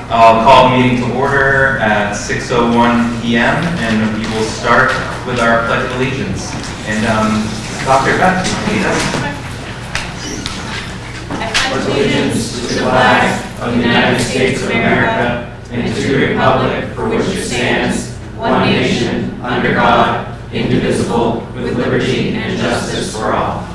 I'll call the meeting to order at 6:01 p.m. and we will start with our Pledge of Allegiance. And Dr. Beth, lead us. I pledge allegiance to the flag of the United States of America and to the republic for which it stands, one nation, under God, indivisible, with liberty and justice for all.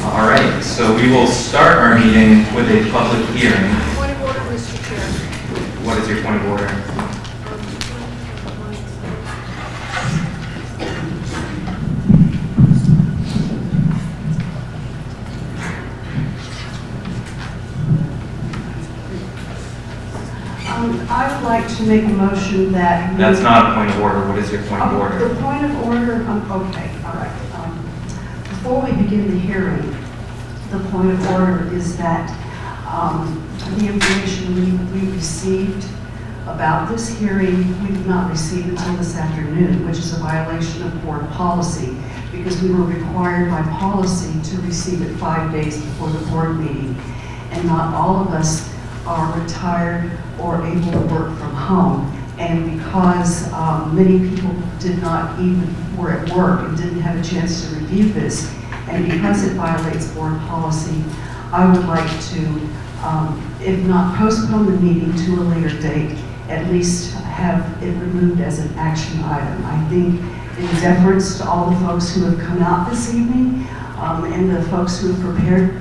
All right, so we will start our meeting with a public hearing. Point of order, Mr. Chair. What is your point of order? I would like to make a motion that... That's not a point of order. What is your point of order? The point of order, okay, all right. Before we begin the hearing, the point of order is that the information we received about this hearing, we did not receive until this afternoon, which is a violation of board policy, because we were required by policy to receive it 5 days before the board meeting. And not all of us are retired or able to work from home. And because many people did not even were at work and didn't have a chance to review this, and because it violates board policy, I would like to, if not postpone the meeting to a later date, at least have it removed as an action item. I think in deference to all the folks who have come out this evening and the folks who have prepared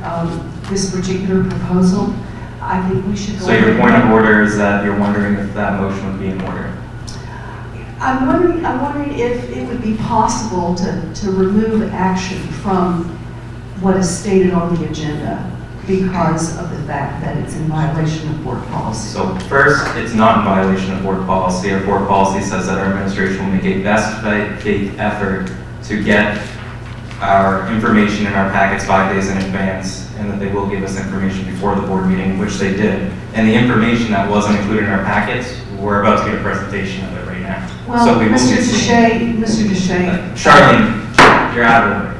this particular proposal, I think we should go. So your point of order is that you're wondering if that motion would be in order? I'm wondering if it would be possible to remove action from what is stated on the agenda because of the fact that it's in violation of board policy. So first, it's not in violation of board policy. Our board policy says that our administration will make a best faith effort to get our information in our packets 5 days in advance, and that they will give us information before the board meeting, which they did. And the information that wasn't included in our packets, we're about to get a presentation of it right now. Well, so we will Mr. be Deshay, Charlene, you're out of order.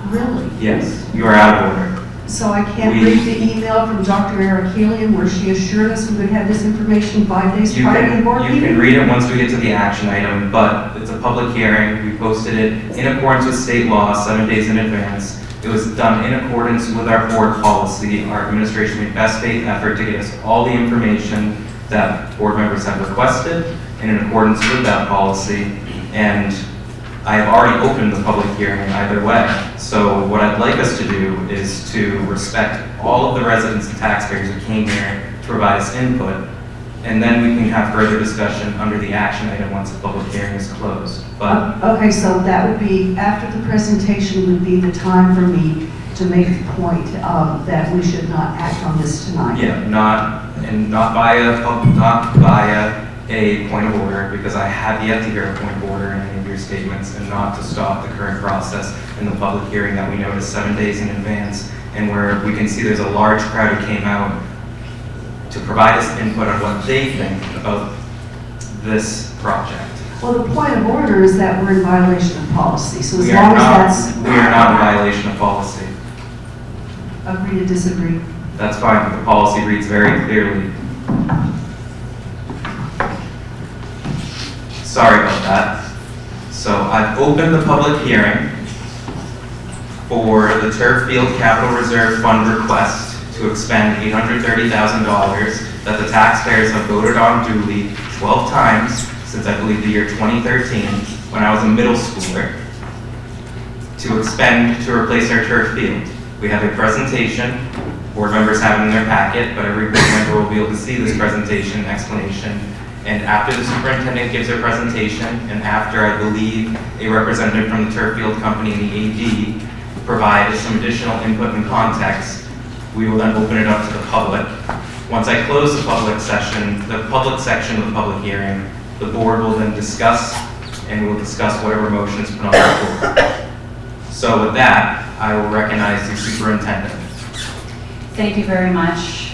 Really? Yes, you are out of order. So I can't read the email from Dr. Arakelian where she assured us we would have this information 5 days prior to the board meeting? You can read it once we get to the action item, but it's a public hearing. We posted it in accordance with state law 7 days in advance. It was done in accordance with our board policy. Our administration made best faith effort to get us all the information that board members have requested and in accordance with that policy. And I have already opened the public hearing either way. So what I'd like us to do is to respect all of the residents and taxpayers who came here to provide us input, and then we can have further discussion under the action item once the public hearing is closed. But okay, so that would be, after the presentation would be the time for me to make the point that we should not act on this tonight. yeah, not via a point of order, because I have yet to hear a point of order in any of your statements, and not to stop the current process in the public hearing that we noticed 7 days in advance, and where we can see there's a large crowd who came out to provide us input on what they think about this project. Well, the point of order is that we're in violation of policy, so as We long as that's... We are not in violation of policy. Agree to disagree. That's fine, but the policy reads very clearly. Sorry about that. So I've opened the public hearing for the Turf Field Capital Reserve Fund request to expend $830,000 that the taxpayers have voted on duly 12 times since I believe the year 2013, when I was a middle schooler, to expend to replace our turf field. We have a presentation. Board members have it in their packet, but every board member will be able to see this presentation, explanation. And after the superintendent gives their presentation, and after I believe a representative from the turf field company and the AD provide some additional input and context, we will then open it up to the public. Once I close the public section of the public hearing, the board will then discuss, and we will discuss whatever motions put on the board. So with that, I will recognize the superintendent. Thank you very much,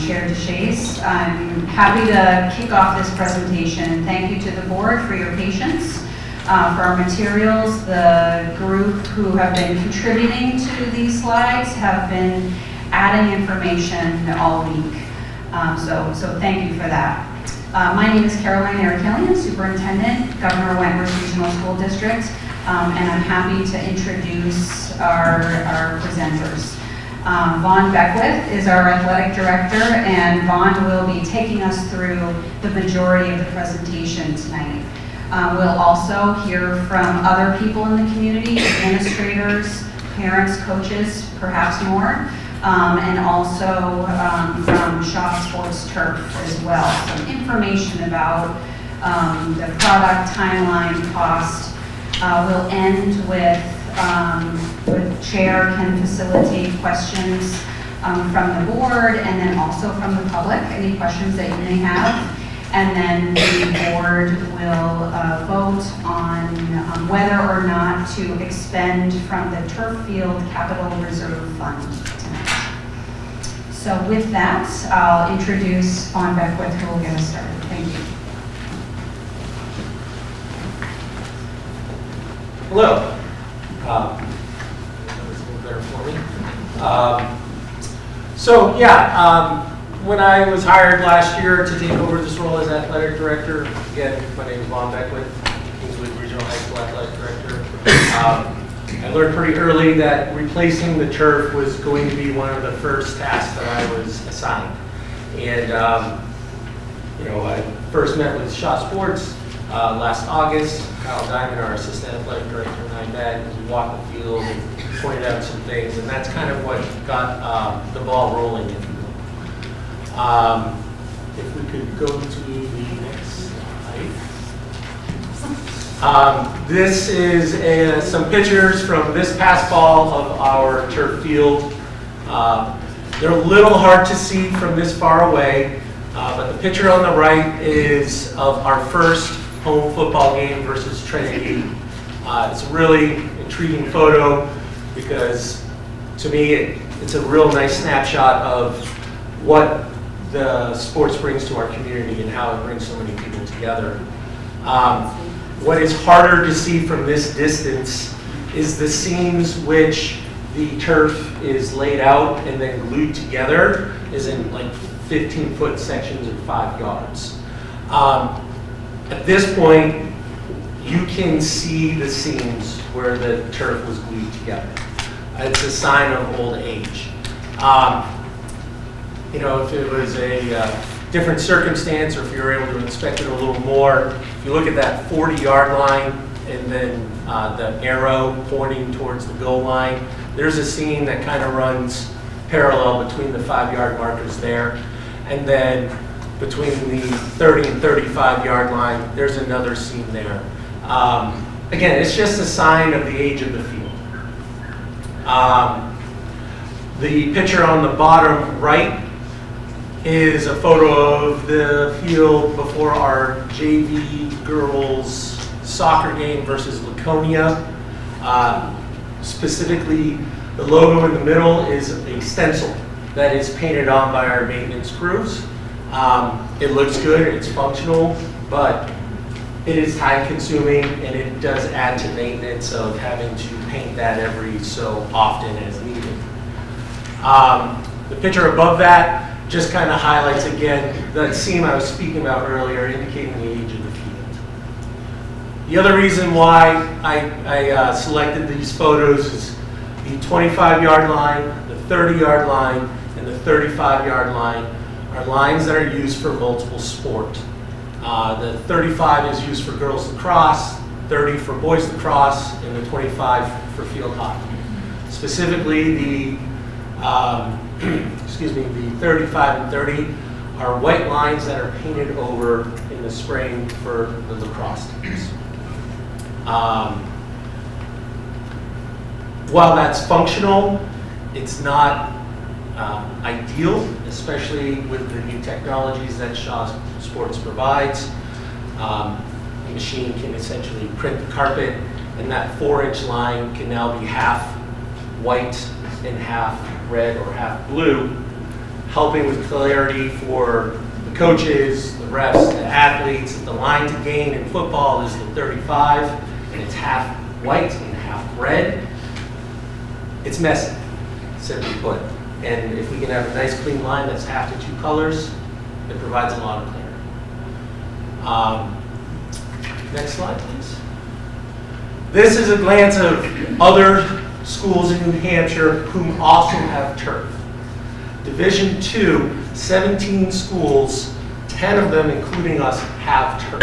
Chair DeShays. I'm happy to kick off this presentation. Thank you to the board for your patience. For our materials, the group who have been contributing to these slides have been adding information all week. So thank you for that. My name is Caroline Erikelian, Superintendent, Governor Wentworth Regional School District, and I'm happy to introduce our presenters. Vaughn Beckwith is our athletic director, and Vaughn will be taking us through the majority of the presentation tonight. We'll also hear from other people in the community, administrators, parents, coaches, perhaps more, and also from Shaw Sports Turf as well. Some information about the product, timeline, cost. We'll end with Chair can facilitate questions from the board and then also from the public, any questions that you may have. And then the board will vote on whether or not to expend from the Turf Field Capital Reserve Fund tonight. So with that, I'll introduce Vaughn Beckwith, who will get us started. Thank you. Hello. Better for me. When I was hired last year to take over this role as athletic director, again, my name is Vaughn Beckwith, Kingswood Regional High School athletic director. I learned pretty early that replacing the turf was going to be one of the first tasks that I was assigned. And I first met with Shaw Sports last August. Kyle Diamond, our assistant athletic director, and I met, and we walked the field and pointed out some things, and that's kind of what got the ball rolling, if you will. If we could go to the next slide. This is some pictures from this past fall of our turf field. They're a little hard to see from this far away, but the picture on the right is of our first home football game versus Trinity. It's a really intriguing photo because to me it's a real nice snapshot of what the sports brings to our community and how it brings so many people together. What is harder to see from this distance is the seams which the turf is laid out and then glued together is in like 15-foot sections of 5 yards. At this point, you can see the seams where the turf was glued together. It's a sign of old age. If it was a different circumstance, or if you were able to inspect it a little more, if you look at that 40-yard line and then the arrow pointing towards the goal line, there's a seam that kind of runs parallel between the 5-yard markers there. And then between the 30 and 35-yard line, there's another seam there. Again, it's just a sign of the age of the field. The picture on the bottom right is a photo of the field before our JV girls soccer game versus Laconia. Specifically, the logo in the middle is a stencil that is painted on by our maintenance crews. It looks good, it's functional, but it is time consuming and it does add to maintenance of having to paint that every so often as needed. The picture above that just kind of highlights again that seam I was speaking about earlier, indicating the age of the field. The other reason why I selected these photos is the 25-yard line, the 30-yard line, and the 35-yard line are lines that are used for multiple sport. The 35 is used for girls lacrosse, 30 for boys lacrosse, and the 25 for field hockey. Specifically, the 35 and 30 are white lines that are painted over in the spring for the lacrosse teams. While that's functional, it's not ideal, especially with the new technologies that Shaw Sports provides. The machine can essentially print the carpet, and that 4-inch line can now be half white and half red or half blue, helping with clarity for the coaches, the refs, the athletes. The line to gain in football is the 35, and it's half white and half red. It's messy, simply put. And if we can have a nice clean line that's half to 2 colors, it provides a lot of clarity. Next slide, please. This is a glance of other schools in New Hampshire who also have turf. Division 2, 17 schools, 10 of them, including us, have turf.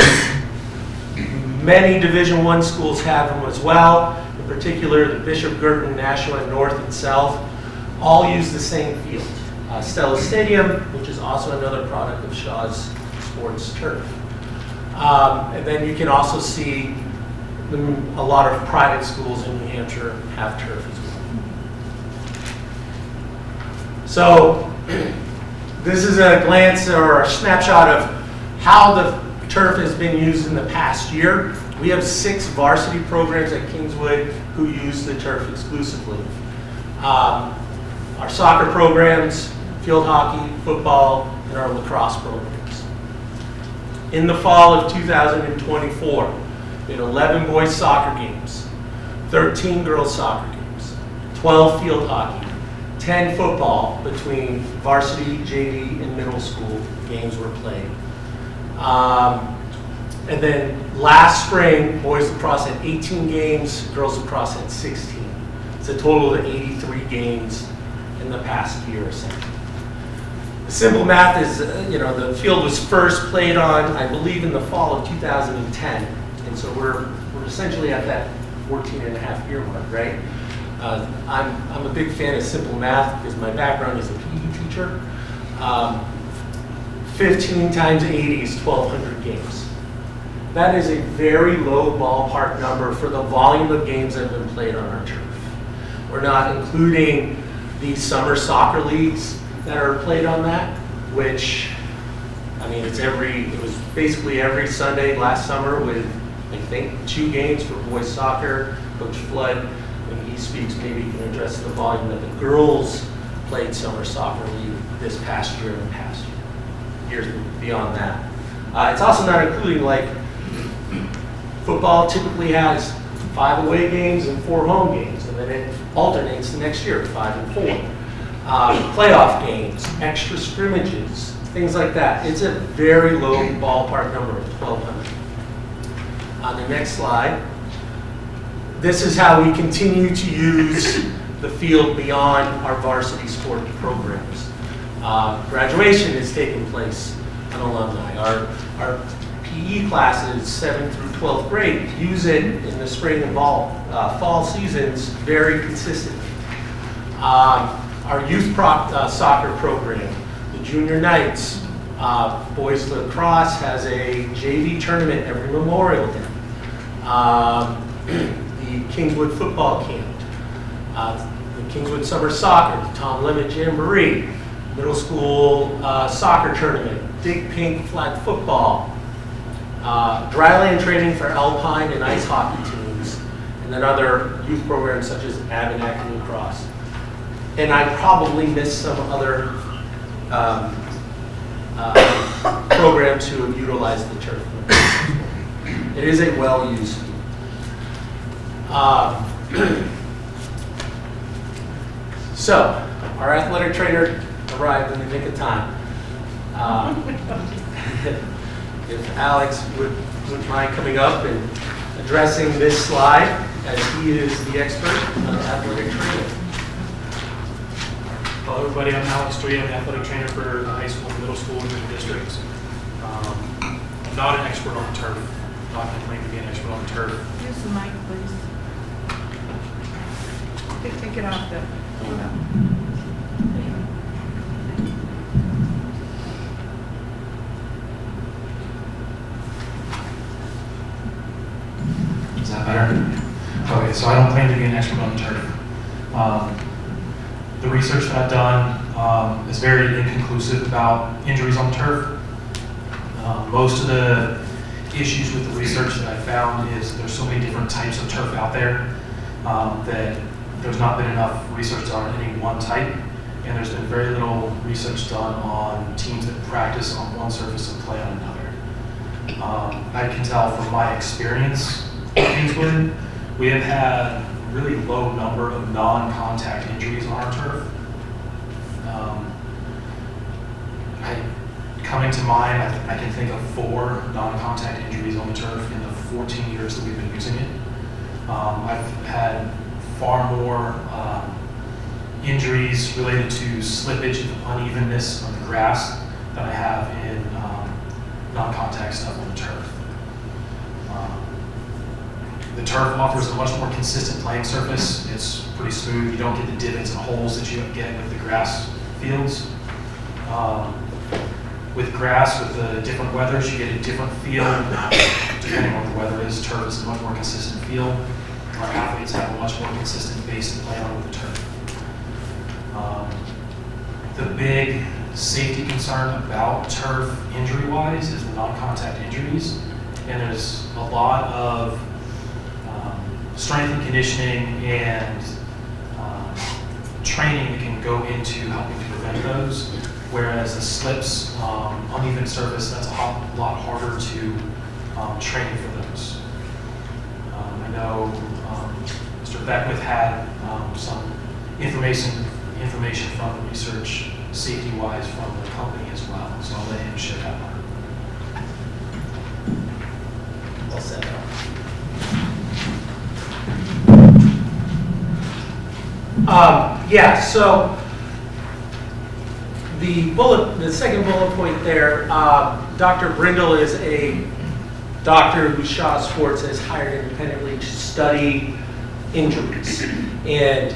Many Division 1 schools have them as well. In particular, the Bishop Girton, Nashua, North, and South all use the same field. Stella Stadium, which is also another product of Shaw's Sports Turf. And then you can also see a lot of private schools in New Hampshire have turf as well. So this is a glance or a snapshot of how the turf has been used in the past year. We have 6 varsity programs at Kingswood who use the turf exclusively. Our soccer programs, field hockey, football, and our lacrosse programs. In the fall of 2024, we had 11 boys soccer games, 13 girls soccer games, 12 field hockey, 10 football between varsity, JV, and middle school games were played. And then last spring, boys lacrosse had 18 games, girls lacrosse had 16. It's a total of 83 games in the past year or so. The simple math is, the field was first played on, I believe, in the fall of 2010. And so we're essentially at that 14.5-year mark, right? I'm a big fan of simple math because my background is a PE teacher. 15 times 80 is 1,200 games. That is a very low ballpark number for the volume of games that have been played on our turf. We're not including the summer soccer leagues that are played on that, which, I mean, it was basically every Sunday last summer with, I think, 2 games for boys soccer. Coach Flood, when he speaks, maybe he can address the volume that the girls played summer soccer league this past year and past years beyond that. It's also not including, like, football typically has 5 away games and 4 home games, and then it alternates the next year, 5 and 4. Playoff games, extra scrimmages, things like that. It's a very low ballpark number of 1,200. On the next slide, this is how we continue to use the field beyond our varsity sport programs. Graduation is taking place on alumni. Our PE classes, 7th through 12th grade, use it in the spring and fall seasons very consistently. Our youth soccer program, the Junior Knights, boys lacrosse has a JV tournament every Memorial Day. The Kingswood football camp, the Kingswood summer soccer, the Tom Lemon Jamboree, middle school soccer tournament, Dig Pink flag football, dryland training for alpine and ice hockey teams, and then other youth programs such as Abenaki and Lacrosse. And I probably missed some other programs who have utilized the turf. It is a well-used field. So, our athletic trainer arrived in the nick of time. If Alex would mind coming up and addressing this slide, as he is the expert on athletic training. Hello everybody, I'm Alex Drea, I'm the athletic trainer for the high school and middle school in the districts. I'm not an expert on turf, not going to claim to be an expert on turf. Use the mic, please. Take it off there. Is that better? Okay, so I don't claim to be an expert on turf. The research that I've done is very inconclusive about injuries on turf. Most of the issues with the research that I found is there's so many different types of turf out there that there's not been enough research done on any one type, and there's been very little research done on teams that practice on one surface and play on another. I can tell from my experience at Kingswood, we have had a really low number of non-contact injuries on our turf. to mind, I can think of 4 non-contact injuries on the turf in the 14 years that we've been using it. I've had far more injuries related to slippage and unevenness on the grass than I have in non-contact stuff on the turf. The turf offers a much more consistent playing surface. It's pretty smooth. You don't get the divots and holes that you get with the grass fields. With grass, with the different weathers, you get a different feel depending on what the weather is. Turf is a much more consistent feel. Our athletes have a much more consistent base to play on with the turf. The big safety concern about turf injury-wise is the non-contact injuries, and there's a lot of strength and conditioning and training that can go into helping to prevent those, whereas the slips, uneven surface, that's a lot harder to train for those. I know Mr. Beckwith had some information from the research safety-wise from the company as well, so I'll let him share that part. Well said. Yeah, so the second bullet point there, Dr. Brindle is a doctor who Shaw Sports has hired independently to study injuries. And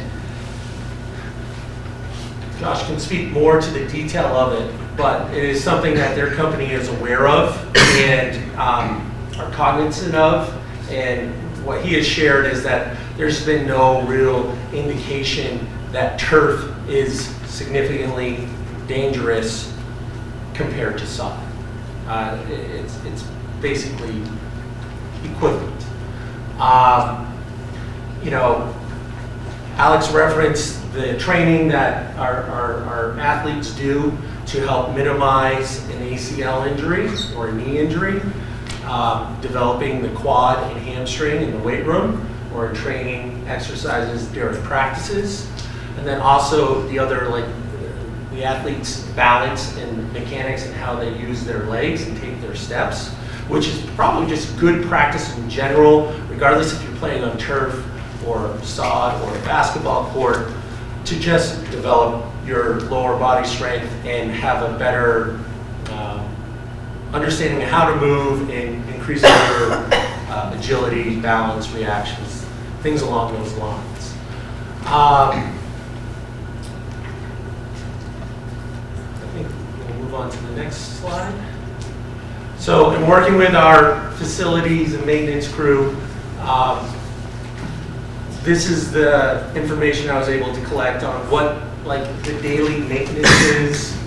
Josh can speak more to the detail of it, but it is something that their company is aware of and are cognizant of. And what he has shared is that there's been no real indication that turf is significantly dangerous compared to sod. It's basically equivalent. You know, Alex referenced the training that our athletes do to help minimize an ACL injury or a knee injury, developing the quad and hamstring in the weight room or training exercises during practices. And then also the other, like the athletes' balance and mechanics and how they use their legs and take their steps, which is probably just good practice in general, regardless if you're playing on turf or sod or a basketball court, to just develop your lower body strength and have a better understanding of how to move and increasing your agility, balance, reactions, things along those lines. I think we'll move on to the next slide. So in working with our facilities and maintenance crew, this is the information I was able to collect on what like the daily maintenance is,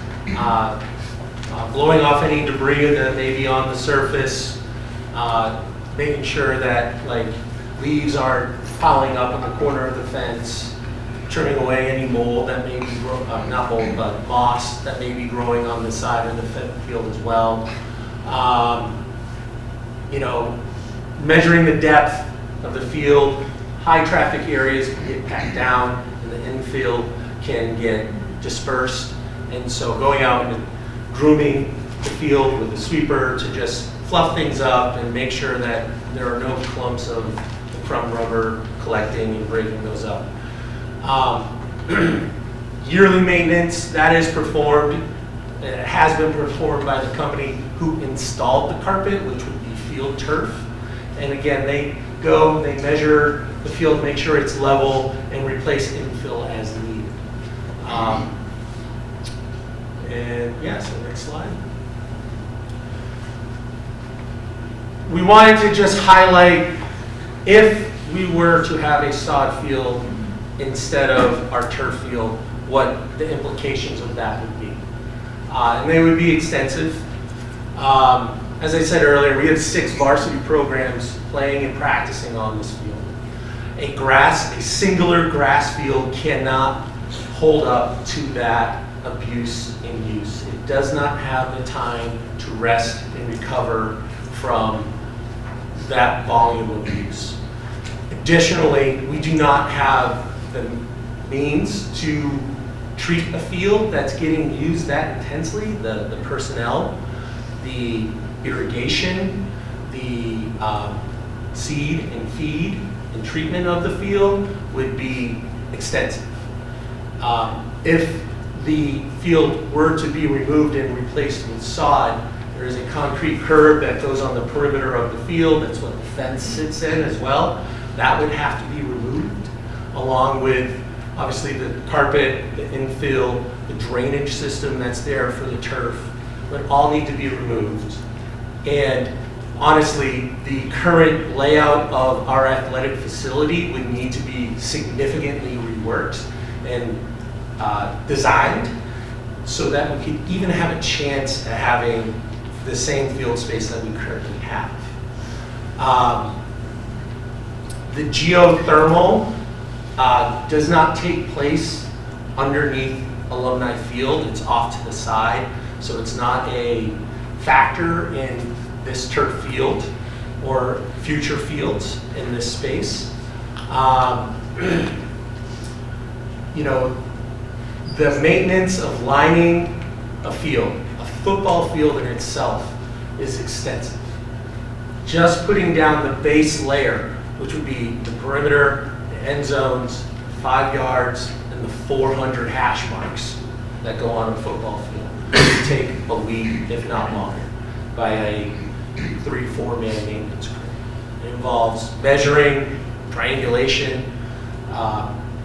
blowing off any debris that may be on the surface, making sure that like leaves aren't piling up in the corner of the fence, trimming away any mold that may be not mold, but moss that may be growing on the side of the field as well. You know, measuring the depth of the field. High traffic areas can get packed down and the infield can get dispersed. And so going out and grooming the field with a sweeper to just fluff things up and make sure that there are no clumps of crumb rubber collecting and breaking those up. Yearly maintenance, that is performed. It has been performed by the company who installed the carpet, which would be Field Turf. And again, they go, they measure the field, make sure it's level, and replace infill as needed. And yeah, so next slide. We wanted to just highlight, if we were to have a sod field instead of our turf field, what the implications of that would be. And they would be extensive. As I said earlier, we have 6 varsity programs playing and practicing on this field. A singular grass field cannot hold up to that abuse and use. It does not have the time to rest and recover from that volume of use. Additionally, we do not have the means to treat a field that's getting used that intensely, the personnel. the irrigation, the seed and feed and treatment of the field would be extensive. If the field were to be removed and replaced with sod, there is a concrete curb that goes on the perimeter of the field. That's what the fence sits in as well. That would have to be removed, along with obviously the carpet, the infill, the drainage system that's there for the turf would all need to be removed. And honestly, the current layout of our athletic facility would need to be significantly reworked and designed so that we could even have a chance at having the same field space that we currently have. The geothermal does not take place underneath Alumni Field. It's off to the side, so it's not a factor in this turf field or future fields in this space. You know, the maintenance of lining a field, a football field in itself, is extensive. Just putting down the base layer, which would be the perimeter, the end zones, 5 yards, and the 400 hash marks that go on a football field, would take a week, if not longer, by a 3-4 man maintenance crew. It involves measuring, triangulation,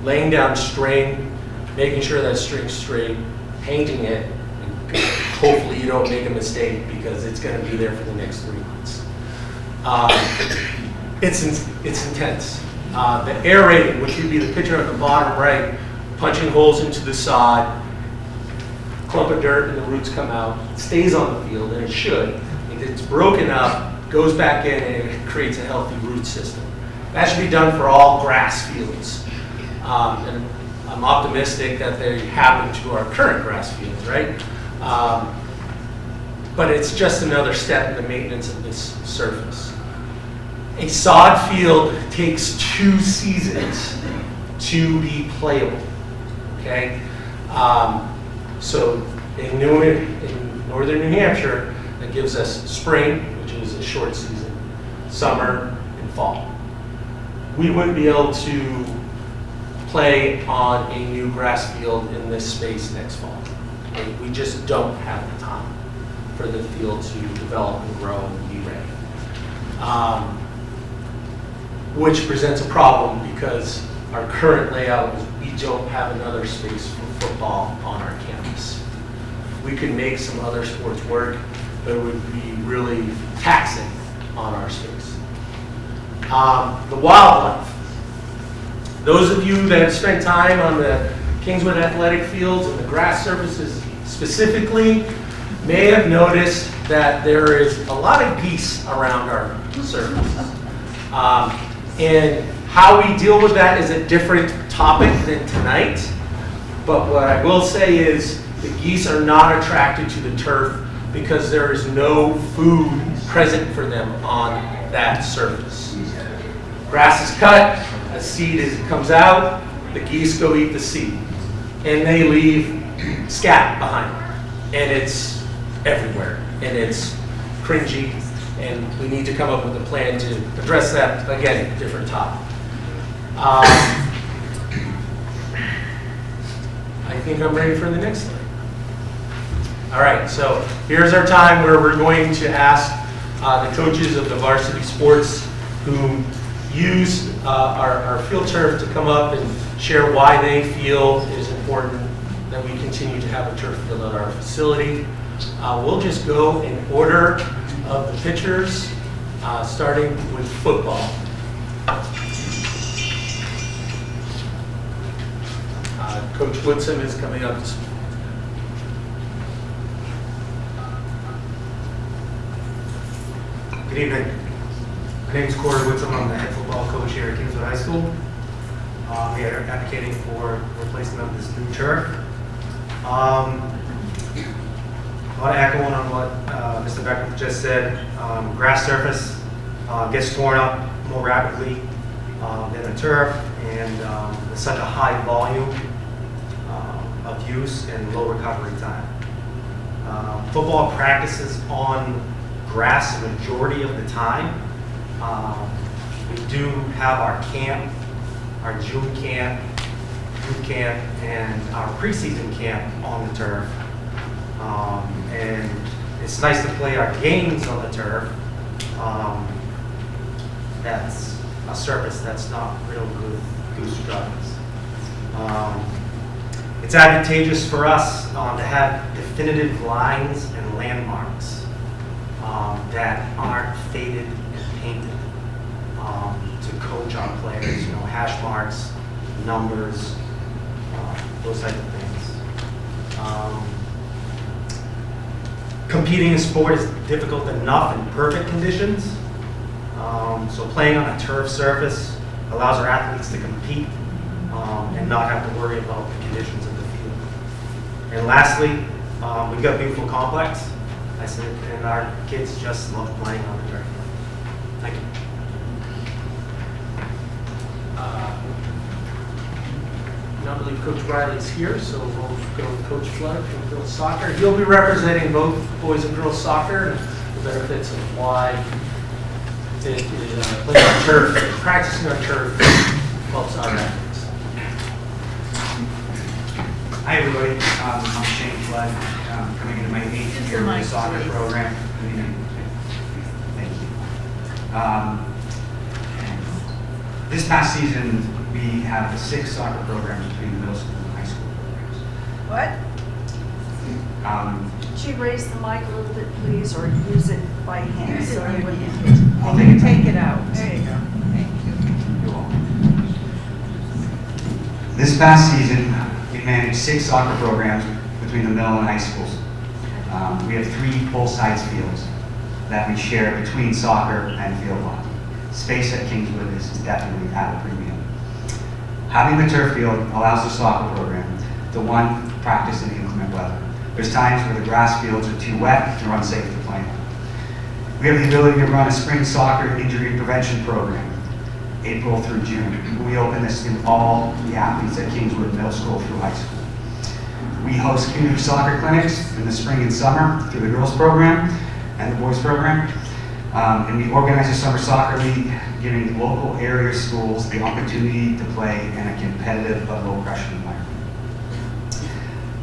laying down string, making sure that string's straight, painting it, and hopefully you don't make a mistake because it's going to be there for the next 3 months. It's intense. The aerating, which would be the picture on the bottom right, punching holes into the sod, clump of dirt and the roots come out, it stays on the field, and it should. If it's broken up, goes back in, and it creates a healthy root system. That should be done for all grass fields. And I'm optimistic that they happen to our current grass fields, right? But it's just another step in the maintenance of this surface. A sod field takes 2 seasons to be playable, okay? So in northern New Hampshire, that gives us spring, which is a short season, summer, and fall. We wouldn't be able to play on a new grass field in this space next fall. Okay? We just don't have the time for the field to develop and grow and be ready. Which presents a problem because our current layout is we don't have another space for football on our campus. We could make some other sports work, but it would be really taxing on our space. The wildlife. Those of you that have spent time on the Kingswood athletic fields and the grass surfaces specifically may have noticed that there is a lot of geese around our surfaces. And how we deal with that is a different topic than tonight. But what I will say is the geese are not attracted to the turf because there is no food present for them on that surface. Grass is cut, a seed comes out, the geese go eat the seed. And they leave scat behind. And it's everywhere. And it's cringy. And we need to come up with a plan to address that, again, different topic. I think I'm ready for the next slide. All right, so here's our time where we're going to ask the coaches of the varsity sports who use our field turf to come up and share why they feel it is important that we continue to have a turf field at our facility. We'll just go in order of the pitchers, starting with football. Coach Woodson is coming up to speak. Good evening. My name is Corey Woodson. I'm the head football coach here at Kingswood High School. We are advocating for replacement of this new turf. A lot of echoing on what Mr. Becker just said. Grass surface gets torn up more rapidly than the turf, and it's such a high volume of use and low recovery time. Football practices on grass the majority of the time. We do have our camp, our June camp, youth camp, and our preseason camp on the turf. And it's nice to play our games on the turf. That's a surface that's not real good goose struts. It's advantageous for us to have definitive lines and landmarks that aren't faded and painted to coach our players, hash marks, numbers, those type of things. Competing in sport is difficult enough in perfect conditions. So playing on a turf surface allows our athletes to compete and not have to worry about the conditions of the field. And lastly, we've got a beautiful complex. I said, and our kids just love playing on the turf. Thank you. I believe Coach Riley's here, so we'll go with Coach Flood from girls soccer. He'll be representing both boys and girls soccer and the benefits of why playing on turf, practicing on turf helps our athletes. Hi everybody, I'm Shane Flood, coming into my 8th year of the soccer program. Thank you. This past season, we have 6 soccer programs between the middle school and high school programs. What? Could you raise the mic a little bit, please, or use it by hand? Use it so by you wouldn't- hand. I'll take it. Take it out. There you go. Thank you. You're welcome. This past season, we managed 6 soccer programs between the middle and high schools. We have 3 full-size fields that we share between soccer and field hockey. Space at Kingswood is definitely at a premium. Having the turf field allows the soccer program to, 1, practice in inclement weather. There's times where the grass fields are too wet or unsafe to play on. We have the ability to run a spring soccer injury prevention program, April through June. We open this to all the athletes at Kingswood Middle School through high school. We host community soccer clinics in the spring and summer through the girls program and the boys program. And we organize a summer soccer league, giving local area schools the opportunity to play in a competitive but low-pressure environment.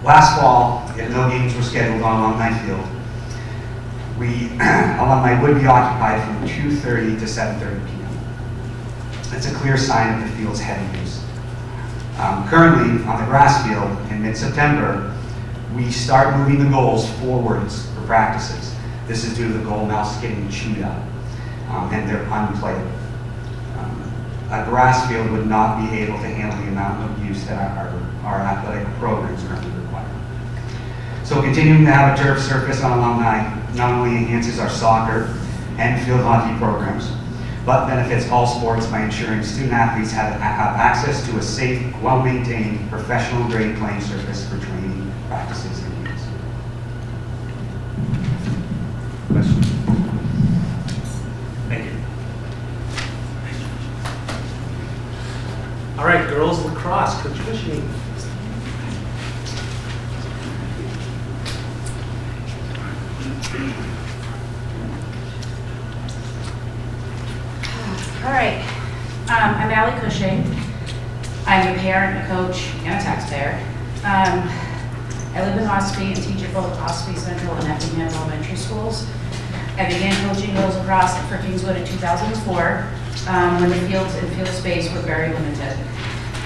Last fall, if no games were scheduled on Alumni Field, Alumni would be occupied from 2:30 to 7:30 p.m. That's a clear sign of the field's heavy use. Currently, on the grass field in mid-September, we start moving the goals forwards for practices. This is due to the goal mouse getting chewed up, and they're unplayable. A grass field would not be able to handle the amount of use that our athletic programs currently require. So continuing to have a turf surface on Alumni not only enhances our soccer and field hockey programs, but benefits all sports by ensuring student athletes have access to a safe, well-maintained, professional-grade playing surface for training, practices, and games. Questions? Thank you. All right, girls lacrosse, Coach Fishing. All right, I'm Allie Cushing. I'm a parent, a coach, and a taxpayer. I live in Ospey and teach at both Ospey Central and Effingham Elementary Schools. I began coaching girls lacrosse for Kingswood in 2004 when the fields and field space were very limited.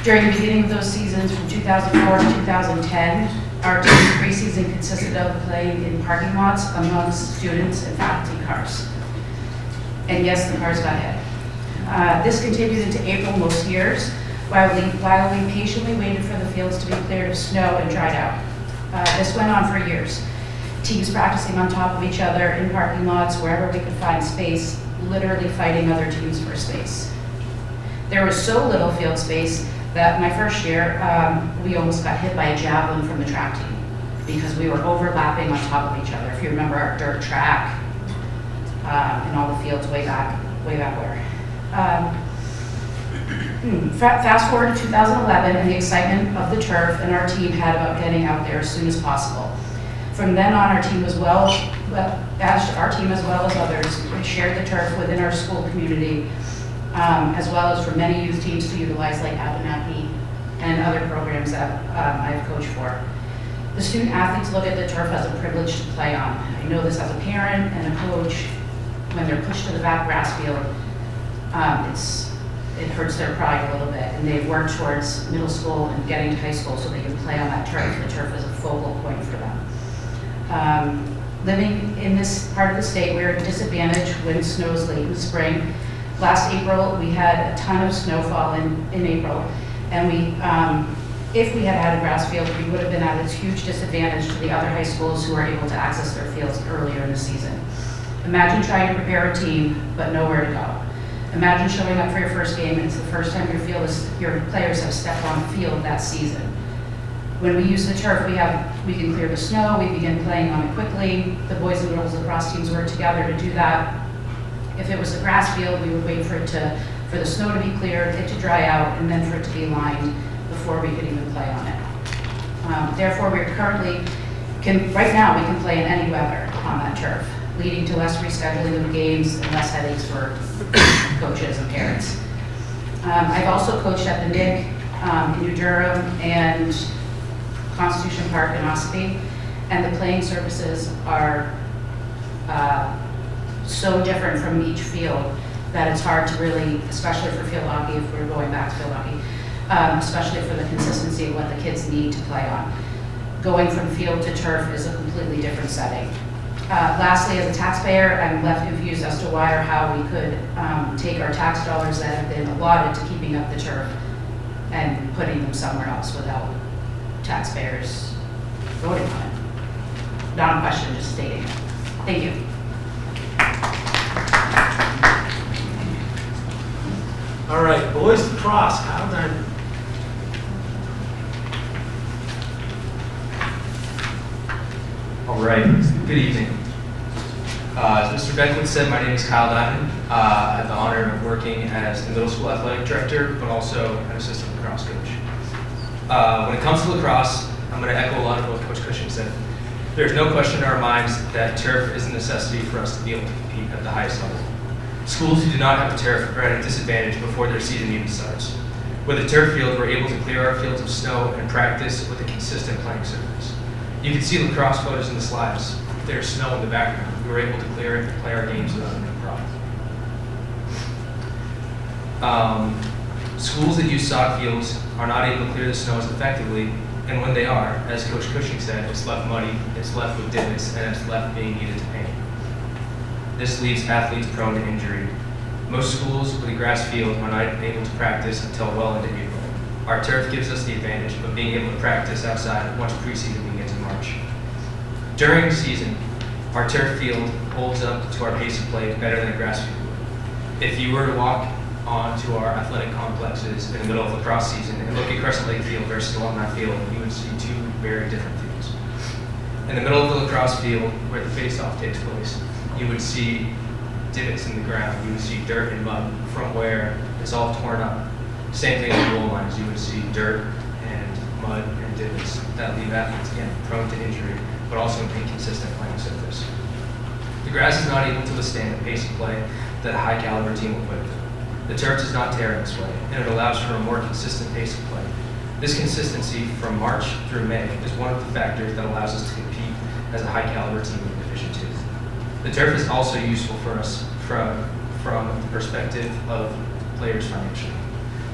During the beginning of those seasons from 2004 to 2010, our team's preseason consisted of playing in parking lots amongst students and faculty cars. And yes, the cars got hit. This continued into April most years, while we patiently waited for the fields to be cleared of snow and dried out. This went on for years. Teams practicing on top of each other in parking lots, wherever we could find space, literally fighting other teams for space. There was so little field space that my first year, we almost got hit by a javelin from the track team because we were overlapping on top of each other. If you remember our dirt track and all the fields way back where. Fast forward to 2011 and the excitement of the turf and our team had about getting out there as soon as possible. From then on, our team as well as others, we shared the turf within our school community, as well as for many youth teams to utilize like Abenaki and other programs that I've coached for. The student athletes look at the turf as a privilege to play on. I know this as a parent and a coach. When they're pushed to the back grass field, it hurts their pride a little bit, and they've worked towards middle school and getting to high school so they can play on that turf. The turf is a focal point for them. Living in this part of the state, we're at a disadvantage when it snows late in the spring. Last April, we had a ton of snowfall in April, and if we had had a grass field, we would have been at a huge disadvantage to the other high schools who are able to access their fields earlier in the season. Imagine trying to prepare a team, but nowhere to go. Imagine showing up for your first game, and it's the first time your players have stepped on the field that season. When we use the turf, we can clear the snow, we begin playing on it quickly. The boys and girls lacrosse teams work together to do that. If it was a grass field, we would wait for the snow to be cleared, it to dry out, and then for it to be lined before we could even play on it. Therefore, right now, we can play in any weather on that turf, leading to less rescheduling of games and less headaches for coaches and parents. I've also coached at the NIC in New Durham and Constitution Park in Ossipee, and the playing surfaces are so different from each field that it's hard to really, especially for field hockey, if we're going back to field hockey, especially for the consistency of what the kids need to play on. Going from field to turf is a completely different setting. Lastly, as a taxpayer, I'm left confused as to why or how we could take our tax dollars that have been allotted to keeping up the turf and putting them somewhere else without taxpayers voting on it. Not a question, just stating it. Thank you. All right, boys lacrosse, how then? All right, good evening. As Mr. Beckwith said, my name is Kyle Diamond. I have the honor of working as the middle school athletic director, but also an assistant lacrosse coach. When it comes to lacrosse, I'm going to echo a lot of what Coach Cushing said. There's no question in our minds that turf is a necessity for us to be able to compete at the highest level. Schools who do not have a turf are at a disadvantage before their season even starts. With a turf field, we're able to clear our fields of snow and practice with a consistent playing surface. You can see lacrosse photos in the slides. There's snow in the background. We were able to clear it and play our games without any problem. Schools that use sod fields are not able to clear the snows effectively, and when they are, as Coach Cushing said, it's left muddy, it's left with divots, and it's left being needed to paint. This leaves athletes prone to injury. Most schools with a grass field are not able to practice until well into April. Our turf gives us the advantage of being able to practice outside once preseason begins in March. During the season, our turf field holds up to our pace of play better than a grass field would. If you were to walk onto our athletic complexes in the middle of lacrosse season and look at Crescent Lake Field versus Alumni Field, you would see two very different fields. In the middle of the lacrosse field, where the face-off takes place, you would see divots in the ground. You would see dirt and mud from where it's all torn up. Same thing with goal lines. You would see dirt and mud and divots that leave athletes, again, prone to injury, but also an inconsistent playing surface. The grass is not able to withstand the pace of play that a high-caliber team will put. The turf does not tear in this way, and it allows for a more consistent pace of play. This consistency from March through May is one of the factors that allows us to compete as a high-caliber team in Division II. The turf is also useful for us from the perspective of players financially.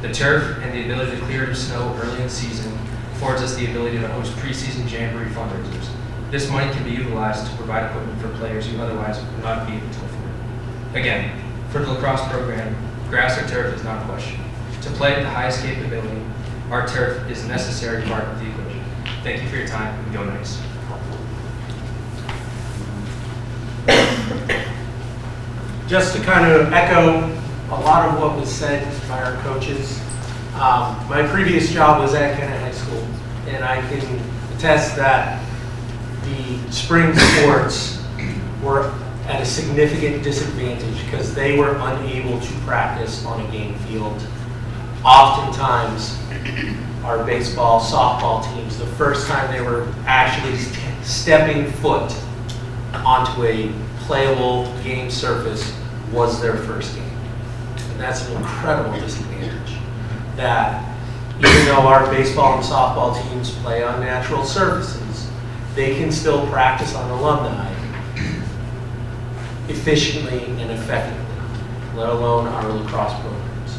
The turf and the ability to clear the snow early in the season affords us the ability to host preseason jamboree fundraisers. This money can be utilized to provide equipment for players who otherwise would not be able to afford. Again, for the lacrosse program, grass or turf is not a question. To play at the highest capability, our turf is a necessary part of the equation. Thank you for your time, and go Knights. Just to kind of echo a lot of what was said by our coaches, my previous job was at Kennett High School, and I can attest that the spring sports were at a significant disadvantage because they were unable to practice on a game field oftentimes our baseball, softball teams, the first time they were actually stepping foot onto a playable game surface was their first game. And that's an incredible disadvantage. That even though our baseball and softball teams play on natural surfaces, they can still practice on alumni efficiently and effectively, let alone our lacrosse programs.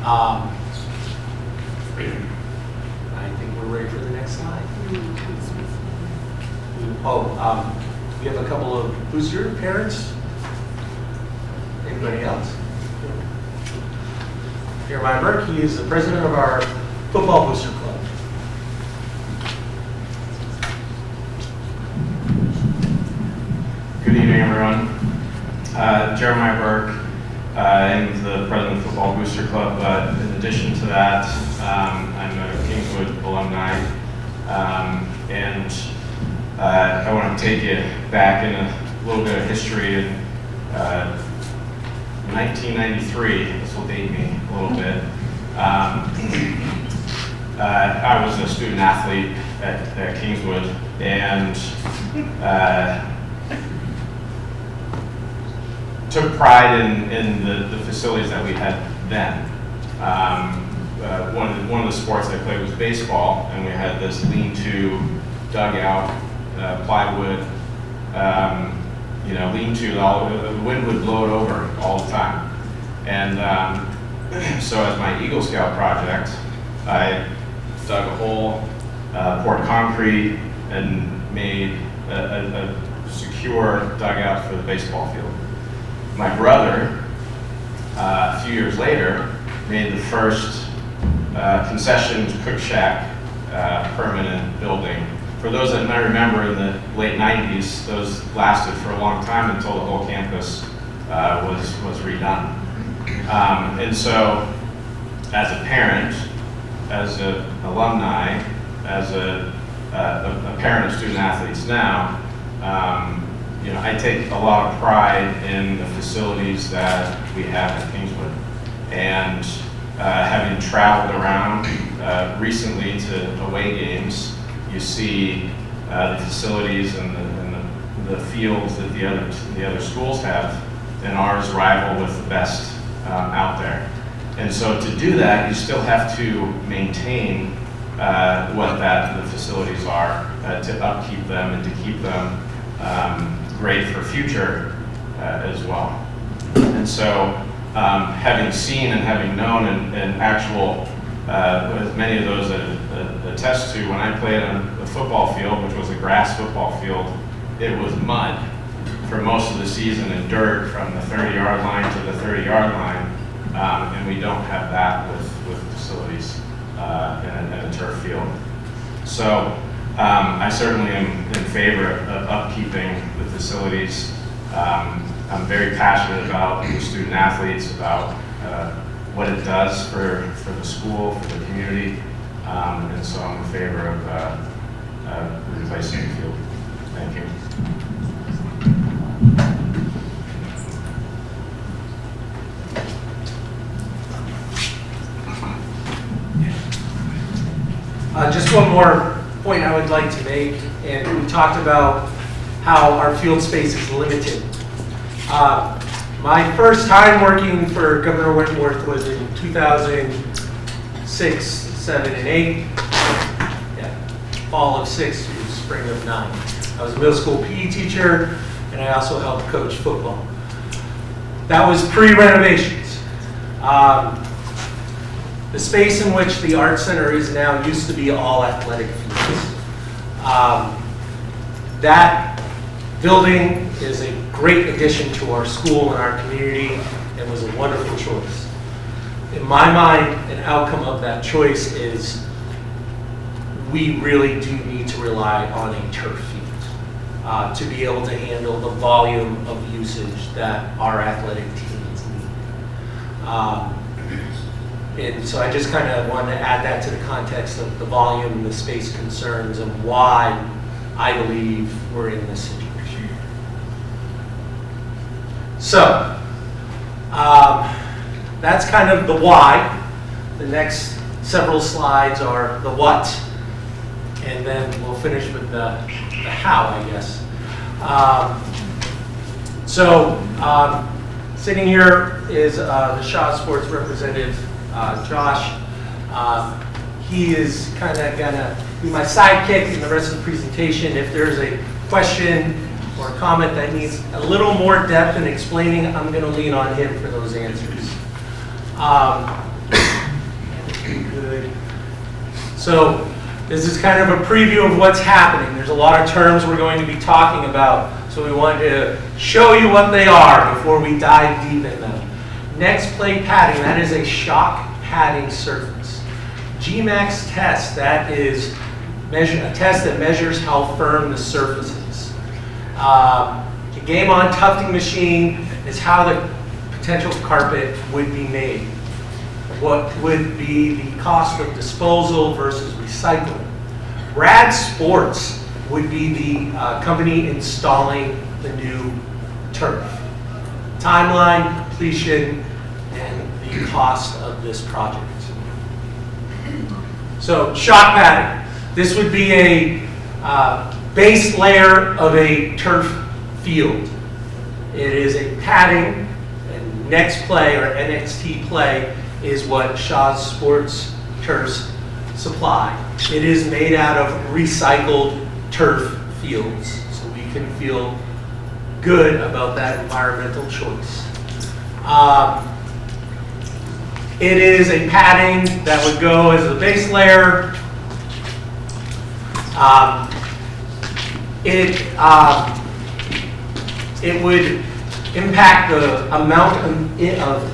I think we're ready for the next slide. We have a couple of booster parents. Anybody else? Jeremiah Burke, he is the president of our football booster club. Good evening, everyone. Jeremiah Burke. I'm the president of the Football Booster Club, but in addition to that, I'm a Kingswood alumni. And I want to take you back in a little bit of history. In 1993, this will date me a little bit. I was a student athlete at Kingswood, and took pride in the facilities that we had then. One of the sports I played was baseball, and we had this lean-to dugout, plywood, lean-to. The wind would blow it over all the time. And so as my Eagle Scout project, I dug a hole, poured concrete, and made a secure dugout for the baseball field. My brother, a few years later, made the first concession cook shack permanent building. For those that might remember, in the late 90s, those lasted for a long time until the whole campus was redone. And so, as a parent, as an alumni, as a parent of student athletes now, I take a lot of pride in the facilities that we have at Kingswood. And having traveled around recently to away games, you see the facilities and the fields that the other schools have, and ours rival with the best out there. And so to do that, you still have to maintain what the facilities are, to upkeep them and to keep them great for future as well. And so having seen and having known and actual, with many of those that attest to, when I played on the football field, which was a grass football field, it was mud for most of the season and dirt from the 30-yard line to the 30-yard line. And we don't have that with facilities in a turf field. So I certainly am in favor of upkeeping the facilities. I'm very passionate about the student athletes, about what it does for the school, for the community, and so I'm in favor of replacing the field. Thank you. Just one more point I would like to make, and we talked about how our field space is limited. My first time working for Governor Wentworth was in 2006, 7, and 8. Yeah, fall of 6 through spring of 9. I was a middle school PE teacher, and I also helped coach football. That was pre-renovations. The space in which the Art Center is now used to be all athletic fields. That building is a great addition to our school and our community and was a wonderful choice. In my mind, an outcome of that choice is we really do need to rely on a turf field to be able to handle the volume of usage that our athletic teams need. And so I just kind of wanted to add that to the context of the volume and the space concerns and why I believe we're in this situation. So that's kind of the why. The next several slides are the what, and then we'll finish with the how, I guess. Sitting here is the Shaw Sports representative, Josh. He is kind of gonna be my sidekick in the rest of the presentation. If there's a question or comment that needs a little more depth in explaining, I'm gonna lean on him for those answers. Good. So this is kind of a preview of what's happening. There's a lot of terms we're going to be talking about, so we wanted to show you what they are before we dive deep in them. Next play padding, that is a shock padding surface. GMAX test, that is a test that measures how firm the surface is. The game on tufting machine is how the potential carpet would be made. What would be the cost of disposal versus recycling. Rad Sports would be the company installing the new turf. Timeline, completion, and the cost of this project. So, shock padding. This would be a base layer of a turf field. It is a padding, and next play, or NXT play, is what Shaw's Sports turfs supply. It is made out of recycled turf fields, so we can feel good about that environmental choice. It is a padding that would go as a base layer. It would impact the amount of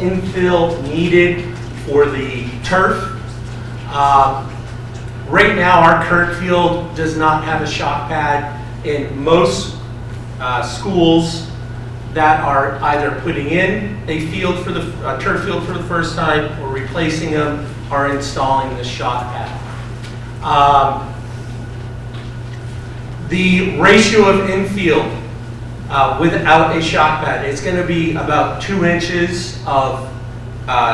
infill needed for the turf. Right now, our current field does not have a shock pad. In most schools that are either putting in a field for the turf field for the first time or replacing them are installing the shock pad. The ratio of infield without a shock pad, it's going to be about 2 inches of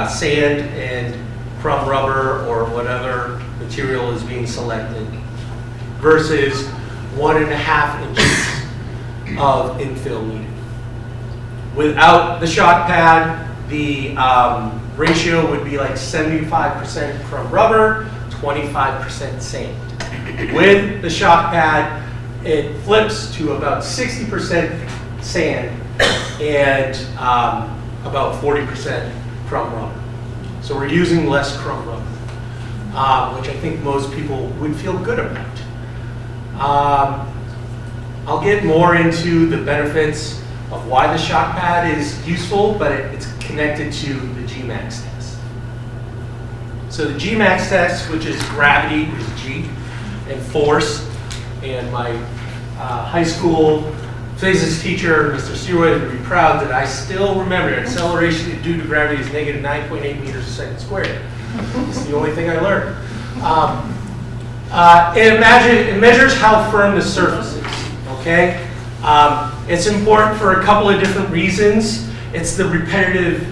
sand and crumb rubber or whatever material is being selected versus 1.5 inches of infill needed. Without the shock pad, the ratio would be like 75% crumb rubber, 25% sand. With the shock pad, it flips to about 60% sand and about 40% crumb rubber. So we're using less crumb rubber, which I think most people would feel good about. I'll get more into the benefits of why the shock pad is useful, but it's connected to the GMAX test. So the GMAX test, which is gravity, is G, and force, and my high school physics teacher, Mr. Stewart, would be proud that I still remember acceleration due to gravity is negative 9.8 meters a second squared. It's the only thing I learned. It measures how firm the surface is, okay? It's important for a couple of different reasons. It's the repetitive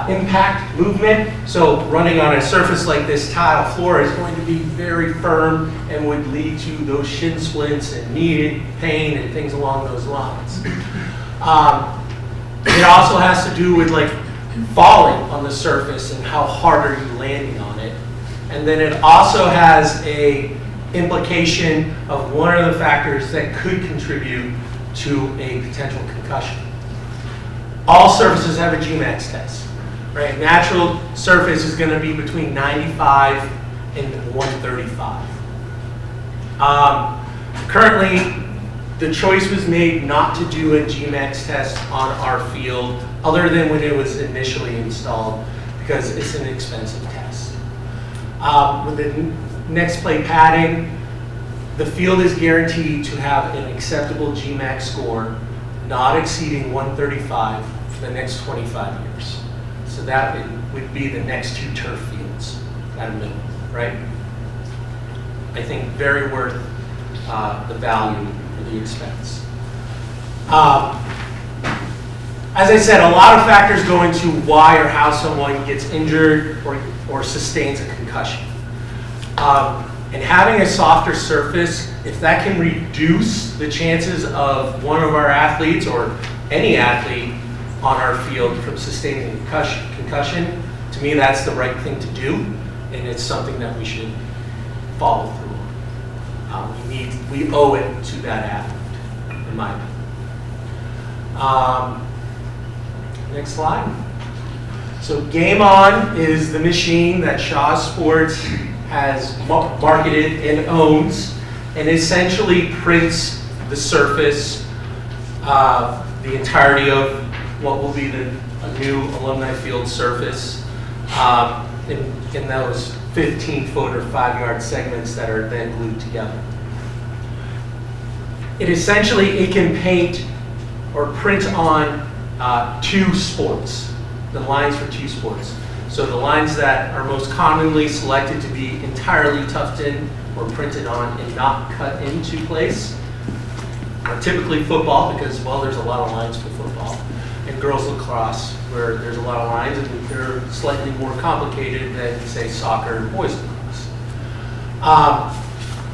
impact movement. So running on a surface like this tile floor is going to be very firm and would lead to those shin splints and knee pain and things along those lines. It also has to do with like falling on the surface and how hard are you landing on it. And then it also has a implication of one of the factors that could contribute to a potential concussion. All surfaces have a GMAX test, right? Natural surface is going to be between 95 and 135. Currently, the choice was made not to do a GMAX test on our field other than when it was initially installed because it's an expensive test. With the next play padding, the field is guaranteed to have an acceptable GMAX score, not exceeding 135 for the next 25 years. So that would be the next 2 turf fields at a minimum, right? I think very worth the value for the expense. I As I said, a lot of factors go into why or how someone gets injured or sustains a concussion. And having a softer surface, if that can reduce the chances of one of our athletes or any athlete on our field from sustaining a concussion, to me that's the right thing to do, and it's something that we should follow through on. We owe it to that athlete, in my opinion. Next slide. So Game On is the machine that Shaw's Sports has marketed and owns, and essentially prints the surface, the entirety of what will be a new alumni field surface in those 15-foot or 5-yard segments that are then glued together. It can paint or print on 2 sports, the lines for 2 sports. So the lines that are most commonly selected to be entirely tufted in or printed on and not cut into place are typically football, because, well, there's a lot of lines for football, and girls lacrosse, where there's a lot of lines and they're slightly more complicated than, say, soccer and boys lacrosse.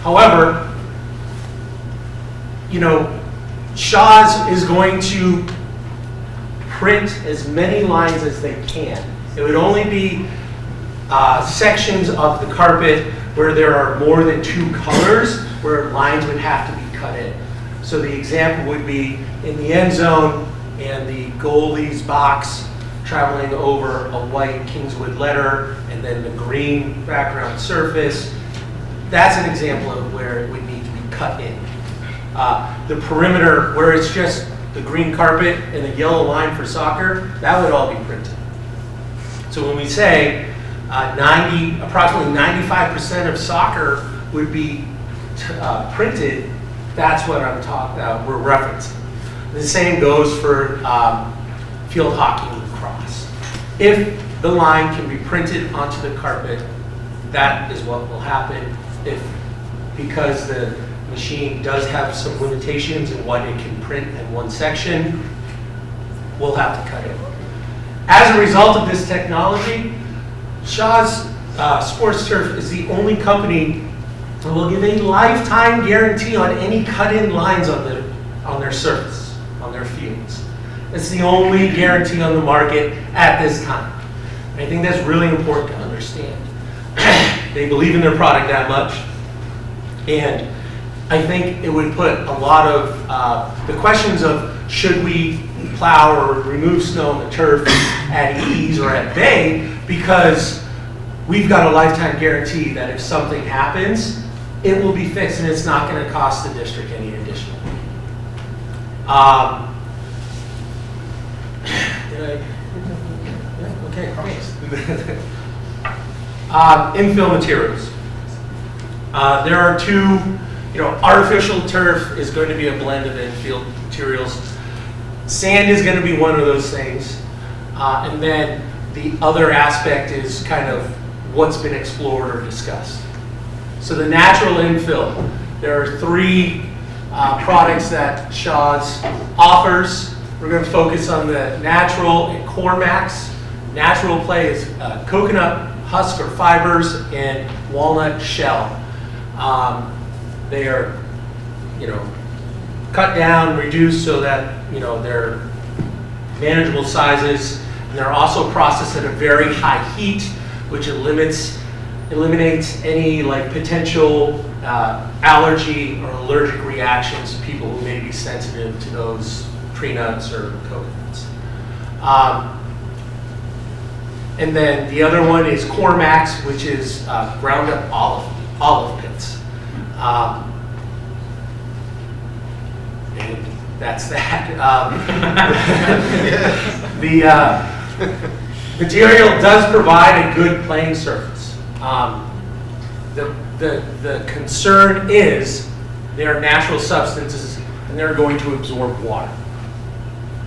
However, Shaw's is going to print as many lines as they can. It would only be sections of the carpet where there are more than 2 colors where lines would have to be cut in. So the example would be in the end zone and the goalie's box traveling over a white Kingswood letter and then the green background surface. That's an example of where it would need to be cut in. The perimeter, where it's just the green carpet and the yellow line for soccer, that would all be printed. So when we say approximately 95% of soccer would be printed, that's what I'm talking about, we're referencing. The same goes for field hockey and lacrosse. If the line can be printed onto the carpet, that is what will happen. Because the machine does have some limitations in what it can print in one section, we'll have to cut it. As a result of this technology, Shaw's Sports Turf is the only company that will give a lifetime guarantee on any cut-in lines on their surface, on their fields. It's the only guarantee on the market at this time. And I think that's really important to understand. They believe in their product that much, and I think it would put a lot of the questions of should we plow or remove snow on the turf at ease or at bay, because we've got a lifetime guarantee that if something happens, it will be fixed and it's not going to cost the district any additional money. Okay, thanks. Infill materials. There are 2, artificial turf is going to be a blend of infield materials. Sand is going to be one of those things. And then the other aspect is kind of what's been explored or discussed. So the natural infill, there are 3 products that Shaw's offers. We're going to focus on the natural and Cormax. Natural play is coconut husk or fibers and walnut shell. They are, cut down, reduced so that, they're manageable sizes. And they're also processed at a very high heat, which eliminates any potential allergy or allergic reactions to people who may be sensitive to those tree nuts or coconuts. And then the other one is Cormax, which is ground up olive pits. And that's that. The material does provide a good playing surface. The concern is they're natural substances and they're going to absorb water.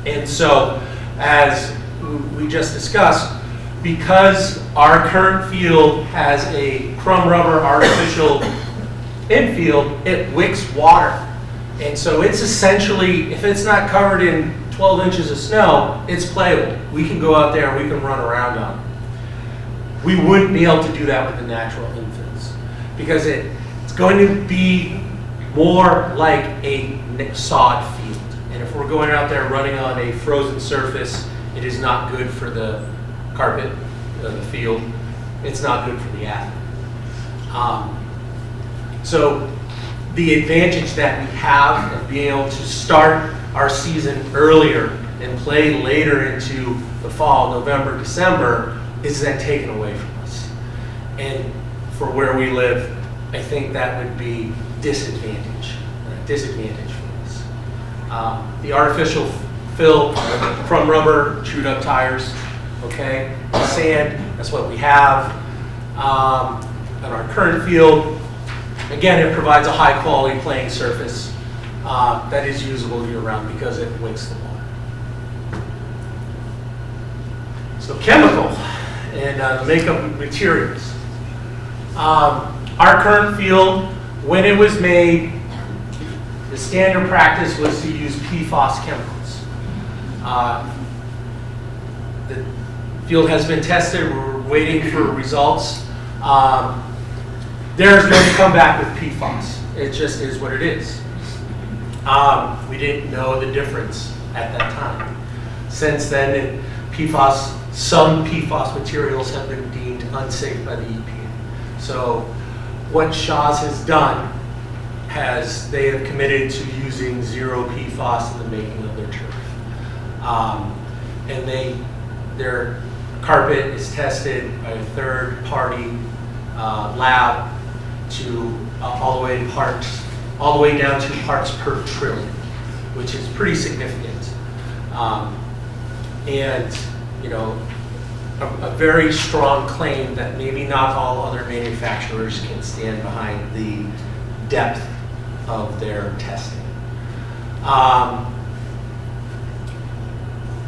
And so, as we just discussed, because our current field has a crumb rubber artificial infield, it wicks water. And so it's essentially, if it's not covered in 12 inches of snow, it's playable. We can go out there and we can run around on it. We wouldn't be able to do that with the natural infills because it's going to be more like a sod field. And if we're going out there running on a frozen surface, it is not good for the carpet, the field. It's not good for the athlete. So the advantage that we have of being able to start our season earlier and play later into the fall, November, December, is then taken away from us. And for where we live, I think that would be disadvantage for us. The artificial fill from rubber, chewed up tires, okay? Sand, that's what we have. On our current field, again, it provides a high quality playing surface that is usable year round because it wicks the water. So chemical and makeup materials. Our current field, when it was made, the standard practice was to use PFAS chemicals. The field has been tested, we're waiting for results. There's going to come back with PFAS. It just is what it is. We didn't know the difference at that time. Since then, some PFAS materials have been deemed unsafe by the EPA. So what Shaw's has done they have committed to using zero PFAS in the making of their turf. And their carpet is tested by a third party lab to all the way down to parts per trillion, which is pretty significant. And you know, a very strong claim that maybe not all other manufacturers can stand behind the depth of their testing.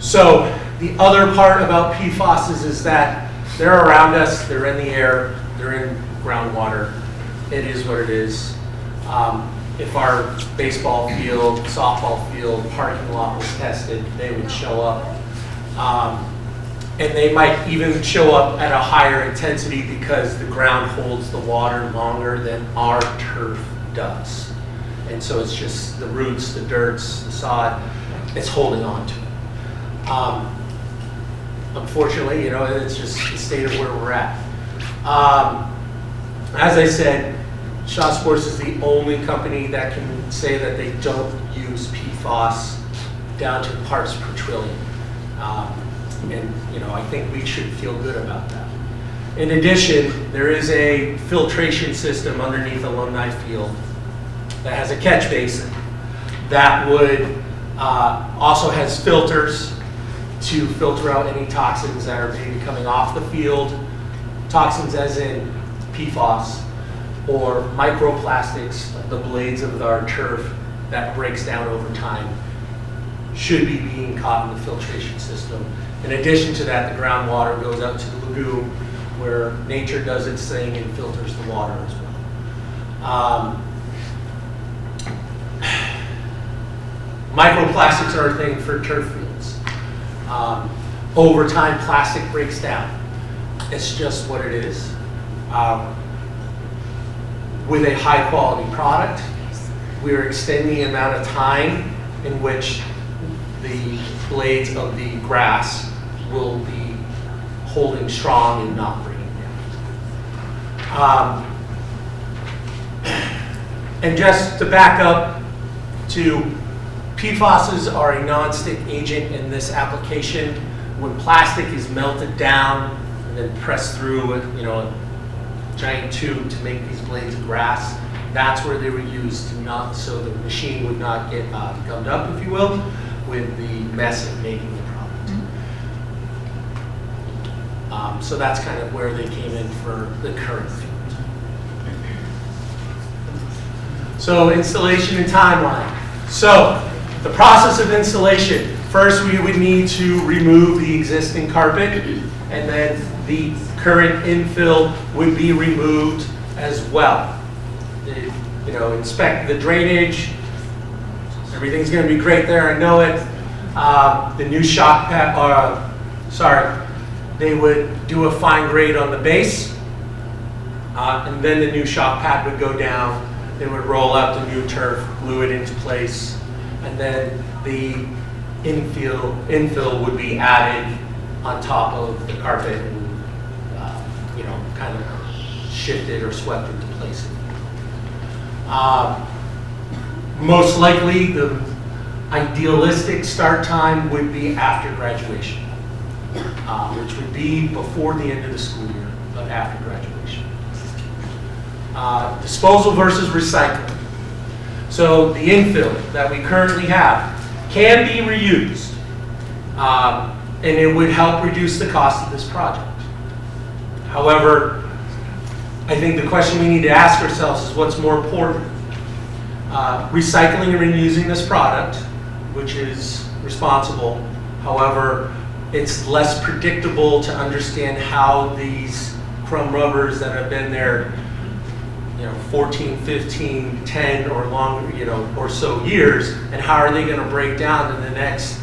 So the other part about PFAS is that they're around us, they're in the air, they're in groundwater. It is what it is. If our baseball field, softball field, parking lot was tested, they would show up. And they might even show up at a higher intensity because the ground holds the water longer than our turf does. And so it's just the roots, the dirts, the sod, it's holding on to it. Unfortunately, you know, it's just the state of where we're at. As I said, Shaw Sports is the only company that can say that they don't use PFAS down to parts per trillion. And you know, I think we should feel good about that. In addition, there is a filtration system underneath Alumni Field that has a catch basin that would also has filters to filter out any toxins that are maybe coming off the field, toxins as in PFAS, or microplastics, the blades of our turf that breaks down over time, should be being caught in the filtration system. In addition to that, the groundwater goes out to the lagoon where nature does its thing and filters the water as well. Microplastics are a thing for turf fields. Over time, plastic breaks down. It's just what it is. With a high quality product, we're extending the amount of time in which the blades of the grass will be holding strong and not breaking down. And just to back up to PFASs are a non-stick agent in this application. When plastic is melted down and then pressed through with, you know, a giant tube to make these blades of grass, that's where they were used to not, so the machine would not get gummed up, if you will, with the mess of making the product. So that's kind of where they came in for the current field. So installation and timeline. So the process of installation, first we would need to remove the existing carpet, and then the current infill would be removed as well. You know, inspect the drainage. Everything's going to be great there, I know it. The new shock pad, they would do a fine grade on the base, and then the new shock pad would go down. They would roll out the new turf, glue it into place, and then the infill would be added on top of the carpet and, kind of shifted or swept into place. Most likely, the idealistic start time would be after graduation, which would be before the end of the school year, but after graduation. Disposal versus recycling. So the infill that we currently have can be reused, and it would help reduce the cost of this project. However, I think the question we need to ask ourselves is what's more important? Recycling and reusing this product, which is responsible. However, it's less predictable to understand how these crumb rubbers that have been there 14, 15, 10 or longer, or so years, and how are they going to break down in the next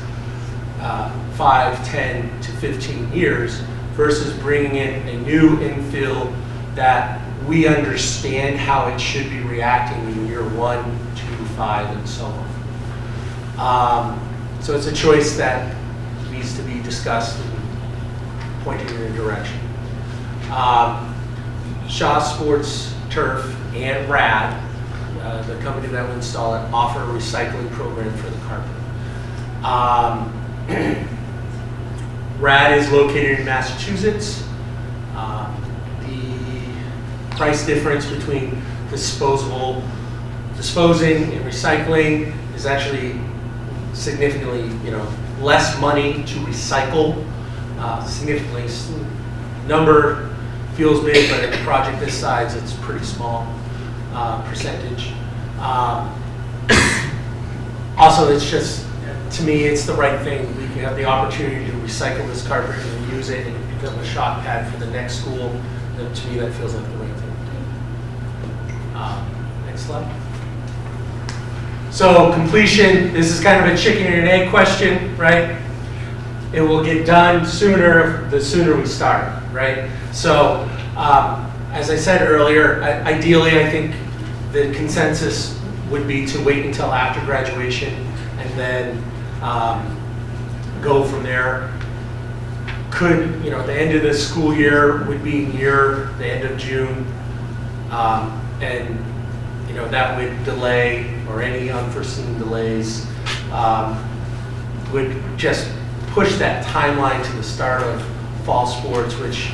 5, 10 to 15 years versus bringing in a new infill that we understand how it should be reacting in year 1, 2, 5, and so on. So it's a choice that needs to be discussed and pointed in a direction. Shaw Sports Turf and RAD, the company that will install it, offer a recycling program for the carpet. RAD is located in Massachusetts. The price difference between disposing and recycling is actually significantly, less money to recycle. Significantly, number feels big, but in a project this size, it's a pretty small percentage. Also, it's just, to me, it's the right thing. We can have the opportunity to recycle this carpet and use it and become a shock pad for the next school. And to me, that feels like the right thing. Next slide. So completion, this is kind of a chicken and egg question, right? It will get done sooner, the sooner we start, right? So as I said earlier, ideally I think the consensus would be to wait until after graduation and then go from there. Could, the end of the school year would be near the end of June, and that would delay, or any unforeseen delays would just push that timeline to the start of fall sports, which,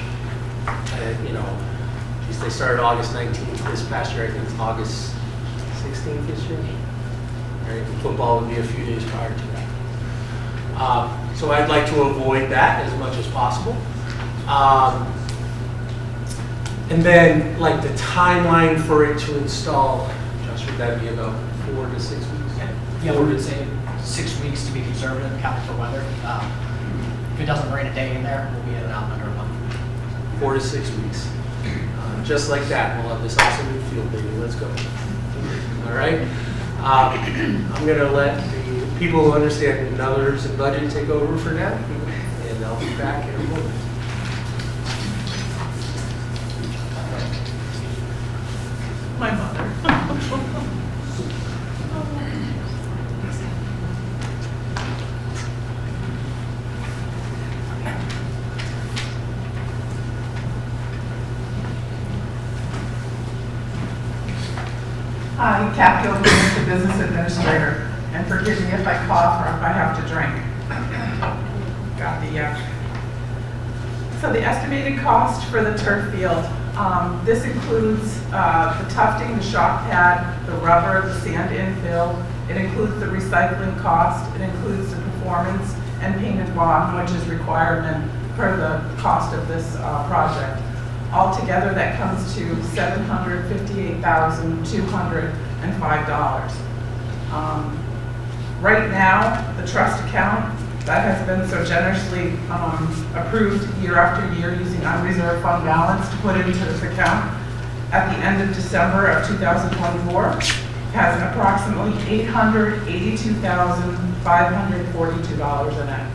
they started August 19th this past year. I think it's August 16th this year. Right? And football would be a few days prior to that. So I'd like to avoid that as much as possible. And then, like, the timeline for it to install, Josh, would that be about 4 to 6 weeks? Yeah, we would say 6 weeks to be conservative, accounting for weather. If it doesn't rain a day in there, we'll be at around under a month. 4 to 6 weeks. Just like that, we'll have this awesome new field, baby. Let's go. All right. I'm going to let the people who understand numbers and budget take over for now, and I'll be back in a moment. My mother. Hi, Kathy O'Brien, the business administrator, and forgive me if I cough or if I have to drink. Got the So the estimated cost for the turf field, this includes the tufting, the shock pad, the rubber, the sand infill. It includes the recycling cost. It includes the performance and painted bond, which is requirement for the cost of this project. Altogether, that comes to $758,205. Right now, the trust account that has been so generously approved year after year using unreserved fund balance to put into this account at the end of December of 2024 has approximately $882,542 in it.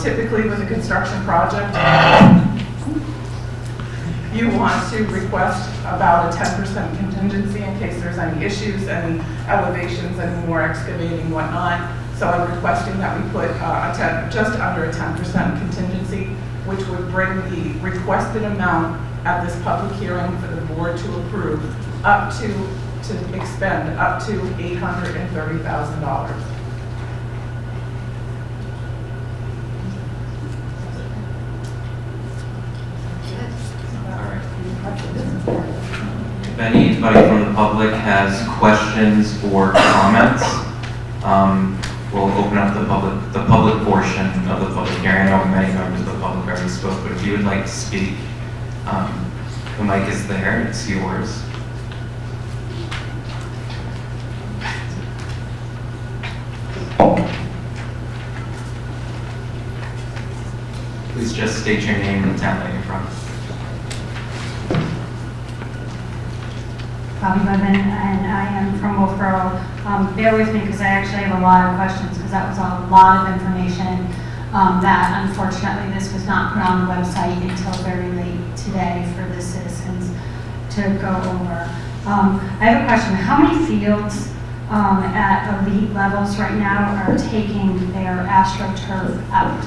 Typically with a construction project, you want to request about a 10% contingency in case there's any issues, any elevations, any more excavating, whatnot. So I'm requesting that we put just under a 10% contingency, which would bring the requested amount at this public hearing for the board to approve up to expend up to $830,000. If anybody from the public has questions or comments, we'll open up the public portion of the public hearing. I know many members of the public already spoke, but if you would like to speak, the mic is there, it's yours. Please just state your name and the town that you're from. Bobby Levin, and I am from Wolfeboro. Bear with me because I actually have a lot of questions because that was a lot of information that unfortunately this was not put on the website until very late today for the citizens to go over. I have a question. How many fields at elite levels right now are taking their AstroTurf out?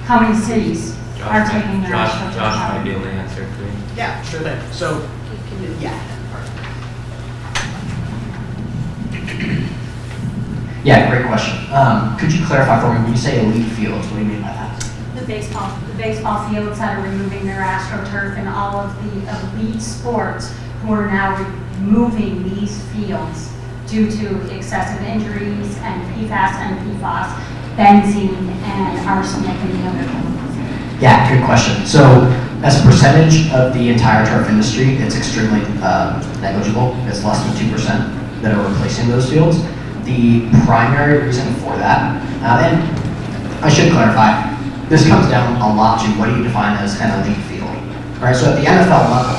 How many cities are taking their AstroTurf Josh out? might be able to answer for you. Yeah, sure thing. So, yeah. Yeah, great question. Could you clarify for me, when you say elite fields, what do you mean by that? The baseball fields that are removing their AstroTurf and all of the elite sports who are now removing these fields due to excessive injuries and PFAS and PFOS, benzene and arsenic and the other chemicals. Yeah, good question. So, as a percentage of the entire turf industry, it's extremely negligible. It's less than 2% that are replacing those fields. The primary reason for that, and I should clarify, this comes down a lot to what do you define as an elite field. All right, so at the NFL level,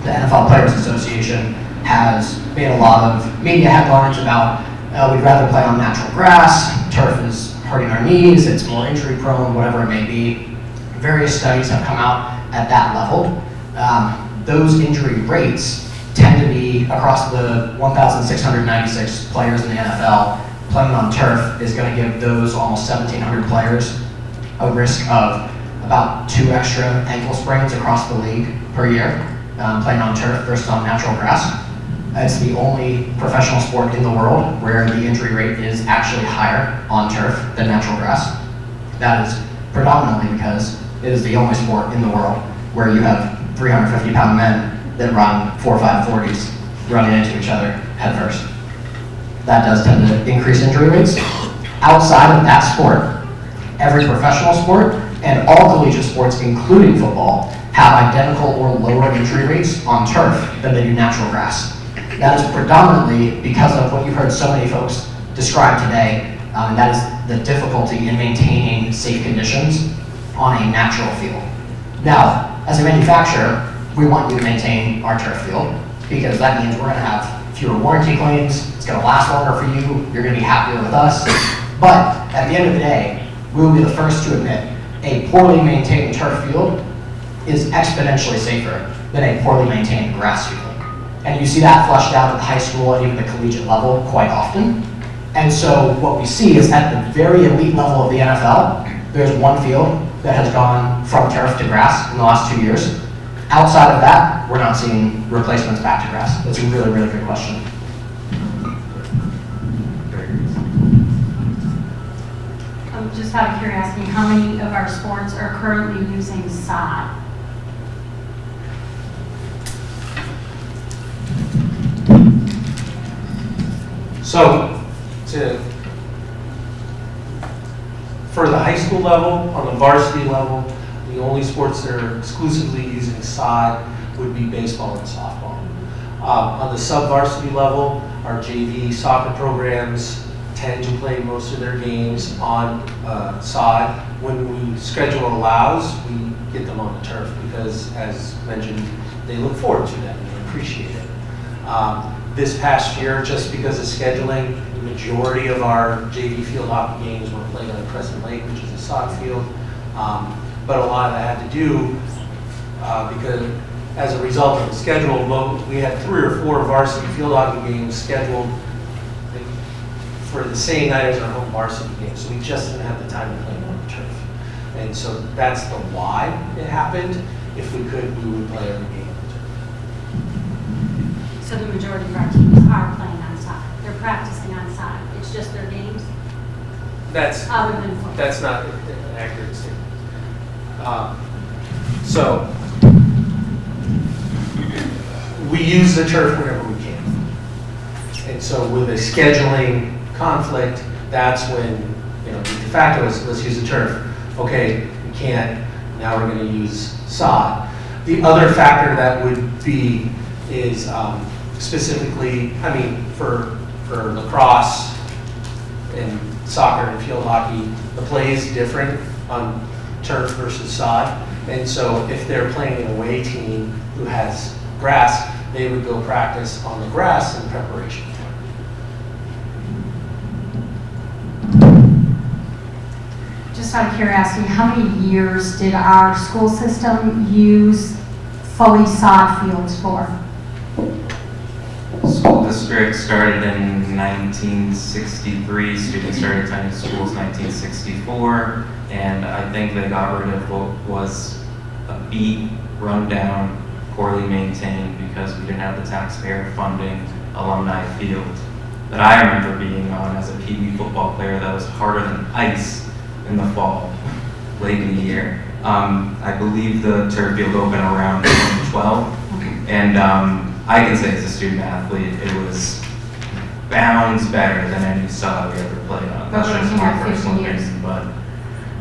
the NFL Players Association has made a lot of media headlines about we'd rather play on natural grass, turf is hurting our knees, it's more injury prone, whatever it may be. Various studies have come out at that level. Those injury rates tend to be across the 1,696 players in the NFL. Playing on turf is going to give those almost 1,700 players a risk of about 2 extra ankle sprains across the league per year, playing on turf versus on natural grass. It's the only professional sport in the world where the injury rate is actually higher on turf than natural grass. That is predominantly because it is the only sport in the world where you have 350-pound men that run 4 or 5 40s running into each other head first. That does tend to increase injury rates. Outside of that sport, every professional sport and all collegiate sports, including football, have identical or lower injury rates on turf than they do natural grass. That is predominantly because of what you've heard so many folks describe today, and that is the difficulty in maintaining safe conditions on a natural field. Now, as a manufacturer, we want you to maintain our turf field because that means we're going to have fewer warranty claims, it's going to last longer for you, you're going to be happier with us. But at the end of the day, we will be the first to admit a poorly maintained turf field is exponentially safer than a poorly maintained grass field. And you see that flushed out at the high school and even the collegiate level quite often. And so what we see is at the very elite level of the NFL, there's one field that has gone from turf to grass in the last 2 years. Outside of that, we're not seeing replacements back to grass. That's a really, really good question. Just out of curiosity, how many of our sports are currently using sod? So, for the high school level, on the varsity level, the only sports that are exclusively using sod would be baseball and softball. On the sub-varsity level, our JV soccer programs tend to play most of their games on sod. When we schedule allows, we get them on the turf because, as mentioned, they look forward to that. appreciate it. This past year, just because of scheduling, the majority of our JV field hockey games were played on Crescent Lake, which is a soccer field. But a lot of that had to do because as a result of the schedule, we had 3 or 4 varsity field hockey games scheduled for the same night as our home varsity game. So we just didn't have the time to play on the turf. And so that's the why it happened. If we could, we would play every game on the turf. So the majority of our teams are playing on soccer. They're practicing on soccer. It's just their games, That's other than football. That's not an accurate statement. So we use the turf whenever we can. And so with a scheduling conflict, that's when, you know, de facto is, let's use the turf. Okay, we can't, now we're going to use sod. The other factor that would be is specifically, I mean, for lacrosse and soccer and field hockey, the play is different on turf versus sod. And so if they're playing an away team who has grass, they would go practice on the grass in preparation for it. Just out of curiosity, how many years did our school system use fully sod fields for? School district started in 1963, students started attending schools 1964, and I think they got rid of what was a beat, rundown, poorly maintained because we didn't have the taxpayer funding alumni field that I remember being on as a Pee Wee football player that was harder than ice in the fall, late in the year. I believe the turf field opened around 2012, and I can say as a student athlete, it was bounds better than any sod we ever played on. That's But we're just looking my at 50 personal years. opinion, but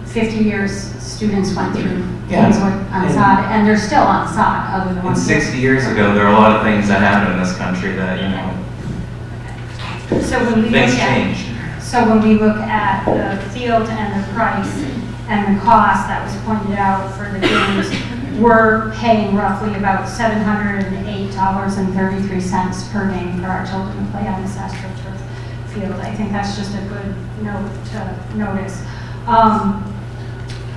50 years students went through Yeah. games on sod, and they're still on sod, other than and one. 60 years ago, there were a lot of things that happened in this country that, you know, So when we things look at, changed. so when we look at the field and the price and the cost that was pointed out for the games, we're paying roughly about $708.33 per game for our children to play on this AstroTurf field. I think that's just a good note to notice.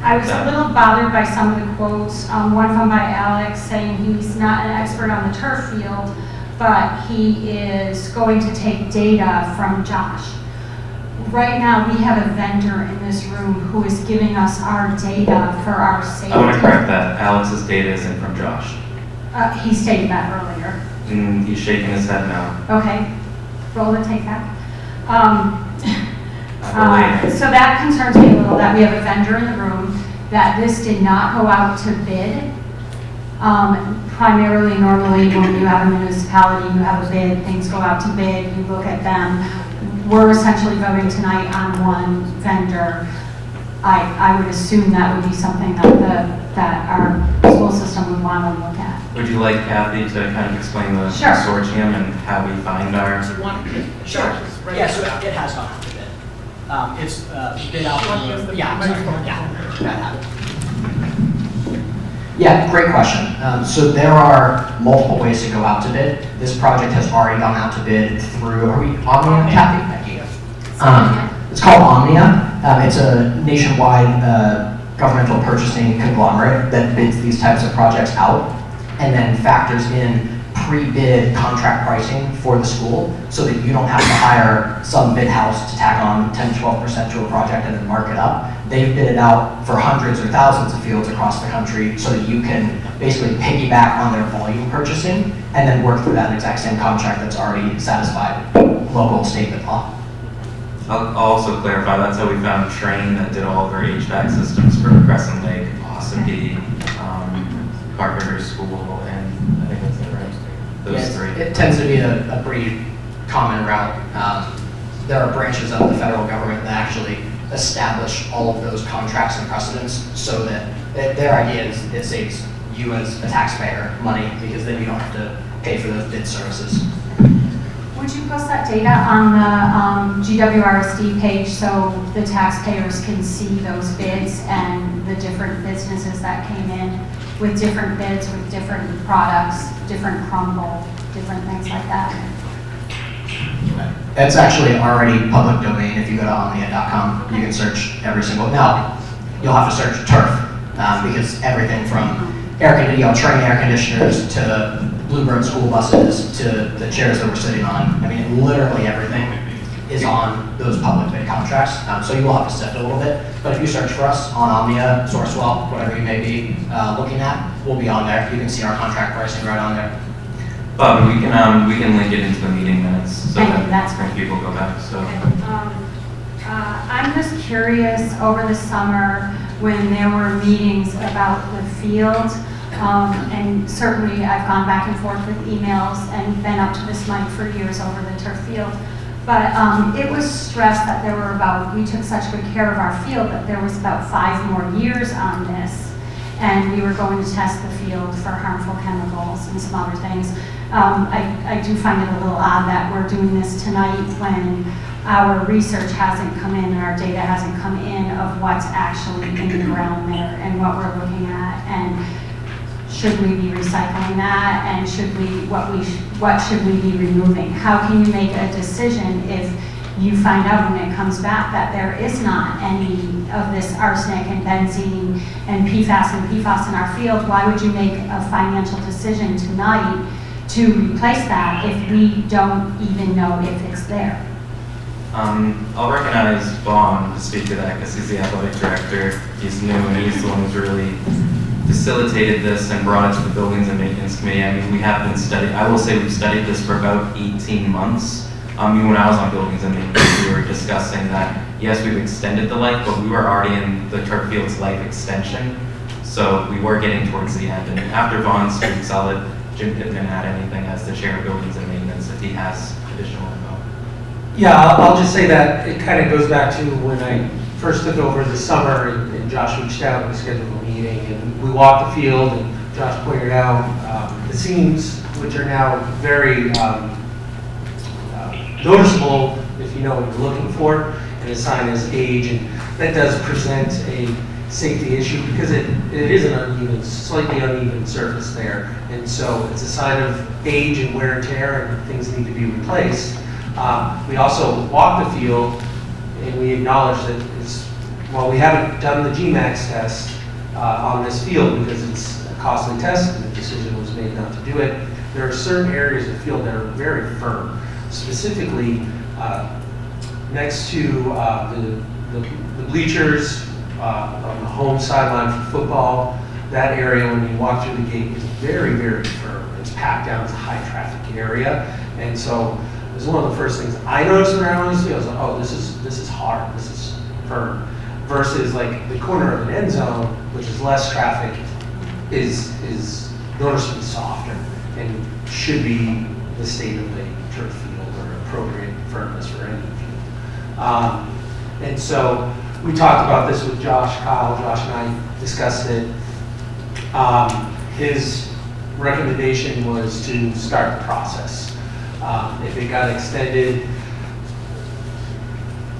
I was a little bothered by some of the quotes. One of them by Alex saying he's not an expert on the turf field, but he is going to take data from Josh. Right now, we have a vendor in this room who is giving us our data for our safety. I want to correct that. Alex's data isn't from Josh. He stated that earlier. He's shaking his head now. Okay, roll the tape back. I believe. So that concerns me a little, that we have a vendor in the room, that this did not go out to bid. Primarily, normally, when you have a municipality, you have a bid, things go out to bid, you look at them. We're essentially voting tonight on one vendor. I would assume that would be something that our school system would want to look at. Would you like Kathy to kind of explain the Sure. consortium and how we find our... Sure. Yeah, so it has gone out to bid. It's bid out. Yeah, sorry. Yeah. Yeah, great question. So there are multiple ways to go out to bid. This project has already gone out to bid through, are we Omnia, Kathy? Thank you. It's called Omnia. It's a nationwide governmental purchasing conglomerate that bids these types of projects out and then factors in pre-bid contract pricing for the school so that you don't have to hire some bid house to tack on 10 to 12% to a project and then mark it up. They've bid it out for hundreds or thousands of fields across the country so that you can basically piggyback on their volume purchasing and then work through that exact same contract that's already satisfied local state bid law. I'll also clarify, that's how we found Train that did all of our HVAC systems for Crescent Lake, Ossipee, Carpenter School, and I think that's it, right? Those three. It tends to be a pretty common route. There are branches of the federal government that actually establish all of those contracts and precedents so that their idea is it saves you as a taxpayer money because then you don't have to pay for those bid services. When would you post that data on the GWRSD page so the taxpayers can see those bids and the different businesses that came in with different bids, with different products, different crumble, different things like that? It's actually already public domain. If you go to omnia.com, you can search every single. Now, you'll have to search turf because everything from train air conditioners to Bluebird school buses to the chairs that we're sitting on. I mean, literally everything is on those public bid contracts. So you will have to sift a little bit. But if you search for us on Omnia, Sourcewell, whatever you may be looking at, we'll be on there. You can see our contract pricing right on there. Bob, we can link it into the meeting minutes so Thank you, that that's when people go back. So. I'm just curious, over the summer, when there were meetings about the field, and certainly I've gone back and forth with emails and been up to this mic for years over the turf field, but it was stressed that we took such good care of our field that there was about 5 more years on this, and we were going to test the field for harmful chemicals and some other things. I do find it a little odd that we're doing this tonight when our research hasn't come in and our data hasn't come in of what's actually in the ground there and what we're looking at, and should we be recycling that, and what should we be removing? How can you make a decision if you find out when it comes back that there is not any of this arsenic and benzene and PFAS in our field? Why would you make a financial decision tonight to replace that if we don't even know if it's there? I'll recognize Vaughn to speak to that because he's the athletic director. He's new and he's the one who's really facilitated this and brought it to the Buildings and Maintenance Committee. I mean, we have been studying, I will say we've studied this for about 18 months. When I was on Buildings and Maintenance, we were discussing that, yes, we've extended the life, but we were already in the turf field's life extension. So we were getting towards the end. And after Vaughn speaks, I'll let Jim Pittman add anything as the chair of Buildings and Maintenance if he has additional info. Yeah, I'll just say that it kind of goes back to when I first took over this summer and Josh reached out and we scheduled a meeting and we walked the field and Josh pointed out the seams, which are now very noticeable if you know what you're looking for, and a sign as age, and that does present a safety issue because it is an slightly uneven surface there, and so it's a sign of age and wear and tear and things need to be replaced. We also walk the field and we acknowledge that while we haven't done the GMAX test on this field because it's a costly test and the decision was made not to do it, there are certain areas of the field that are very firm. Specifically, next to the bleachers on the home sideline for football, that area when you walk through the gate is very, very firm. It's packed down, it's a high traffic area, and so it was one of the first things I noticed when I went to the field. I was like, oh, this is hard, this is firm. Versus like the corner of an end zone, which is less traffic, is noticeably softer and should be the state of the turf field or appropriate firmness for any field. And so we talked about this with Josh and I discussed it. His recommendation was to start the process. If it got extended,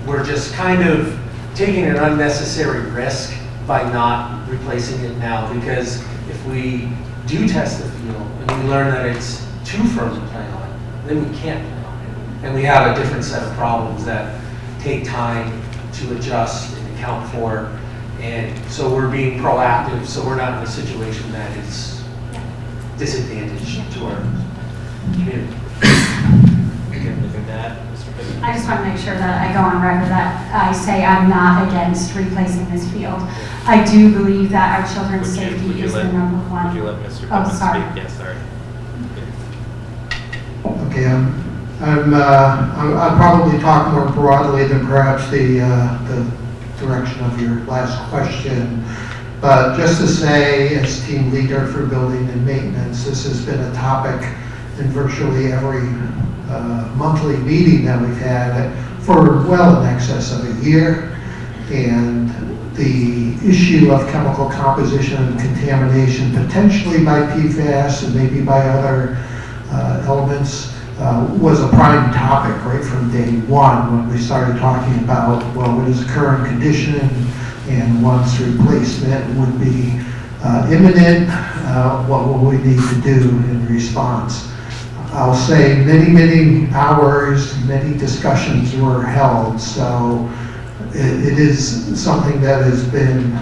we're just kind of taking an unnecessary risk by not replacing it now, because if we do test the field and we learn that it's too firm to play on, then we can't play on it. And we have a different set of problems that take time to adjust and account for. And so we're being proactive, so we're not in a situation that is disadvantaged to our community. I just want to make sure that I go on record that I say I'm not against replacing this field. I do believe that our children's safety is the number one. Would you let Mr. Oh, Pittman sorry. speak? Yes, sorry. Okay, I'll probably talk more broadly than perhaps the direction of your last question. But just to say, as team leader for building and maintenance, this has been a topic in virtually every monthly meeting that we've had for well in excess of a year. And the issue of chemical composition and contamination, potentially by PFAS and maybe by other elements, was a prime topic right from day one when we started talking about, well, what is the current condition, and once replacement would be imminent, what will we need to do in response? I'll say many hours, many discussions were held, so it is something that has been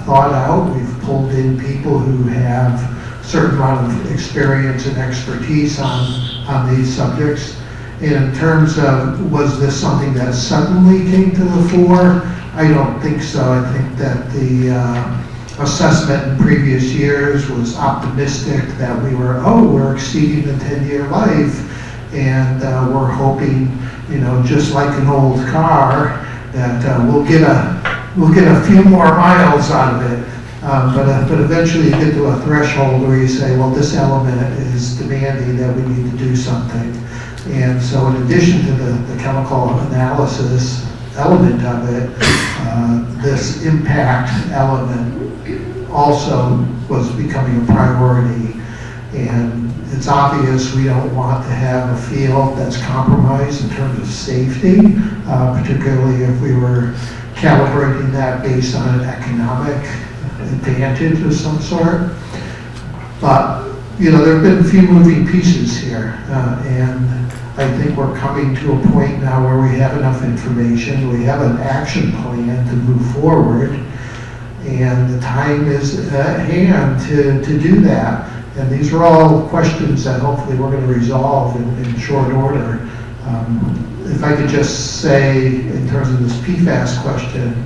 thought out. We've pulled in people who have a certain amount of experience and expertise on these subjects. In terms of, was this something that suddenly came to the fore? I don't think so. I think that the assessment in previous years was optimistic that we're exceeding the 10-year life, and we're hoping, just like an old car, that we'll get a few more miles out of it. But eventually you get to a threshold where you say, well, this element is demanding that we need to do something. And so in addition to the chemical analysis element of it, this impact element also was becoming a priority. And it's obvious we don't want to have a field that's compromised in terms of safety, particularly if we were calibrating that based on an economic advantage of some sort. But, there have been a few moving pieces here, and I think we're coming to a point now where we have enough information, we have an action plan to move forward, and the time is at hand to do that. And these are all questions that hopefully we're going to resolve in short order. If I could just say, in terms of this PFAS question,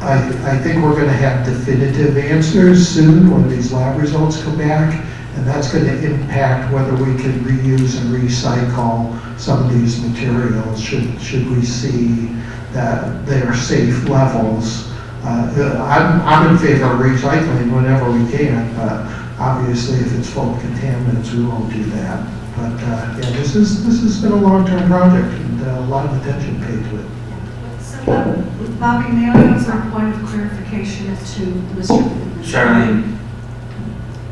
I think we're going to have definitive answers soon when these lab results come back, and that's going to impact whether we can reuse and recycle some of these materials should we see that they are safe levels. I'm in favor of recycling whenever we can, but obviously if it's full of contaminants, we won't do that. But yeah, this has been a long-term project, and a lot of attention paid to it. So, Bobby, may I ask a point of clarification to Mr. Charlene,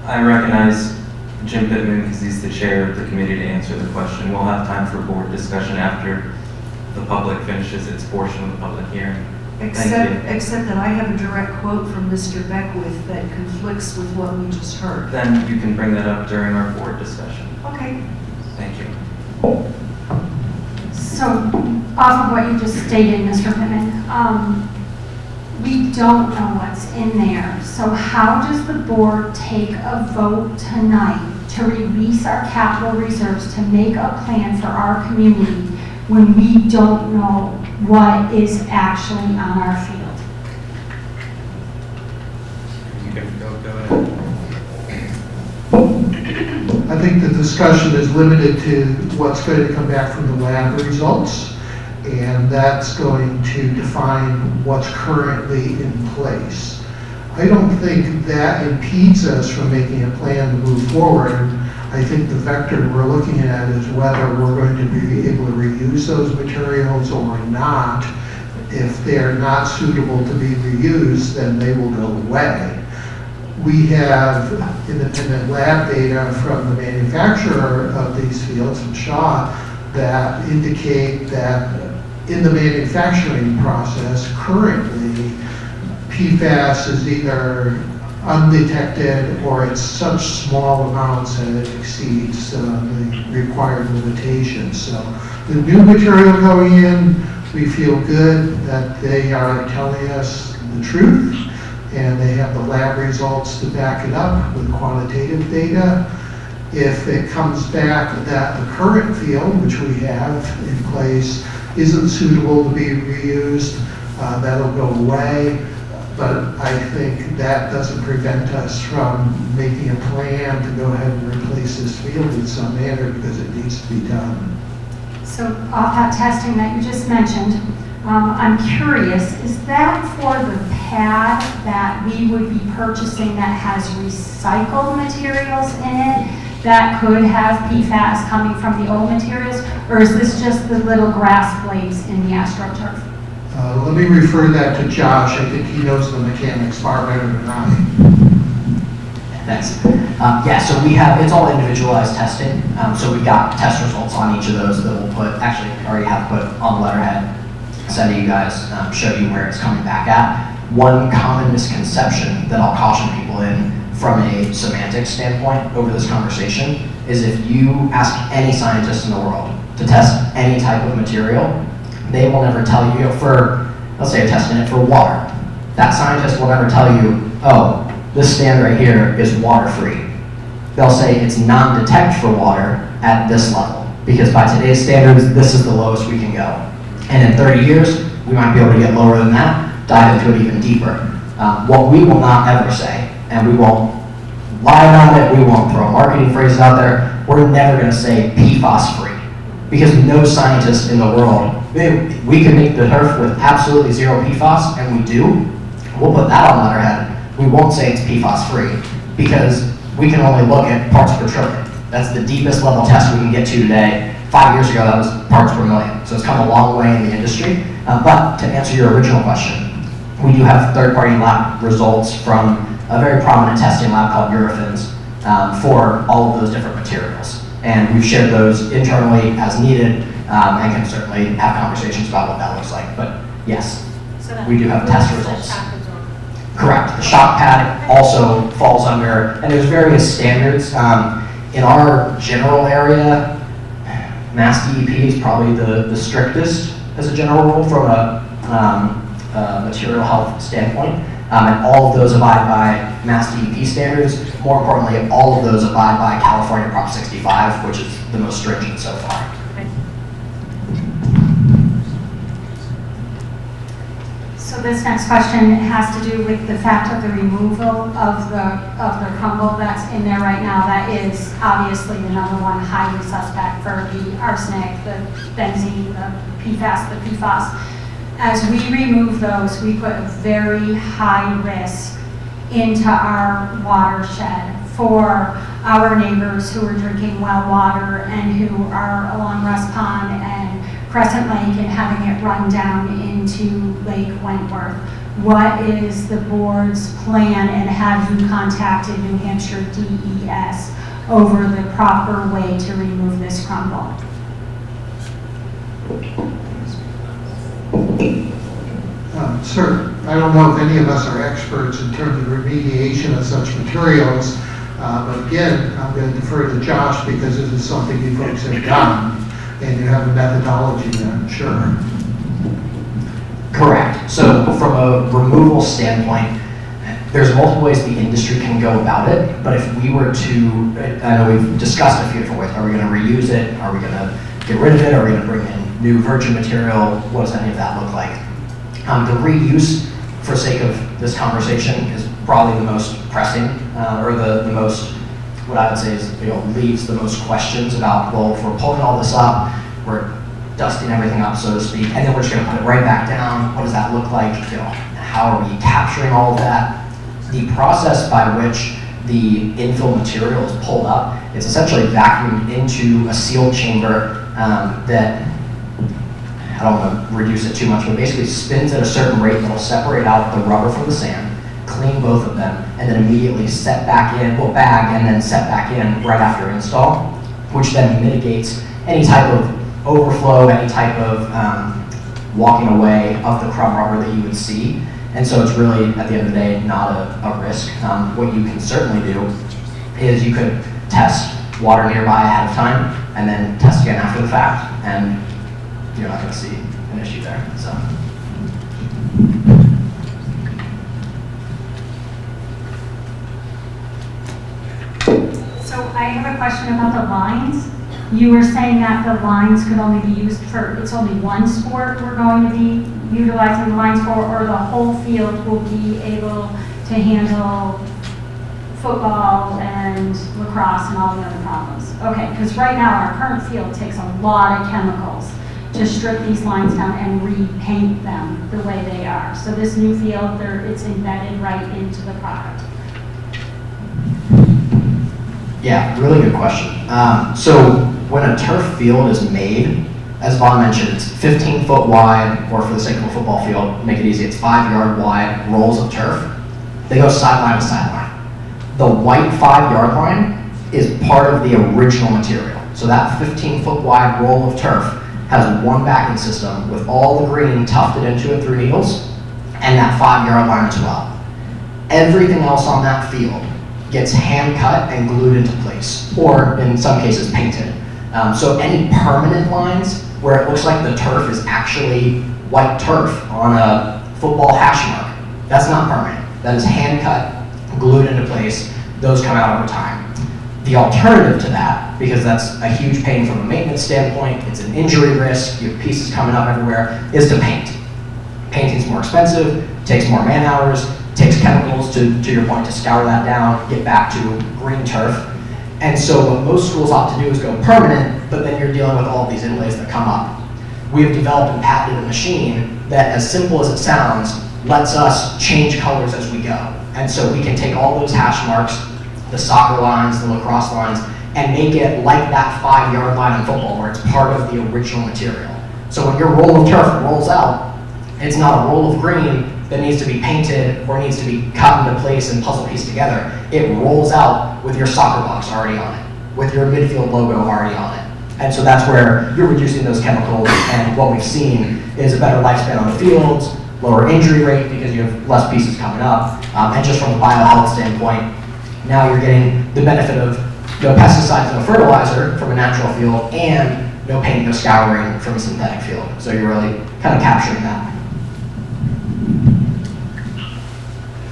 I recognize Jim Pittman because he's the chair of the committee to answer the question. We'll have time for board discussion after the public finishes its portion of the public hearing. Except that I have a direct quote from Mr. Beckwith that conflicts with what we just heard. Then you can bring that up during our board discussion. Okay. Thank you. So, off of what you just stated, Mr. Pittman, we don't know what's in there. So how does the board take a vote tonight to release our capital reserves to make a plan for our community when we don't know what is actually on our field? You can go ahead. I think the discussion is limited to what's going to come back from the lab results, and that's going to define what's currently in place. I don't think that impedes us from making a plan to move forward. I think the vector we're looking at is whether we're going to be able to reuse those materials or not. If they're not suitable to be reused, then they will go away. We have independent lab data from the manufacturer of these fields, from Shaw, that indicate that in the manufacturing process currently, PFAS is either undetected or it's such small amounts that it exceeds the required limitations. So the new material going in, we feel good that they are telling us the truth, and they have the lab results to back it up with quantitative data. If it comes back that the current field, which we have in place, isn't suitable to be reused, that'll go away. But I think that doesn't prevent us from making a plan to go ahead and replace this field in some manner because it needs to be done. So off that testing that you just mentioned, I'm curious, is that for the pad that we would be purchasing that has recycled materials in it that could have PFAS coming from the old materials, or is this just the little grass blades in the AstroTurf? Let me refer that to Josh. I think he knows the mechanics far better than I. Thanks. Yeah, so we have, it's all individualized testing. So we've got test results on each of those that we'll put, actually already have put on the letterhead, send to you guys, show you where it's coming back at. One common misconception that I'll caution people in from a semantics standpoint over this conversation is if you ask any scientist in the world to test any type of material, they will never tell you, for, let's say you're testing it for water. That scientist will never tell you, oh, this stand right here is water-free. They'll say it's non-detect for water at this level, because by today's standards, this is the lowest we can go. And in 30 years, we might be able to get lower than that, dive into it even deeper. What we will not ever say, and we won't lie about it, we won't throw marketing phrases out there, we're never gonna say PFAS-free, because no scientist in the world, we can make the turf with absolutely zero PFAS, and we do. We'll put that on letterhead. We won't say it's PFAS-free, because we can only look at parts per trillion. That's the deepest level test we can get to today. 5 years ago, that was parts per million. So it's come a long way in the industry. But to answer your original question, we do have third-party lab results from a very prominent testing lab called Eurofins for all of those different materials. And we've shared those internally as needed and can certainly have conversations about what that looks like. But yes, we do have test results. Correct. The shock pad also falls under, and there's various standards. In our general area, Mass DEP is probably the strictest as a general rule from a material health standpoint. And all of those abide by Mass DEP standards. More importantly, all of those abide by California Prop 65, which is the most stringent so far. So this next question has to do with the fact of the removal of the crumble that's in there right now. That is obviously the number one highly suspect for the arsenic, the benzene, the PFAS, the PFAS. As we remove those, we put a very high risk into our watershed for our neighbors who are drinking well water and who are along Russ Pond and Crescent Lake and having it run down into Lake Wentworth. What is the board's plan, and have you contacted New Hampshire DES over the proper way to remove this crumble? Sir, I don't know if any of us are experts in terms of remediation of such materials, but again, I'm going to defer to Josh because this is something you folks have done, and you have a methodology there, I'm sure. Correct. So from a removal standpoint, there's multiple ways the industry can go about it, but if we were to, I know we've discussed a few different ways. Are we going to reuse it? Are we going to get rid of it? Are we going to bring in new virgin material? What does any of that look like? The reuse, for sake of this conversation, is probably the most pressing, or the most, what I would say is, leaves the most questions about, well, if we're pulling all this up, we're dusting everything up, so to speak, and then we're just going to put it right back down. What does that look like? How are we capturing all of that? The process by which the infill material is pulled up, it's essentially vacuumed into a sealed chamber that, I don't want to reduce it too much, but basically spins at a certain rate that will separate out the rubber from the sand, clean both of them, and then immediately set back in, well, bag, and then set back in right after install, which then mitigates any type of overflow, any type of walking away of the crumb rubber that you would see. And so it's really, at the end of the day, not a risk. What you can certainly do is you could test water nearby ahead of time, and then test again after the fact, and you're not going to see an issue there. So. So I have a question about the lines. You were saying that the lines could only be used for, it's only one sport we're going to be utilizing the lines for, or the whole field will be able to handle football and lacrosse and all the other problems? Okay, because right now our current field takes a lot of chemicals to strip these lines down and repaint them the way they are. So this new field, it's embedded right into the product. Yeah, really good question. So when a turf field is made, as Vaughn mentioned, it's 15 foot wide, or for the sake of a football field, make it easy, it's 5 yard wide rolls of turf. They go sideline to sideline. The white 5-yard line is part of the original material. So that 15-foot wide roll of turf has one backing system with all the green tufted into it through needles, and that 5-yard line as well. Everything else on that field gets hand cut and glued into place, or in some cases painted. So any permanent lines where it looks like the turf is actually white turf on a football hash mark, that's not permanent. That is hand cut, glued into place. Those come out over time. The alternative to that, because that's a huge pain from a maintenance standpoint, it's an injury risk, you have pieces coming up everywhere, is to paint. Painting's more expensive, takes more man hours, takes chemicals to your point to scour that down, get back to green turf. And so what most schools opt to do is go permanent, but then you're dealing with all of these inlays that come up. We have developed and patented a machine that, as simple as it sounds, lets us change colors as we go. And so we can take all those hash marks, the soccer lines, the lacrosse lines, and make it like that 5-yard line in football where it's part of the original material. So when your roll of turf rolls out, it's not a roll of green that needs to be painted or needs to be cut into place and puzzle pieced together. It rolls out with your soccer box already on it, with your midfield logo already on it. And so that's where you're reducing those chemicals, and what we've seen is a better lifespan on the fields, lower injury rate because you have less pieces coming up, and just from a biohealth standpoint, now you're getting the benefit of no pesticides, no fertilizer from a natural field, and no paint, no scouring from a synthetic field. So you're really kind of capturing that.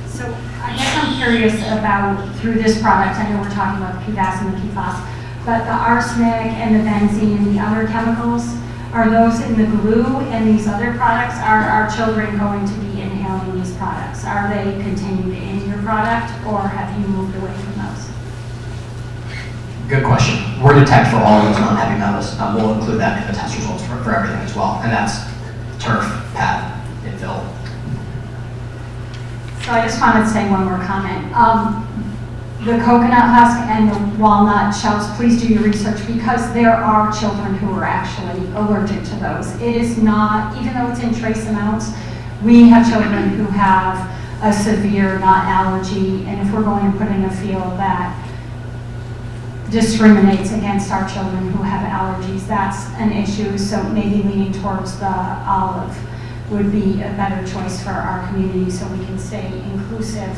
So I guess I'm curious about, through this product, I know we're talking about the PFAS and the PFAS, but the arsenic and the benzene and the other chemicals, are those in the glue and these other products? Are our children going to be inhaling these products? Are they contained in your product, or have you moved away from those? Good question. We're detect for all of those non-heavy metals. We'll include that in the test results for everything as well, and that's turf, pad, infill. So I just wanted to say one more comment. The coconut husk and the walnut shells, please do your research, because there are children who are actually allergic to those. It is not, even though it's in trace amounts, we have children who have a severe nut allergy, and if we're going to put in a field that discriminates against our children who have allergies, that's an issue. So maybe leaning towards the olive would be a better choice for our community so we can stay inclusive.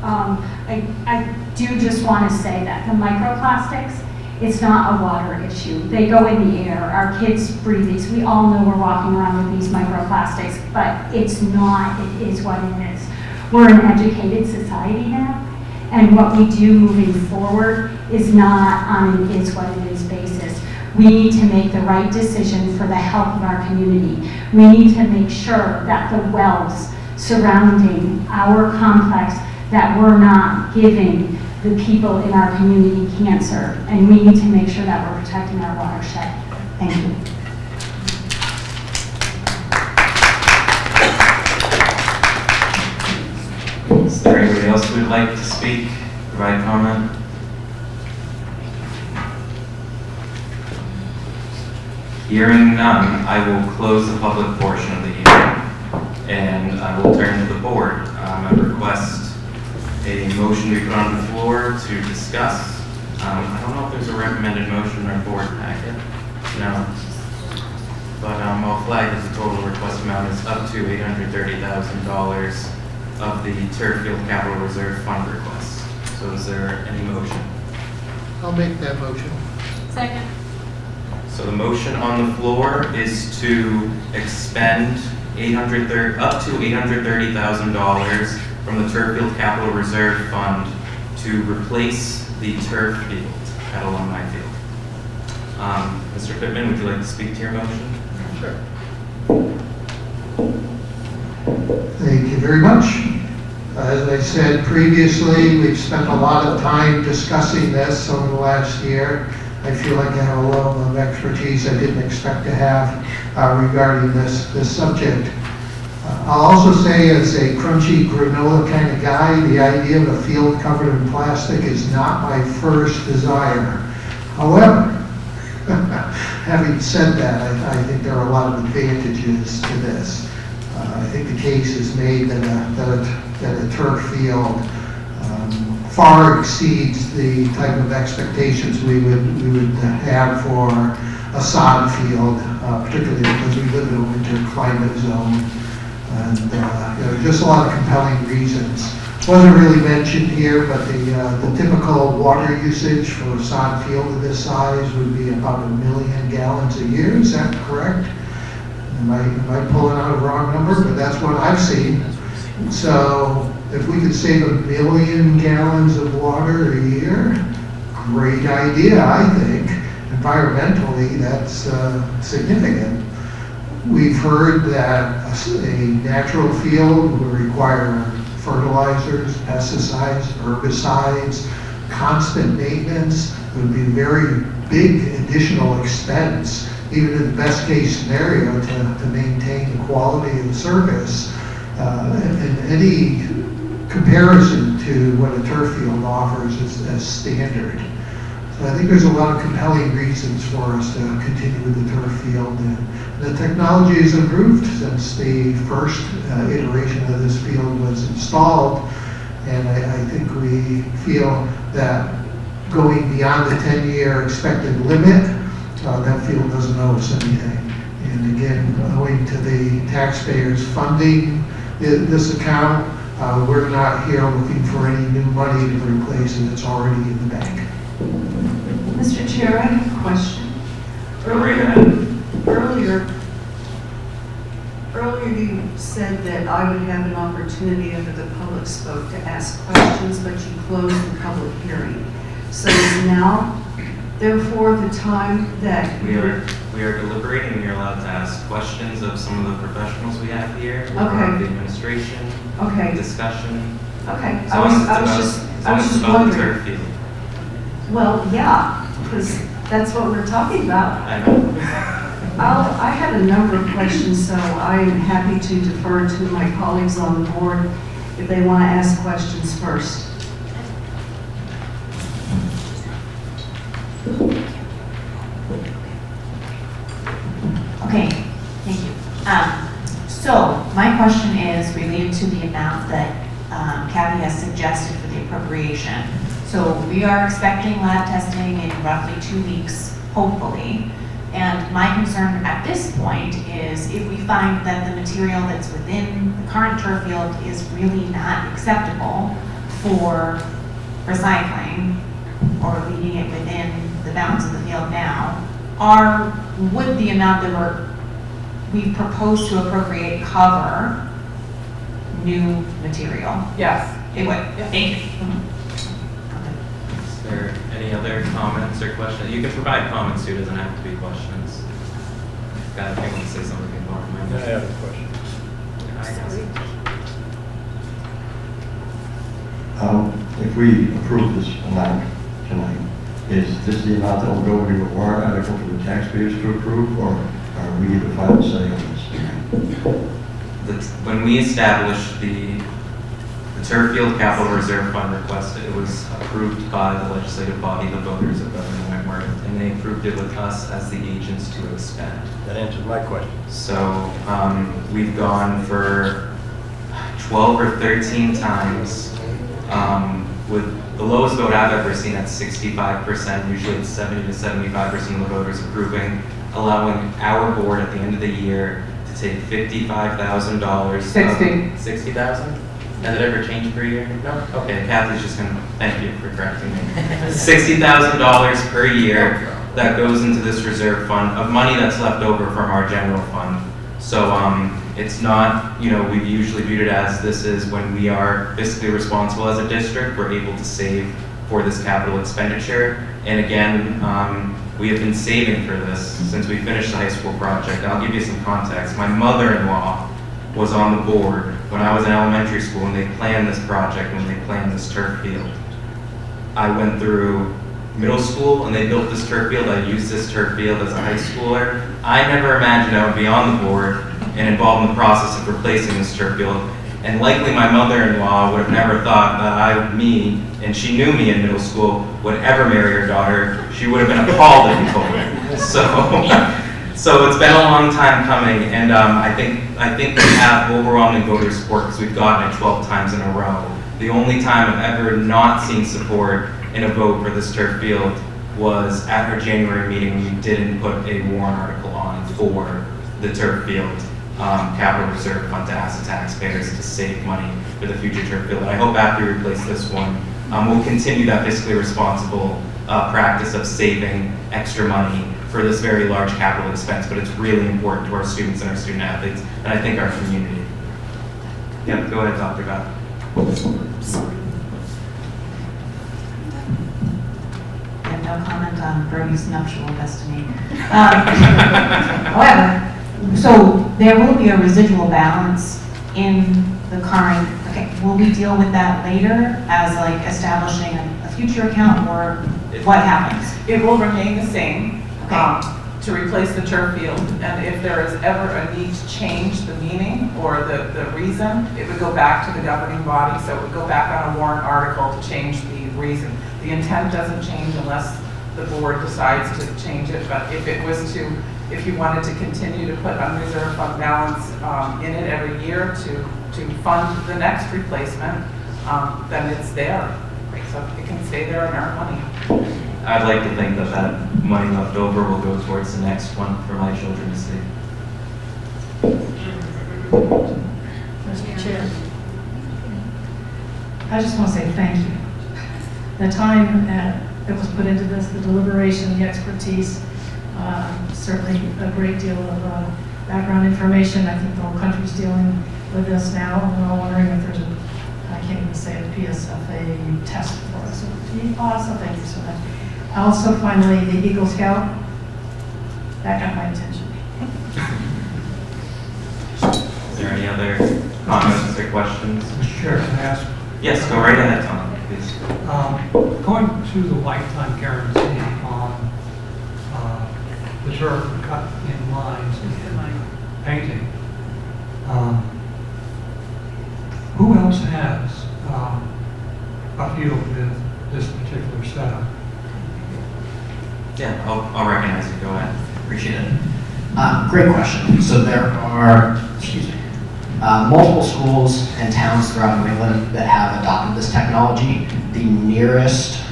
I do just want to say that the microplastics, it's not a water issue. They go in the air. Our kids breathe these. We all know we're walking around with these microplastics, but it's not, it is what it is. We're an educated society now, and what we do moving forward is not on an is what it is basis. We need to make the right decision for the health of our community. We need to make sure that the wells surrounding our complex, that we're not giving the people in our community cancer, and we need to make sure that we're protecting our watershed. Thank you. Is there anybody else who would like to speak, provide comment? Hearing none, I will close the public portion of the hearing, and I will turn to the board. I request a motion be put on the floor to discuss. I don't know if there's a recommended motion or board packet. No. But I'll flag that the total request amount is up to $830,000 of the Turf Field Capital Reserve Fund request. So is there any motion? I'll make that motion. Second. So the motion on the floor is to expend up to $830,000 from the Turf Field Capital Reserve Fund to replace the turf field at Alumni Field. Mr. Pittman, would you like to speak to your motion? Sure. Thank you very much. As I said previously, we've spent a lot of time discussing this over the last year. I feel like I have a level of expertise I didn't expect to have regarding this subject. I'll also say, as a crunchy granola kind of guy, the idea of a field covered in plastic is not my first desire. However, having said that, I think there are a lot of advantages to this. I think the case is made that a turf field far exceeds the type of expectations we would have for a sod field, particularly because we live in a winter climate zone. And just a lot of compelling reasons. Wasn't really mentioned here, but the typical water usage for a sod field of this size would be about 1 million gallons a year. Is that correct? Am I pulling out a wrong number? But that's what I've seen. So if we could save 1 million gallons of water a year, great idea, I think. Environmentally, that's significant. We've heard that a natural field would require fertilizers, pesticides, herbicides, constant maintenance. It would be a very big additional expense, even in the best case scenario, to maintain the quality of the surface. And any comparison to what a turf field offers is as standard. So I think there's a lot of compelling reasons for us to continue with the turf field. And the technology has improved since the first iteration of this field was installed. And I think we feel that going beyond the 10-year expected limit, that field doesn't owe us anything. And again, owing to the taxpayers funding this account, we're not here looking for any new money to replace it. It's already in the bank. Mr. Chair, I have a question. Earlier you said that I would have an opportunity after the public spoke to ask questions, but you closed the public hearing. So is now, therefore, the time that We are deliberating, and you're allowed to ask questions of some of the professionals we have here, or Okay. of the administration, Okay. discussion. Okay, As long as I was just about the wondering. turf field. Well, yeah, because that's what we're talking about. I know. I have a number of questions, so I am happy to defer to my colleagues on the board if they want to ask questions first. Okay, thank you. So my question is related to the amount that Kathy has suggested for the appropriation. So we are expecting lab testing in roughly 2 weeks, hopefully. And my concern at this point is if we find that the material that's within the current turf field is really not acceptable for recycling or leaving it within the bounds of the field now, would the amount that we propose to appropriate cover new material? Yes. It would. Thank you. Is there any other comments or questions? You can provide comments too, it doesn't have to be questions. God, I want to say something more. I have a question. If we approve this amount tonight, is this the amount that will go into a warrant article for the taxpayers to approve, or are we the final say on this? When we established the turf field capital reserve fund request, it was approved by the legislative body, the voters of Governor Wentworth, and they approved it with us as the agents to expend. That answers my question. So we've gone for 12 or 13 times with the lowest vote I've ever seen at 65%. Usually it's 70 to 75% of the voters approving, allowing our board at the end of the year to take $55,000. 60,000? Has it ever changed per year? No? Okay, Kathy's just gonna, thank you for correcting me. $60,000 per year that goes into this reserve fund of money that's left over from our general fund. So it's not, we've usually viewed it as this is when we are fiscally responsible as a district, we're able to save for this capital expenditure. And again, we have been saving for this since we finished the high school project. I'll give you some context. My mother-in-law was on the board when I was in elementary school and they planned this project, when they planned this turf field. I went through middle school and they built this turf field. I used this turf field as a high schooler. I never imagined I would be on the board and involved in the process of replacing this turf field. And likely my mother-in-law would have never thought that me, and she knew me in middle school, would ever marry her daughter. She would have been appalled if you told her. So it's been a long time coming, and I think we have overwhelming voter support because we've gotten it 12 times in a row. The only time I've ever not seen support in a vote for this turf field was at our January meeting when we didn't put a warrant article on for the turf field capital reserve fund to ask the taxpayers to save money for the future turf field. And I hope after we replace this one, we'll continue that fiscally responsible practice of saving extra money for this very large capital expense, but it's really important to our students and our student athletes, and I think our community. Yeah, go ahead, Dr. Gott. Yeah, no comment on Brody's nuptial destiny. However, so there will be a residual balance in the current, okay, will we deal with that later as like establishing a future account, or what happens? It will remain the same Okay. to replace the turf field, and if there is ever a need to change the meaning or the reason, it would go back to the governing body, so it would go back on a warrant article to change the reason. The intent doesn't change unless the board decides to change it, but if it was to, if you wanted to continue to put unreserved fund balance in it every year to fund the next replacement, then it's there. So it can stay there and earn money. I'd like to think that that money left over will go towards the next one for my children to see. Mr. Chair, I just want to say thank you. The time that was put into this, the deliberation, the expertise, certainly a great deal of background information. I think the whole country's dealing with this now, and we're all wondering if there's a, I can't even say a PSFA test for us. So thank you so much. Also, finally, the Eagle Scout, that got my attention. Is there any other comments or questions? Mr. Chair, can I ask? Yes, go right ahead, Tom, please. Going to the lifetime guarantee on the turf cut in lines in painting, who else has a field with this particular setup? Yeah, I'll recognize you. Go ahead. Appreciate it. Great question. So there are, multiple schools and towns throughout New England that have adopted this technology. The nearest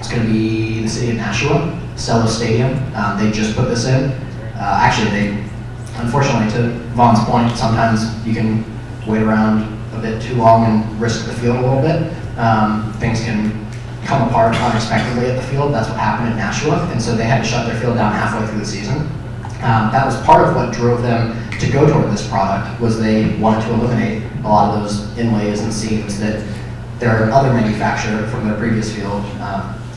is going to be the city of Nashua, Stello Stadium. They just put this in. Actually, they, unfortunately, to Vaughn's point, sometimes you can wait around a bit too long and risk the field a little bit. Things can come apart unexpectedly at the field. That's what happened in Nashua, and so they had to shut their field down halfway through the season. That was part of what drove them to go toward this product, was they wanted to eliminate a lot of those inlays and seams that their other manufacturer from their previous field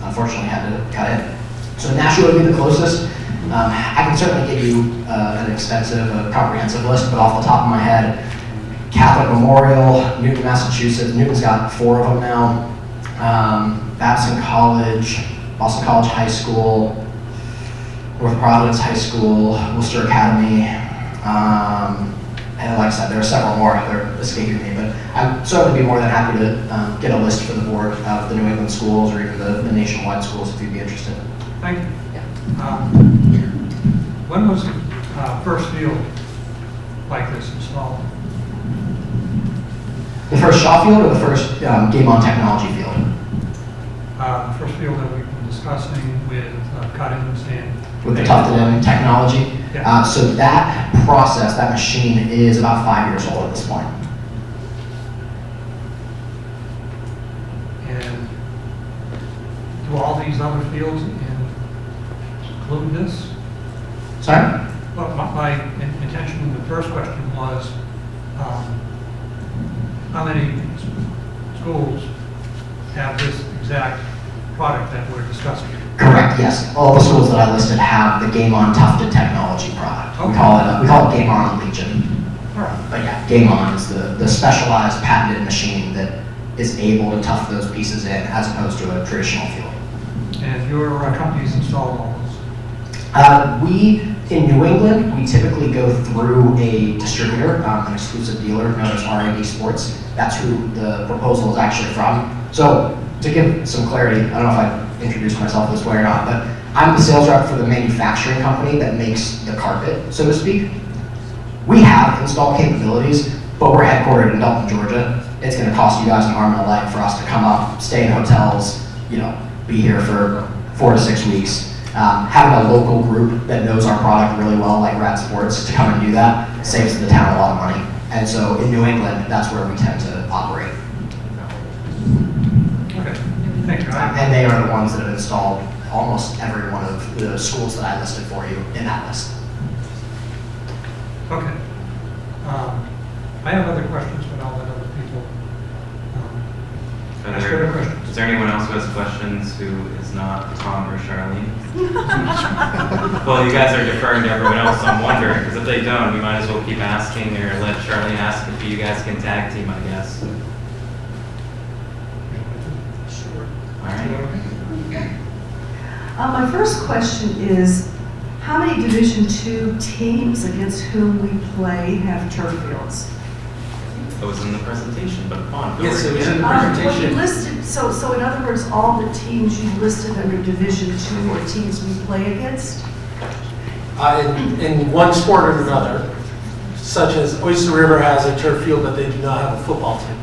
unfortunately had to cut in. So Nashua would be the closest. I can certainly give you an extensive, comprehensive list, but off the top of my head, Catholic Memorial, Newton, Massachusetts. Newton's got 4 of them now. Babson College, Boston College High School, North Providence High School, Worcester Academy, and like I said, there are several more that are escaping me, but I'd certainly be more than happy to get a list for the board of the New England schools or even the nationwide schools if you'd be interested. Thank you. When was the first field like this installed? The first shot field or the first game on technology field? The first field that we've been discussing with cut-ins and... With the tufted-in technology? Yeah. So that process, that machine is about 5 years old at this point. And do all these other fields include this? Sorry? Well, my intention in the first question was how many schools have this exact product that we're discussing? Correct, yes. All the schools that I listed have the Game On tufted technology product. Okay. We call it Game On Legion. All right. But yeah, Game On is the specialized patented machine that is able to tuft those pieces in as opposed to a traditional field. And your companies install all those? In New England, we typically go through a distributor, an exclusive dealer known as RAD Sports. That's who the proposal is actually from. So to give some clarity, I don't know if I introduced myself this way or not, but I'm the sales rep for the manufacturing company that makes the carpet, so to speak. We have install capabilities, but we're headquartered in Dalton, Georgia. it's going to cost you guys an arm and a leg for us to come up, stay in hotels, be here for 4 to 6 weeks. Having a local group that knows our product really well, like Rat Sports, to come and do that saves the town a lot of money. And so in New England, that's where we tend to operate. Okay, thank you. And they are the ones that have installed almost every one of the schools that I listed for you in that list. Okay. I have other questions, but I'll let other people ask other questions. Is there anyone else who has questions who is not Tom or Charlene? Well, you guys are deferring to everyone else, so I'm wondering, because if they don't, we might as well keep asking or let Charlene ask if you guys can tag team, I guess. Sure. All right. My first question is, how many Division II teams against whom we play have turf fields? It was in the presentation, but come on. go Yes, it was ahead. in the Well, presentation. you listed, so in other words, all the teams you listed under Division II are teams we play against? In one sport or another, such as Oyster River has a turf field, but they do not have a football team.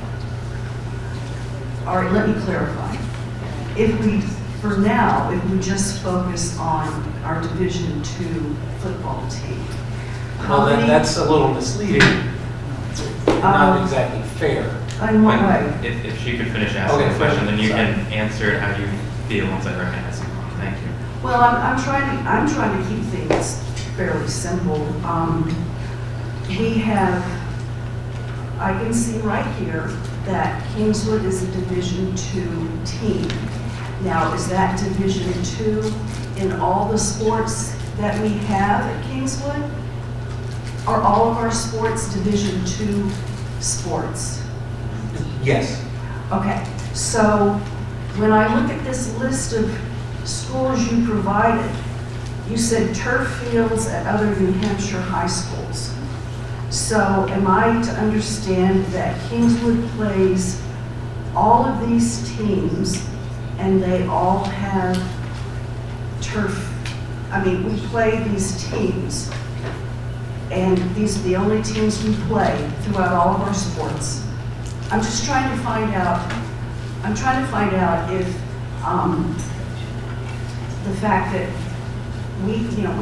All right, let me clarify. If we, for now, if we just focus on our Division II football team, how Well, many? that's a little misleading, not exactly fair. In what way? If she could finish asking Okay, the question, then you sorry. can answer it how you feel once I recognize you. Thank you. Well, I'm trying to keep things fairly simple. We have, I can see right here that Kingswood is a Division II team. Now, is that Division II in all the sports that we have at Kingswood? Are all of our sports Division II sports? Yes. Okay, so when I look at this list of schools you provided, you said turf fields at other New Hampshire high schools. So am I to understand that Kingswood plays all of these teams and they all have turf? I mean, we play these teams and these are the only teams we play throughout all of our sports. I'm just trying to find out, if the fact that we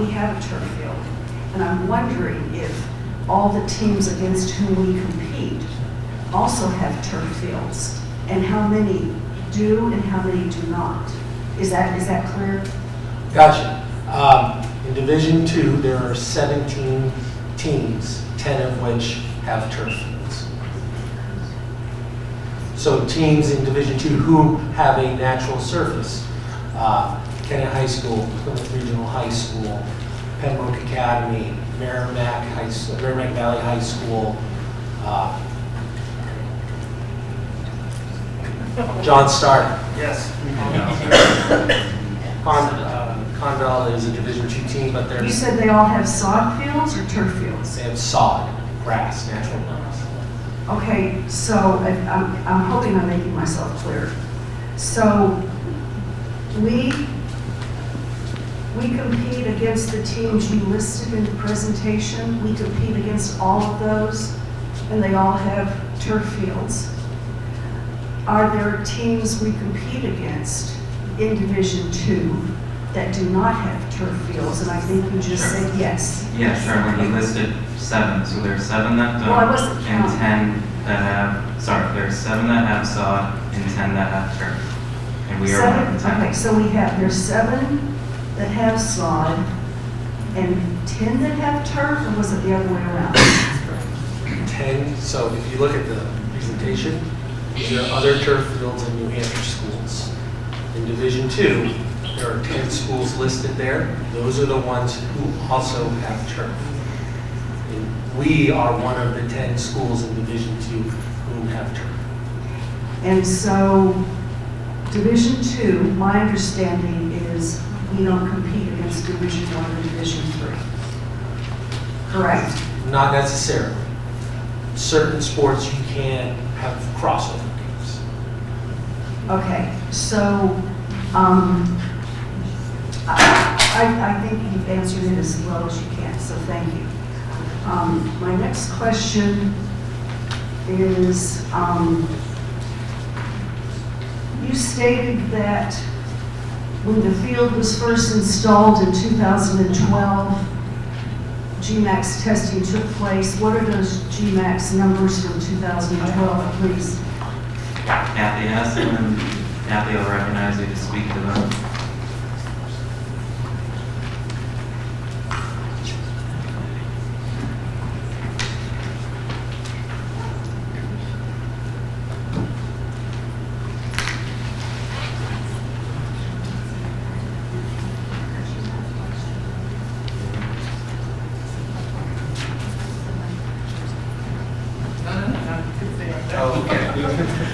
have a turf field, and I'm wondering if all the teams against whom we compete also have turf fields, and how many do and how many do not. Is that clear? Gotcha. In Division II, there are 17 teams, 10 of which have turf fields. So teams in Division II who have a natural surface, Kennett High School, Plymouth Regional High School, Pembroke Academy, Merrimack Valley High School, John Stark. Yes. Conval is a Division II team, but You there's, said they all have sod fields or turf fields? they have sod, grass, natural grass. Okay, so I'm hoping I'm making myself clear. So we compete against the teams you listed in the presentation. We compete against all of those, and they all have turf fields. Are there teams we compete against in Division II that do not have turf fields? And I think you just said yes. Yeah, Charlene, you listed 7, so there's 7 that don't. Well, I wasn't And counting. 10 that have, there's 7 that have sod and 10 that have turf. And we are one of the 10. Okay, so there's 7 that have sod and 10 that have turf, or was it the other way around? 10, so if you look at the presentation, these are other turf fields in New Hampshire schools. In Division II, there are 10 schools listed there. Those are the ones who also have turf. And we are one of the 10 schools in Division II who have turf. And so, Division II, my understanding is we don't compete against Division I or Division III. Correct? Not necessarily. Certain sports you can have crossover games. Okay, so I think you've answered it as well as you can, so thank you. My next question is, you stated that when the field was first installed in 2012, GMAX testing took place. What are those GMAX numbers from 2012, please? Kathy has them, and Kathy will recognize you to speak to them.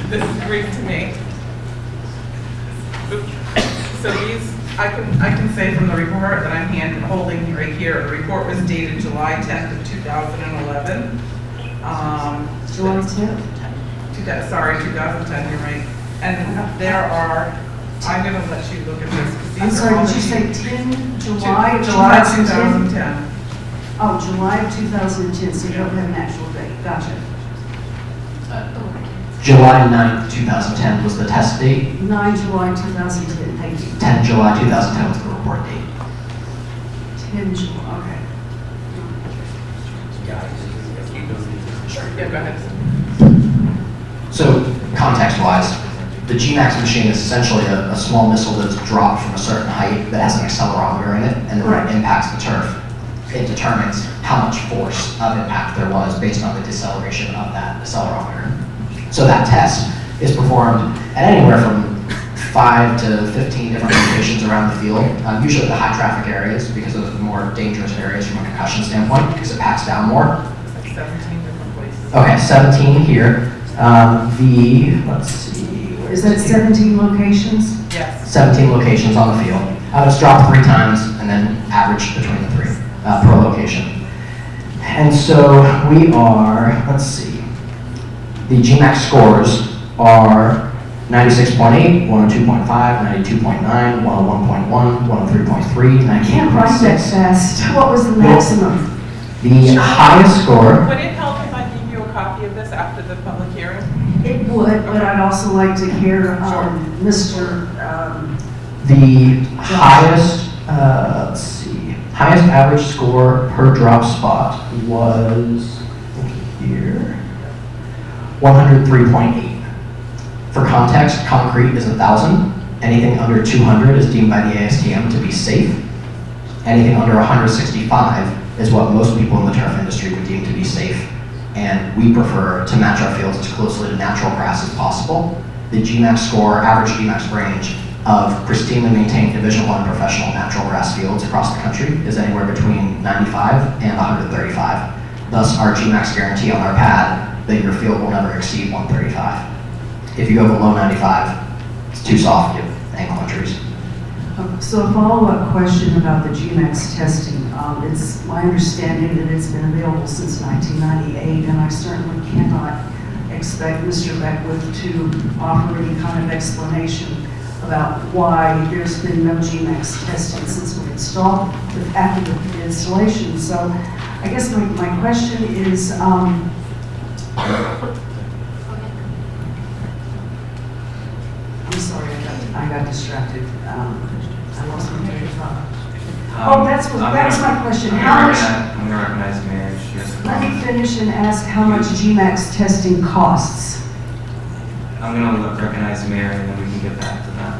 This is Greek to me. So these, I can say from the report that I'm holding right here, the report was dated July 10th of 2011. July 10th? Sorry, 2010, you're right. And there are, I'm going to let you look at this. 'cause I'm these are sorry, all did you the- say 10 July of July 2010? 2010. Oh, July of 2010, so you don't have an actual date. Gotcha. July 9th, 2010 was the test date. 9 July 2010, thank you. 10 July 2010 was the report date. 10 July, okay. Sure, yeah, go ahead. So, context-wise, the GMAX machine is essentially a small missile that's dropped from a certain height that has an accelerometer in it, and when it impacts the turf, it determines how much force of impact there was based on the deceleration of that accelerometer. So that test is performed at anywhere from 5 to 15 different locations around the field, usually the high traffic areas because those are the more dangerous areas from a concussion standpoint because it packs down more. Like 17 different places. Okay, 17 here. Let's see. Is that 17 locations? Yes. 17 locations on the field. It's dropped 3 times and then averaged between the 3 per location. And so we are, let's see. The GMAX scores are 96.8, 102.5, 92.9, 101.1, 103.3, I can't write that 98.6. fast. What was the maximum? The highest score. Would it help if I give you a copy of this after the public hearing? It would, but I'd also like to hear Mr. The highest, let's see, highest average score per drop spot was here, 103.8. For context, concrete is 1,000. Anything under 200 is deemed by the ASTM to be safe. Anything under 165 is what most people in the turf industry would deem to be safe. And we prefer to match our fields as closely to natural grass as possible. The GMAX score, average GMAX range of pristinely maintained Division I professional natural grass fields across the country is anywhere between 95 and 135. Thus, our GMAX guarantee on our pad that your field will never exceed 135. If you go below 95, it's too soft, you have ankle injuries. So a follow-up question about the GMAX testing. It's my understanding that it's been available since 1998, and I certainly cannot expect Mr. Beckwith to offer any kind of explanation about why there's been no GMAX testing since we installed after the installation. So I guess my question is, I'm sorry, I got distracted. I lost my train of thought. That was my question. How much? I'm going to recognize Mary. She has the Let me finish and ask how much GMAX testing costs. I'm going to recognize Mary, and then we can get back to that.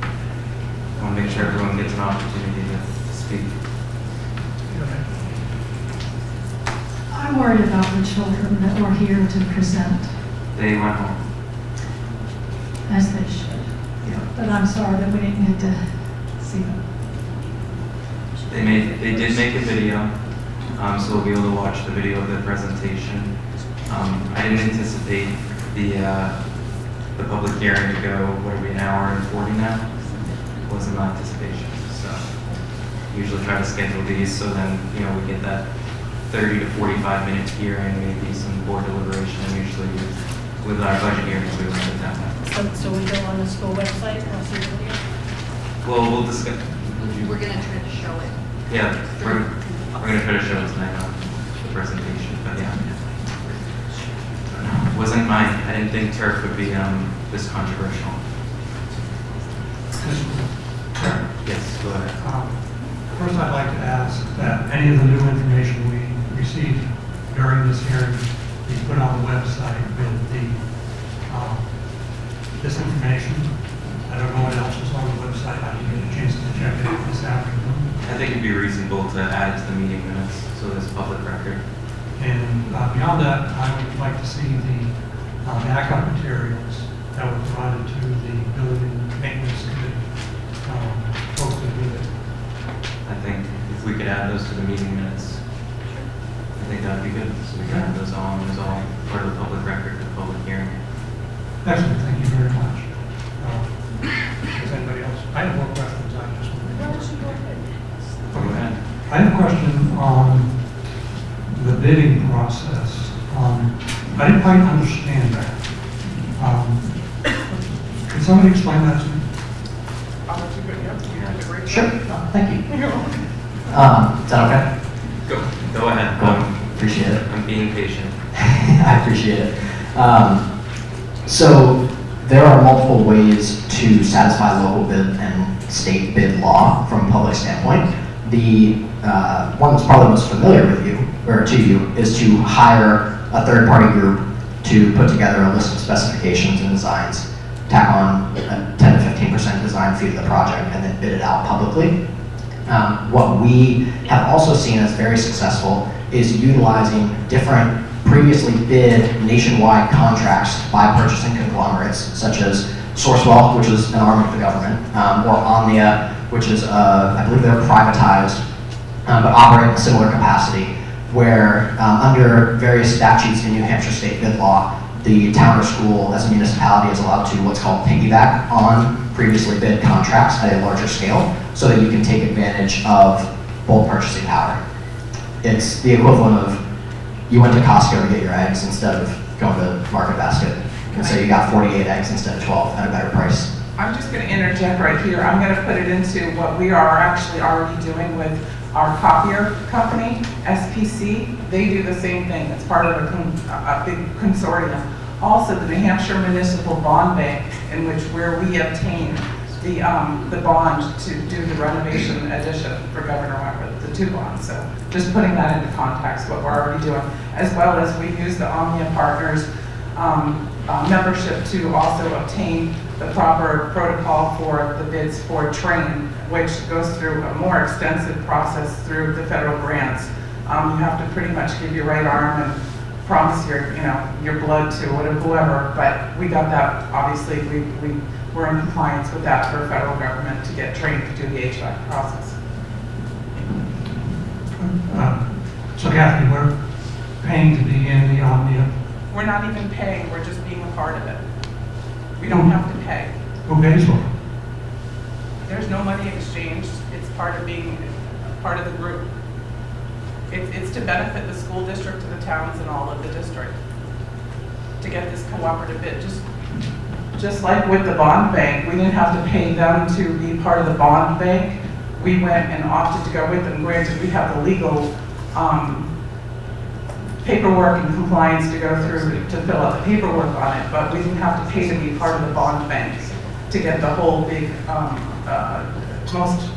I want to make sure everyone gets an opportunity to speak. I'm worried about the children that were here to present, They went home. as they should. But I'm sorry that we didn't get to see them. They did make a video, so we'll be able to watch the video of the presentation. I didn't anticipate the public hearing to go, what are we, an hour and 40 now? Wasn't my anticipation, so usually try to schedule these so then, we get that 30 to 45 minute hearing, maybe some board deliberation, and usually with our budget hearings, we limit it that way. So we go on the school website and see the video? Well, we'll discuss. We're going to try to show it. Yeah, we're going to try to show it tonight on the presentation, but yeah. wasn't I didn't think turf would be this controversial. Yes, go ahead. First, I'd like to ask that any of the new information we received during this hearing be put on the website with this information. I don't know what else is on the website. I didn't get a chance to check it out this afternoon. I think it'd be reasonable to add it to the meeting minutes, so there's public record. And beyond that, I would like to see the backup materials that were provided to the building maintenance committee posted with it. I think if we could add those to the meeting minutes, I think that'd be good. So we can add those on, as all part of the public record, the public hearing. Excellent, thank you very much. Does anybody else? I have more questions. I just want to. Go ahead. I have a question on the bidding process. I didn't quite understand that. Can somebody explain that to me? I'll let you go. You have to break. Sure, thank you. Is that okay? Go ahead. Appreciate it. I'm being patient. I appreciate it. So there are multiple ways to satisfy local bid and state bid law from a public standpoint. The one that's probably most familiar with you, or to you, is to hire a third-party group to put together a list of specifications and designs, tack on a 10 to 15% design fee to the project, and then bid it out publicly. What we have also seen as very successful is utilizing different previously bid nationwide contracts by purchasing conglomerates, such as Sourcewell, which is an arm of the government, or Omnia, which is, I believe they're privatized, but operate in a similar capacity, where under various statutes in New Hampshire state bid law, the town or school as a municipality is allowed to what's called piggyback on previously bid contracts at a larger scale, so that you can take advantage of bulk purchasing power. It's the equivalent of you went to Costco to get your eggs instead of going to Market Basket, and so you got 48 eggs instead of 12 at a better price. I'm just going to interject right here. I'm going to put it into what we are actually already doing with our copier company, SPC. They do the same thing. It's part of a big consortium. Also, the New Hampshire Municipal Bond Bank, in which where we obtain the bond to do the renovation addition for Governor Wentworth, the 2 bonds. So just putting that into context, what we're already doing, as well as we use the Omnia Partners membership to also obtain the proper protocol for the bids for train, which goes through a more extensive process through the federal grants. You have to pretty much give your right arm and promise your blood to whoever, but we got that, obviously, we're in compliance with that for federal government to get trained to do the HVAC process. So Kathy, we're paying to be in the Omnia. We're not even paying, we're just being a part of it. We don't have to pay. Who pays for it? There's no money exchanged. It's part of being part of the group. It's to benefit the school district, to the towns, and all of the district. To get this cooperative bid. Just like with the bond bank, we didn't have to pay them to be part of the bond bank. We went and opted to go with them. Granted, we have the legal paperwork and compliance to go through to fill out the paperwork on it, but we didn't have to pay to be part of the bond bank to get the whole big, most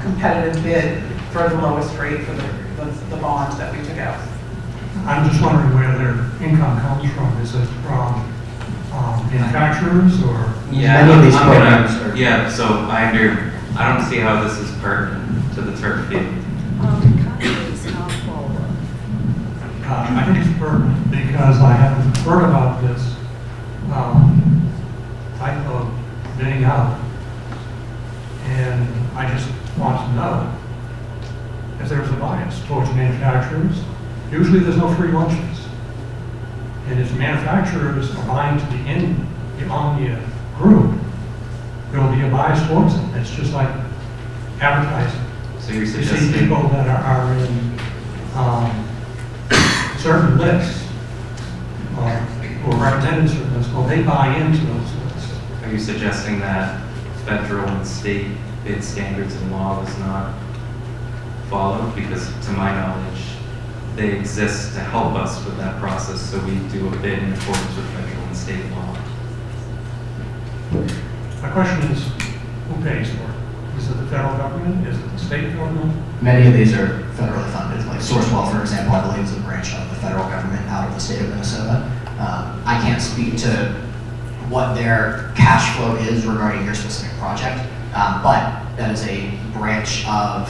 competitive bid for the lowest rate for the bonds that we took out. I'm just wondering where their income comes from. Is it from manufacturers or? Yeah, many of these programs are. Yeah, so I don't see how this is pertinent to the turf field. I think it's pertinent because I haven't heard about this type of bidding out. And I just want to know if there's a bias towards manufacturers. Usually there's no free lunches. And if manufacturers are vying to be in the Omnia group, there will be a bias towards them. It's just like advertising. So you're You suggesting see people that are in certain lists, or represented certain lists, well, they buy into those lists. Are you suggesting that federal and state bid standards and law was not followed? Because to my knowledge, they exist to help us with that process, so we do a bid in accordance with federal and state law. My question is, who pays for it? Is it the federal government? Is it the state government? Many of these are federally funded, like Sourcewell, for example, I believe is a branch of the federal government out of the state of Minnesota. I can't speak to what their cash flow is regarding your specific project, but that is a branch of,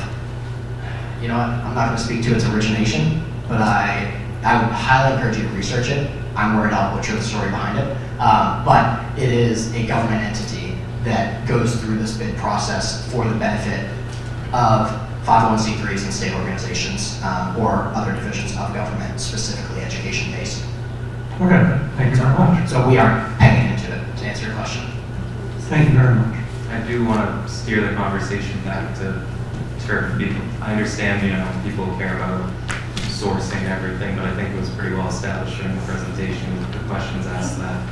you know what, I'm not going to speak to its origination, but I would highly encourage you to research it. I'm worried I'll butcher the story behind it, but it is a government entity that goes through this bid process for the benefit of 501c3s and state organizations or other divisions of government, specifically education-based. Okay, thank you very much. So we aren't paying into it, to answer your question. Thank you very much. I do want to steer the conversation back to turf. I understand, you know, people care about sourcing everything, but I think it was pretty well established during the presentation with the questions asked that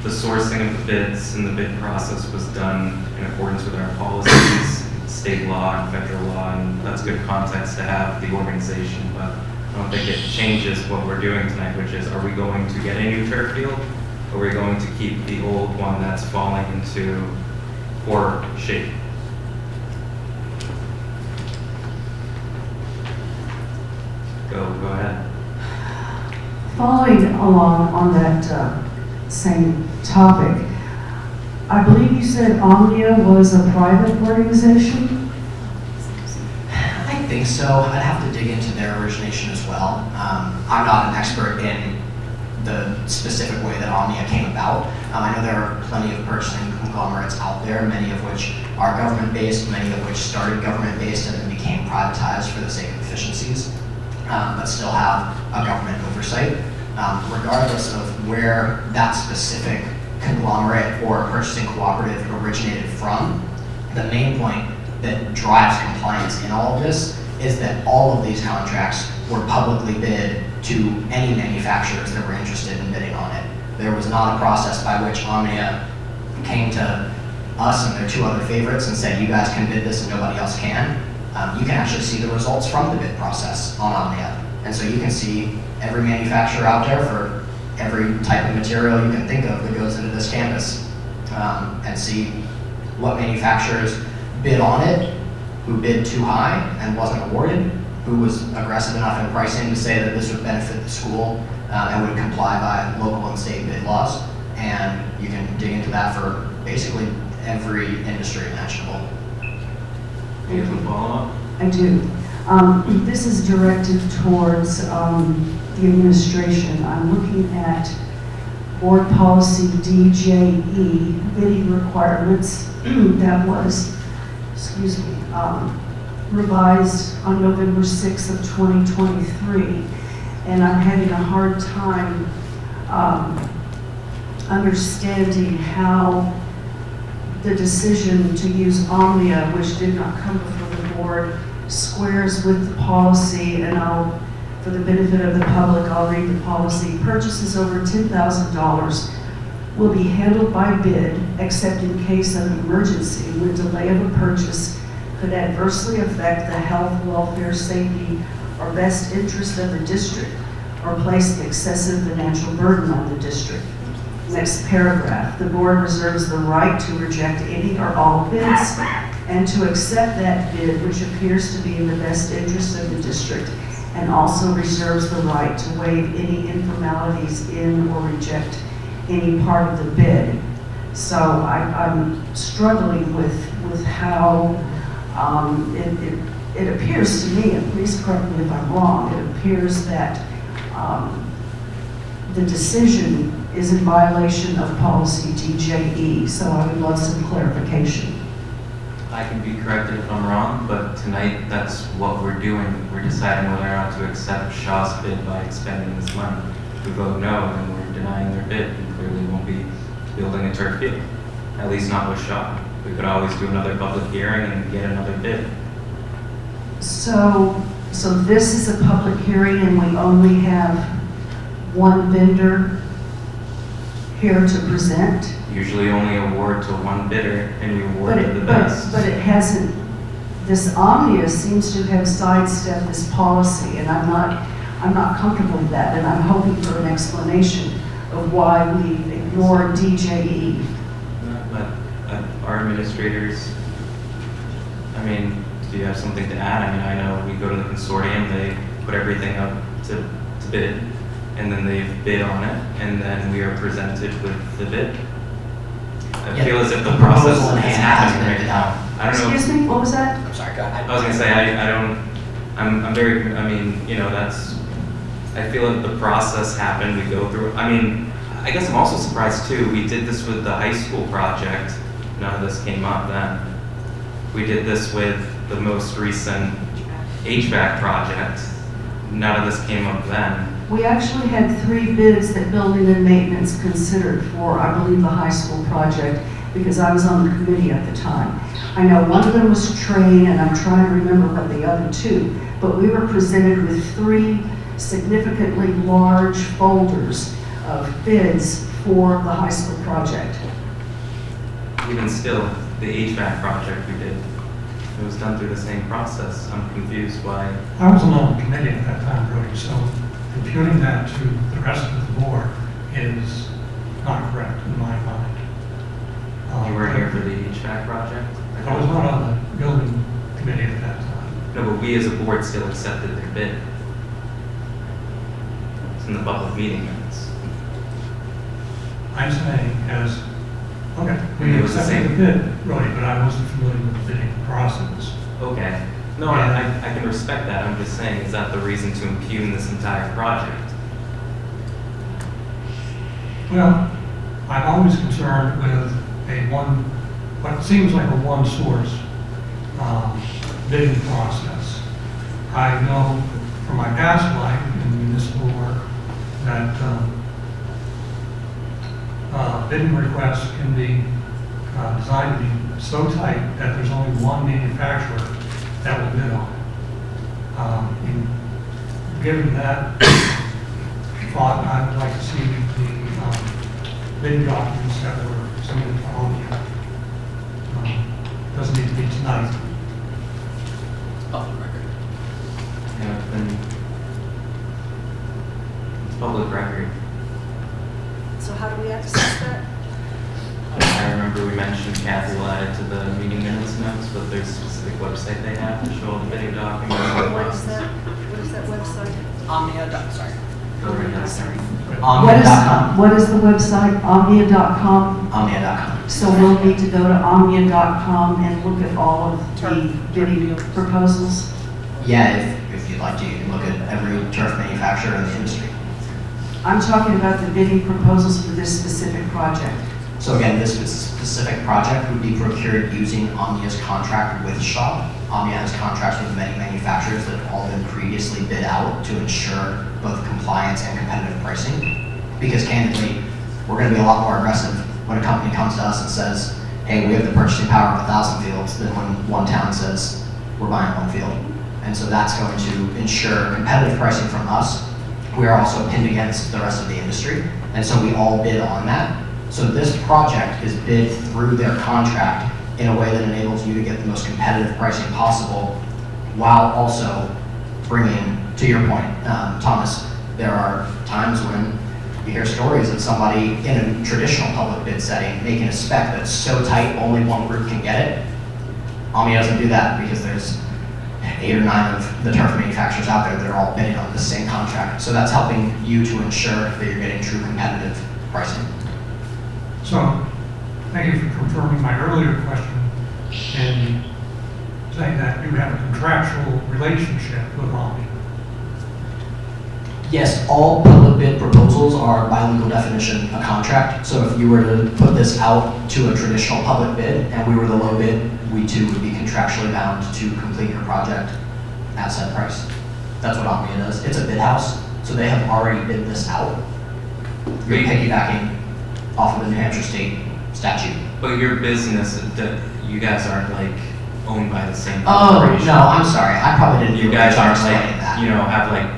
the sourcing of the bids and the bid process was done in accordance with our policies, state law and federal law, and that's good context to have the organization, but I don't think it changes what we're doing tonight, which is, are we going to get a new turf field, or are we going to keep the old one that's falling into poor shape? Go ahead. Following along on that same topic, I believe you said Omnia was a private organization? I think so. I'd have to dig into their origination as well. I'm not an expert in the specific way that Omnia came about. I know there are plenty of purchasing conglomerates out there, many of which are government-based, many of which started government-based and then became privatized for the sake of efficiencies, but still have a government oversight. Regardless of where that specific conglomerate or purchasing cooperative originated from, the main point that drives compliance in all of this is that all of these contracts were publicly bid to any manufacturers that were interested in bidding on it. There was not a process by which Omnia came to us and their two other favorites and said, you guys can bid this and nobody else can. You can actually see the results from the bid process on Omnia. And so you can see every manufacturer out there for every type of material you can think of that goes into this campus, and see what manufacturers bid on it, who bid too high and wasn't awarded, who was aggressive enough in pricing to say that this would benefit the school and would comply by local and state bid laws. And you can dig into that for basically every industry imaginable. You have a follow-up? I do. This is directed towards the administration. I'm looking at board policy DJE, bidding requirements, that was, excuse me, revised on November 6th of 2023. And I'm having a hard time understanding how the decision to use Omnia, which did not come before the board, squares with the policy. And I'll, for the benefit of the public, I'll read the policy. Purchases over $10,000 will be handled by bid, except in case of an emergency when delay of a purchase could adversely affect the health, welfare, safety, or best interest of the district, or place an excessive financial burden on the district. Next paragraph, the board reserves the right to reject any or all bids and to accept that bid which appears to be in the best interest of the district, and also reserves the right to waive any informalities in or reject any part of the bid. So I'm struggling with how it appears to me, and please correct me if I'm wrong, it appears that the decision is in violation of policy DJE, so I would love some clarification. I can be corrected if I'm wrong, but tonight that's what we're doing. We're deciding whether or not to accept Shaw's bid by expending this money. If we vote no, then we're denying their bid and clearly won't be building a turf field, at least not with Shaw. We could always do another public hearing and get another bid. So this is a public hearing and we only have one vendor here to present? Usually only award to one bidder and we award to the best. But it hasn't, this Omnia seems to have sidestepped this policy, and I'm not comfortable with that, and I'm hoping for an explanation of why we ignored DJE. But our administrators, I mean, do you have something to add? I mean, I know we go to the consortium, they put everything up to bid, and then they bid on it, and then we are presented with the bid. I feel as if the process is happening right now. I don't know. Excuse me, what was that? I'm sorry, go ahead. I was gonna say, I'm very, I mean, you know, I feel like the process happened, we go through, I mean, I guess I'm also surprised too, we did this with the high school project, none of this came up then. We did this with the most recent HVAC project, none of this came up then. We actually had 3 bids that building and maintenance considered for, I believe, the high school project, because I was on the committee at the time. I know one of them was train, and I'm trying to remember what the other 2, but we were presented with 3 significantly large folders of bids for the high school project. Even still, the HVAC project we did, it was done through the same process. I'm confused why. I wasn't on the committee at that time, Brody, so computing that to the rest of the board is not correct in my mind. You weren't here for the HVAC project? I was not on the building committee at that time. No, but we as a board still accepted their bid. It's in the public meeting minutes. I'm saying as, okay, It we was the accepted same. the bid, Brody, but I wasn't familiar with the bidding process. Okay. No, I can respect that. I'm just saying, is that the reason to impugn this entire project? Well, I'm always concerned with what seems like a one source bidding process. I know from my past life in municipal work that bidding requests can be designed to be so tight that there's only one manufacturer that will bid on it. Given that thought, I would like to see the bidding documents that were submitted to Omnia. Doesn't need to be tonight. Public record. Yeah, then it's public record. So how do we access that? I remember we mentioned Kathy will add it to the meeting minutes notes, but there's a specific website they have to show all the bidding documents. What is that? What is that website? Omnia, sorry. Omnia.com. What is the website? Omnia.com? Omnia.com. So we'll need to go to Omnia.com and look at all of the bidding proposals? Yeah, if you'd like to, you can look at every turf manufacturer in the industry. I'm talking about the bidding proposals for this specific project. So again, this specific project would be procured using Omnia's contract with Shaw. Omnia has contracts with many manufacturers that have all been previously bid out to ensure both compliance and competitive pricing. Because candidly, we're going to be a lot more aggressive when a company comes to us and says, hey, we have the purchasing power of 1,000 fields, than when one town says, we're buying 1 field. And so that's going to ensure competitive pricing from us. We are also pinned against the rest of the industry, and so we all bid on that. So this project is bid through their contract in a way that enables you to get the most competitive pricing possible, while also bringing, to your point, Thomas, there are times when you hear stories of somebody in a traditional public bid setting making a spec that's so tight only one group can get it. Omnia doesn't do that because there's 8 or 9 of the turf manufacturers out there that are all bidding on the same contract. So that's helping you to ensure that you're getting true competitive pricing. So, thank you for confirming my earlier question and saying that you have a contractual relationship with Omnia. Yes, all public bid proposals are by legal definition a contract. So if you were to put this out to a traditional public bid and we were the low bid, we too would be contractually bound to complete your project at said price. That's what Omnia does. It's a bid house, so they have already bid this out. You're piggybacking off of the New Hampshire state statute. But your business, you guys aren't like owned by the same Oh, corporation. no, I'm sorry. I probably didn't You guys aren't explaining like, that. you know, have like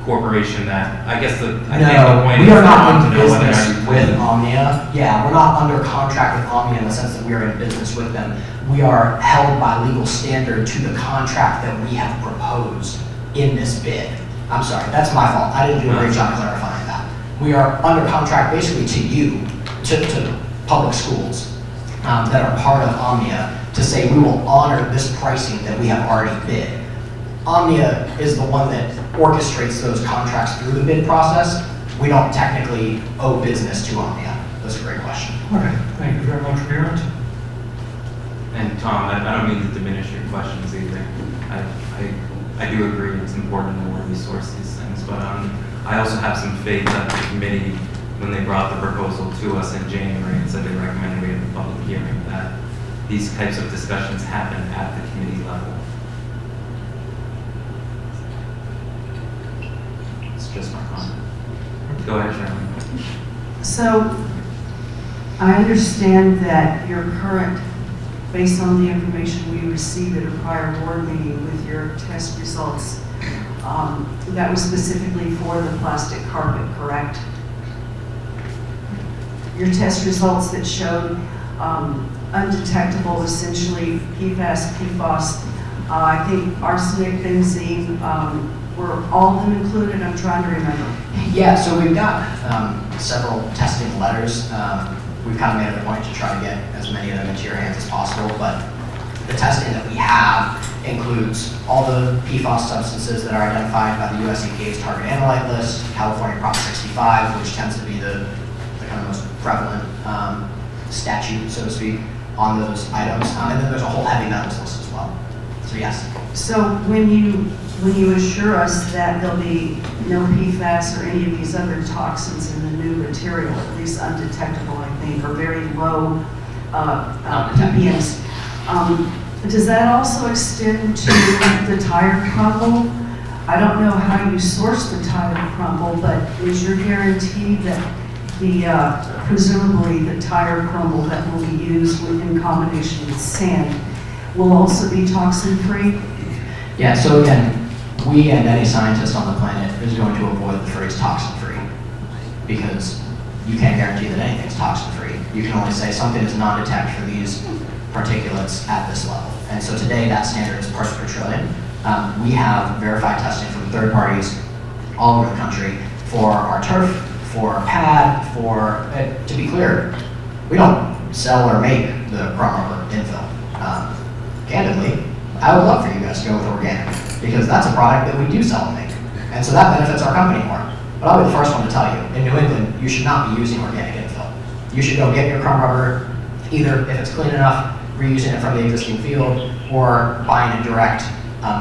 corporation that, I guess I think the No, point we is are I not want in to know whether or not business you with plan. Omnia. Yeah, we're not under contract with Omnia in the sense that we are in business with them. We are held by legal standard to the contract that we have proposed in this bid. I'm sorry, that's my fault. I didn't do a great job clarifying that. We are under contract basically to you, to public schools that are part of Omnia to say we will honor this pricing that we have already bid. Omnia is the one that orchestrates those contracts through the bid process. We don't technically owe business to Omnia. That's a great question. Okay, thank you very much for your answer. And Tom, I don't mean to diminish your questions either. I do agree it's important to know where we source these things, but I also have some faith that the committee, when they brought the proposal to us in January and said they recommended we have a public hearing, that these types of discussions happen at the committee level. It's just my comment. Go ahead, Sharon. So, I understand that your current, based on the information we received at a prior board meeting with your test results, that was specifically for the plastic carpet, correct? Your test results that showed undetectable, essentially PFAS, PFOS, I think arsenic, benzene, were all of them included? I'm trying to remember. Yeah, so we've got several testing letters. We've kind of made it a point to try to get as many of them into your hands as possible, but the testing that we have includes all the PFAS substances that are identified by the US EPA's target analyte list, California Prop 65, which tends to be the kind of most prevalent statute, so to speak, on those items. And then there's a whole heavy metals list as well. So yes. So when you assure us that there'll be no PFAS or any of these other toxins in the new material, at least undetectable, I think, or very low ppms, does that also extend to the tire crumble? I don't know how you source the tire crumble, but is your guarantee that presumably the tire crumble that will be used in combination with sand will also be toxin-free? Yeah, so again, we and any scientist on the planet is going to avoid the phrase toxin-free because you can't guarantee that anything's toxin-free. You can only say something is non-detect for these particulates at this level. And so today that standard is parts per trillion. We have verified testing from third parties all over the country for our turf, for our pad, for, to be clear, we don't sell or make the crumb rubber infill. Candidly, I would love for you guys to go with organic because that's a product that we do sell and make. And so that benefits our company more. But I'll be the first one to tell you, in New England, you should not be using organic infill. You should go get your crumb rubber, either if it's clean enough, reusing it from the existing field, or buying it direct.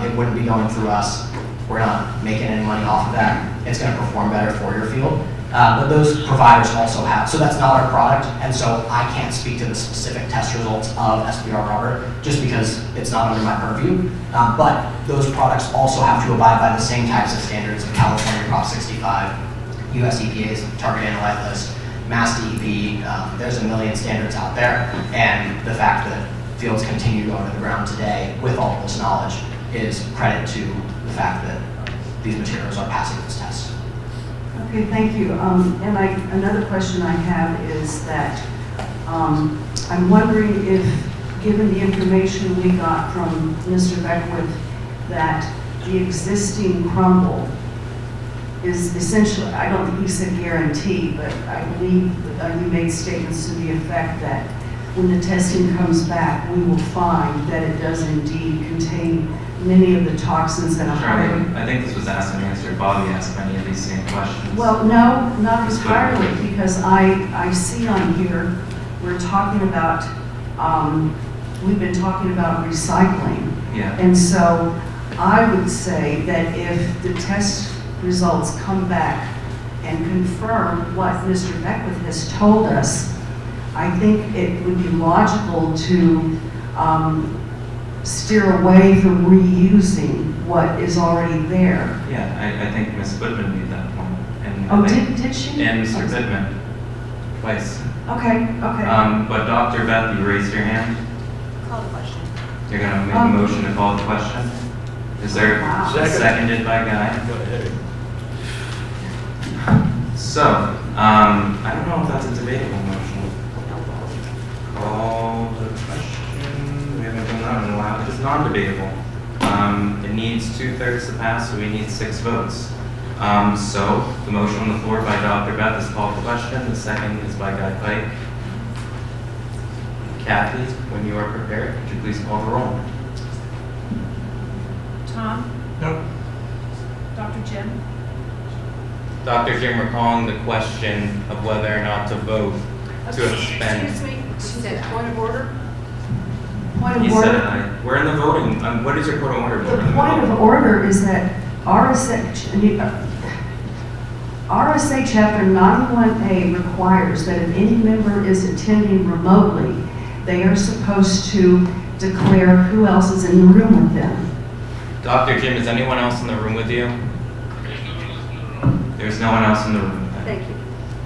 It wouldn't be going through us. We're not making any money off of that. It's going to perform better for your field. But those providers also have, so that's not our product, and so I can't speak to the specific test results of SBR rubber just because it's not under my purview. But those products also have to abide by the same types of standards of California Prop 65, US EPA's target analyte list, Mass DEP. There's a million standards out there, and the fact that fields continue going to the ground today with all this knowledge is credit to the fact that these materials are passing this test. Okay, thank you. Another question I have is that I'm wondering if, given the information we got from Mr. Wentworth, that the existing crumble is essentially, I don't think he said guarantee, but I believe you made statements to the effect that when the testing comes back, we will find that it does indeed contain many of the toxins that are higher. I think this was asked and answered. Bobby asked many of these same questions. Well, no, not entirely, because I see on here, we're talking about, we've been talking about recycling. Yeah. And so I would say that if the test results come back and confirm what Mr. Beckwith has told us, I think it would be logical to steer away from reusing what is already there. Yeah, I think Ms. Goodman made that point. And Oh, did she? And Mr. Goodman, twice. Okay. But Dr. Beth, you raised your hand. Call the question. You're going to make a motion to call the question? Is there Wow. seconded by Guy? Go ahead. So, I don't know if that's a debatable motion. Call the question. We haven't done that in a while. It is non-debatable. It needs 2/3 to pass, so we need 6 votes. So, the motion on the floor by Dr. Beth is called the question. The second is by Guy Pike. Kathy, when you are prepared, could you please call the roll? Tom? No. Dr. Jim? Dr. Jim, we're calling the question of whether or not to vote to expend. Excuse me, She said, point of order? point He of said order. aye. We're in the voting. What is your point of order? The point of order is that RSA Chapter 91A requires that if any member is attending remotely, they are supposed to declare who else is in the room with them. Dr. Jim, is anyone else in the room with you? There's no one else in the room. Thank you.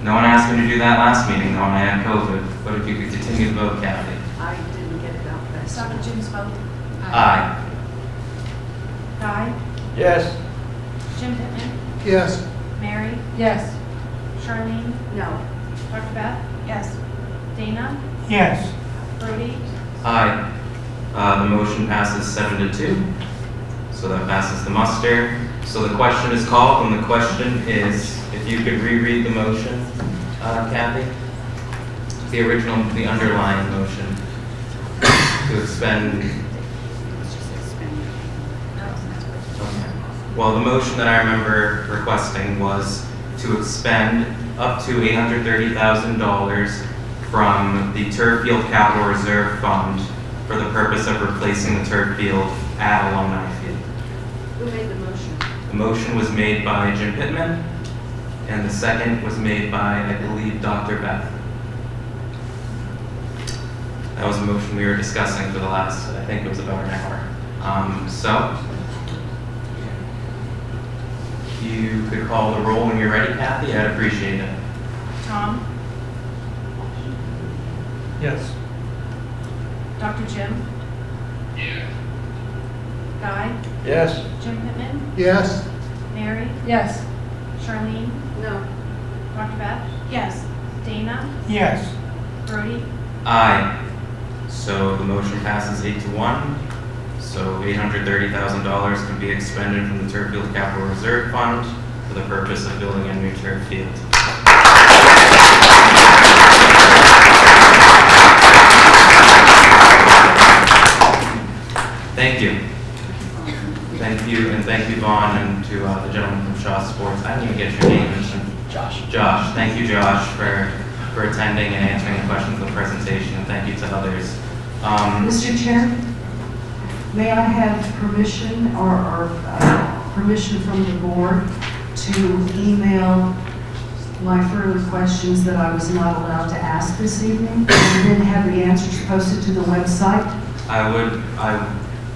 No one asked me to do that last meeting, though, when I had COVID. But if you could continue to vote, Kathy. I didn't get it out fast. Dr. Jim's vote? Aye. Guy? Yes. Jim Pittman? Yes. Mary? Yes. Charlene? No. Dr. Beth? Yes. Dana? Yes. Brody? Aye. The motion passes 7-2. So that passes the muster. So the question is called, and the question is, if you could reread the motion, Kathy? The original, the underlying motion to expend. Okay. Well, the motion that I remember requesting was to expend up to $830,000 from the Turf Field Capital Reserve Fund for the purpose of replacing the turf field at Alumni Field. Who made the motion? The motion was made by Jim Pittman, and the second was made by, I believe, Dr. Beth. That was a motion we were discussing for the last, I think it was about an hour. So, you could call the roll when you're ready, Kathy. I'd appreciate it. Tom? Yes. Dr. Jim? Yeah. Guy? Yes. Jim Pittman? Yes. Mary? Yes. Charlene? No. Dr. Beth? Yes. Dana? Yes. Brody? Aye. So the motion passes 8-1. So $830,000 can be expended from the Turf Field Capital Reserve Fund for the purpose of building a new turf field. Thank you. Thank you, and thank you, Vaughn, and to the gentleman from Shaw Sports. I didn't even get your name. Josh. Josh. Thank you, Josh, for attending and answering the questions of the presentation, and thank you to others. Mr. Chair, may I have permission or permission from the board to email my further questions that I was not allowed to ask this evening, and then have the answers posted to the website?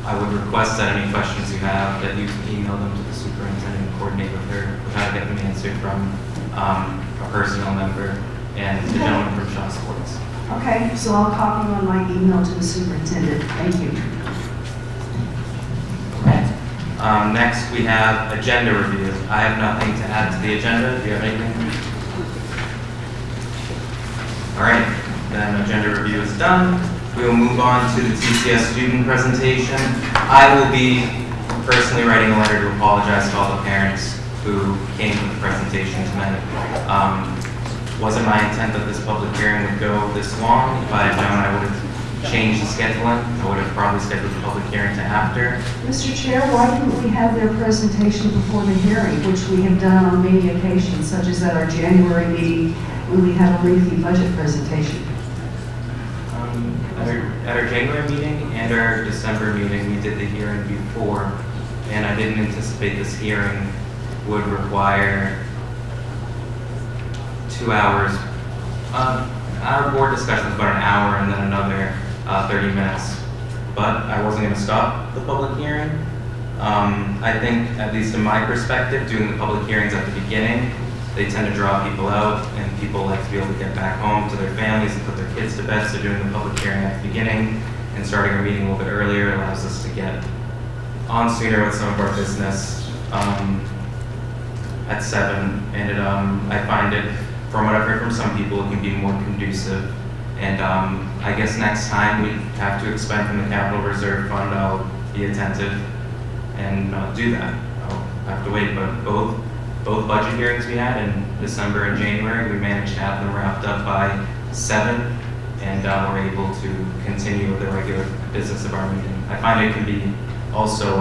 I would request that any questions you have, that you can email them to the superintendent and coordinate with her with how to get them answered from a personnel member and the gentleman from Shaw Sports. Okay, so I'll copy on my email to the superintendent. Thank you. Next, we have agenda review. I have nothing to add to the agenda. Do you have anything? All right, then agenda review is done. We will move on to the TCS student presentation. I will be personally writing a letter to apologize to all the parents who came to the presentation tonight. Wasn't my intent that this public hearing would go this long. If I had known, I would have changed the scheduling. I would have probably scheduled the public hearing to after. Mr. Chair, why didn't we have their presentation before the hearing, which we have done on many occasions, such as at our January meeting when we had a lengthy budget presentation? At our January meeting and our December meeting, we did the hearing before, and I didn't anticipate this hearing would require 2 hours. Our board discussion was about an hour and then another 30 minutes, but I wasn't going to stop the public hearing. I think, at least in my perspective, doing the public hearings at the beginning, they tend to draw people out, and people like to be able to get back home to their families and put their kids to bed. So doing the public hearing at the beginning and starting our meeting a little bit earlier allows us to get on sooner with some of our business. I at 7, and I find it, from what I've heard from some people, it can be more conducive. And I guess next time we have to expend from the capital reserve fund, I'll be attentive and do that. I'll have to wait, but both budget hearings we had in December and January, we managed to have them wrapped up by 7, and we're able to continue with the regular business of our meeting. I find it can be also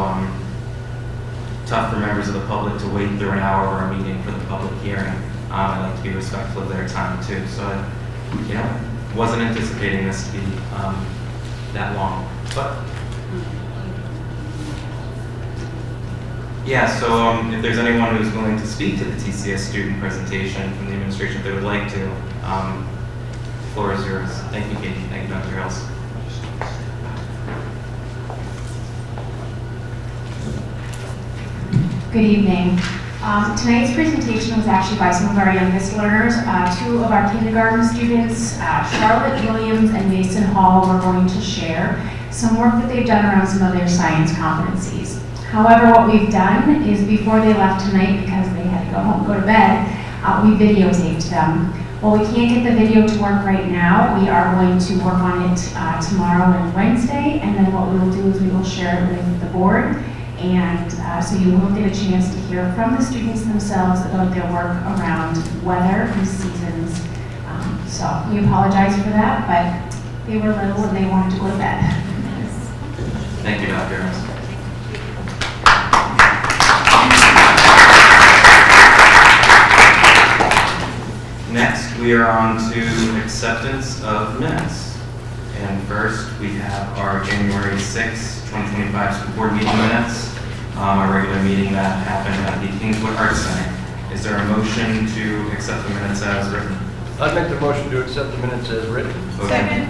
tough for members of the public to wait through an hour of our meeting for the public hearing. I like to be respectful of their time too. So, wasn't anticipating this to be that long, but yeah. So, if there's anyone who's willing to speak to the TCS student presentation from the administration, if they would like to, the floor is yours. Thank you, Katie. Thank you, Dr. Ellis. Good evening. Tonight's presentation was actually by some of our youngest learners. 2 of our kindergarten students, Charlotte Williams and Mason Hall, were going to share some work that they've done around some of their science competencies. However, what we've done is before they left tonight, because they had to go home, go to bed, we videotaped them. Well, we can't get the video to work right now. We are going to work on it tomorrow and Wednesday, and then what we will do is we will share it with the board. And so you will get a chance to hear from the students themselves about their work around weather and seasons. So we apologize for that, but they were little and they wanted to go to bed. Thank you, Dr. Ernst. Next, we are on to acceptance of minutes. And first, we have our January 6, 2025 school board meeting minutes, our regular meeting that happened at the Kingswood Arts Center. Is there a motion to accept the minutes as written? I'd make the motion to accept the minutes as written. Second.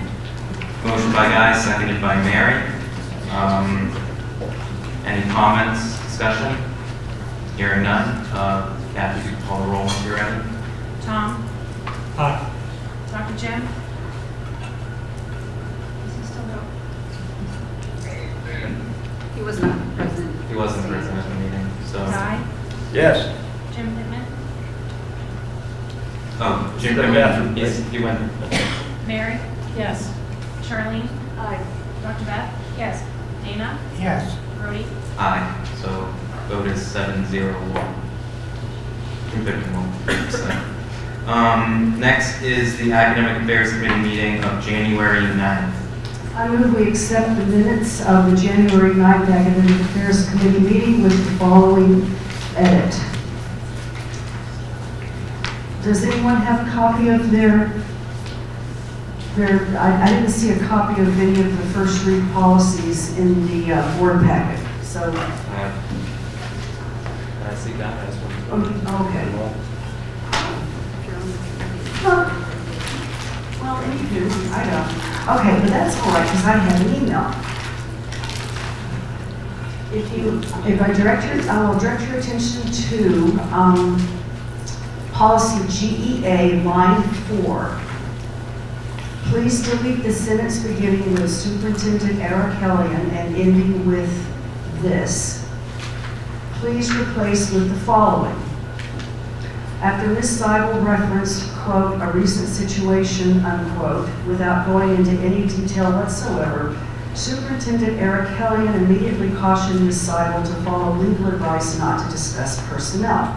Motion by Guy, seconded by Mary. Any comments, discussion? Hearing none. Kathy, you can call the roll once you're ready. Tom? Aye. Dr. Jim? He was not present. He wasn't present at the meeting, so. Guy? Yes. Jim Pittman? Oh, Jim, Go to the bathroom, he went. Mary? Yes. Charlene? Aye. Dr. Beth? Yes. Dana? Yes. Brody? Aye. So vote is 7-0-1. Jim Pittman won't. Next is the Academic Affairs Committee meeting of January 9th. I move we accept the minutes of the January 9th Academic Affairs Committee meeting with the following edit. Does anyone have a copy of their I didn't see a copy of any of the first read policies in the board packet, so. I see that as one. Okay. Well, you do, I don't. Okay, but that's all right, because I had an email. I will direct your attention to policy GEA, line 4. Please delete the sentence beginning with Superintendent Eric Hellion and ending with this. Please replace with the following. After Ms. Seibel referenced, quote, a recent situation, unquote, without going into any detail whatsoever, Superintendent Eric Hellion immediately cautioned Ms. Seibel to follow legal advice not to discuss personnel.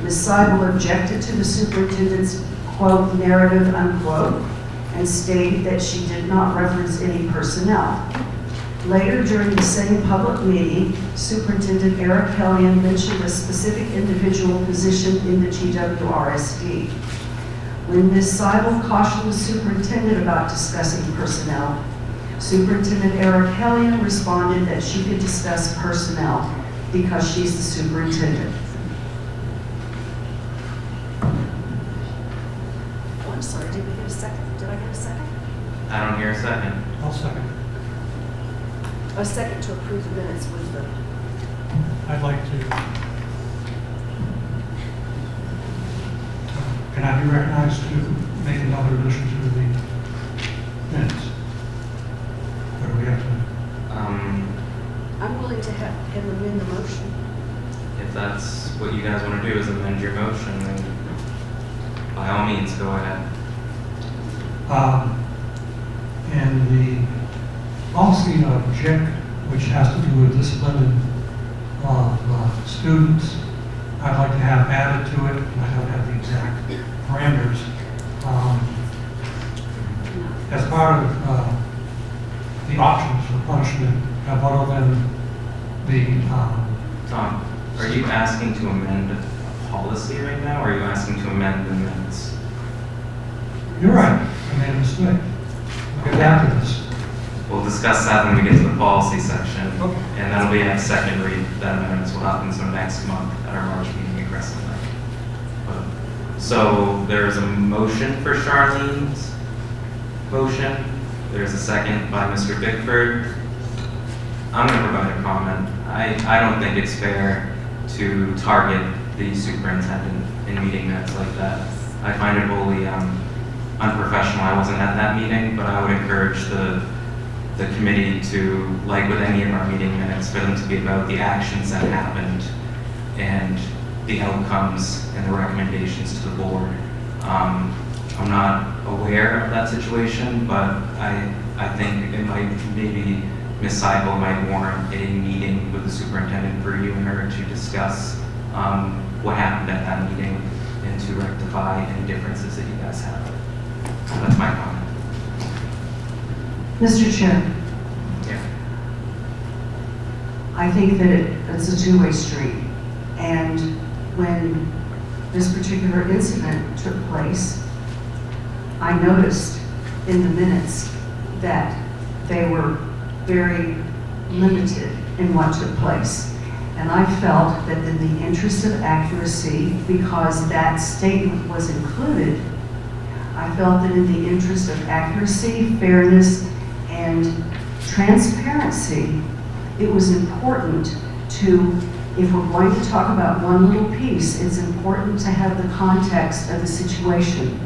Ms. Seibel objected to the superintendent's, quote, narrative, unquote, and stated that she did not reference any personnel. Later, during the same public meeting, Superintendent Eric Hellion mentioned a specific individual position in the GWRSD. When Ms. Seibel cautioned the superintendent about discussing personnel, Superintendent Eric Hellion responded that she could discuss personnel because she's the superintendent. Oh, I'm sorry, did we get a second? Did I get a second? I don't hear a second. I'll second. A second to approve the minutes with the... I'd like to. Can I be recognized to make another addition to the minutes? Or do we have to? I'm willing to have him amend the motion. If that's what you guys want to do is amend your motion, then by all means, go ahead. And the policy of JIC, which has to do with discipline of students, I'd like to have added to it, and I don't have the exact parameters. As part of the options for punishment, other than the Tom, are you asking to amend a policy right now, or are you asking to amend the minutes? You're right, I made a mistake. We'll get back to this. We'll discuss that when we get to the policy section, Okay. and that'll be at second read. That amendments will happen so next month at our March meeting in Crescent Lake. So there's a motion for Charlene's motion. There's a second by Mr. Bickford. I'm going to provide a comment. I don't think it's fair to target the superintendent in meeting minutes like that. I find it wholly unprofessional. I wasn't at that meeting, but I would encourage the committee to, like with any of our meeting minutes, for them to be about the actions that happened and the outcomes and the recommendations to the board. I'm not aware of that situation, but I think it might, maybe Ms. Seibel might warrant a meeting with the superintendent for you and her to discuss what happened at that meeting and to rectify any differences that you guys have. So that's my comment. Mr. Chair, Yeah. I think that it's a two-way street. And when this particular incident took place, I noticed in the minutes that they were very limited in what took place. And I felt that in the interest of accuracy, because that statement was included, I felt that in the interest of accuracy, fairness, and transparency, it was important to, if we're going to talk about one little piece, it's important to have the context of the situation.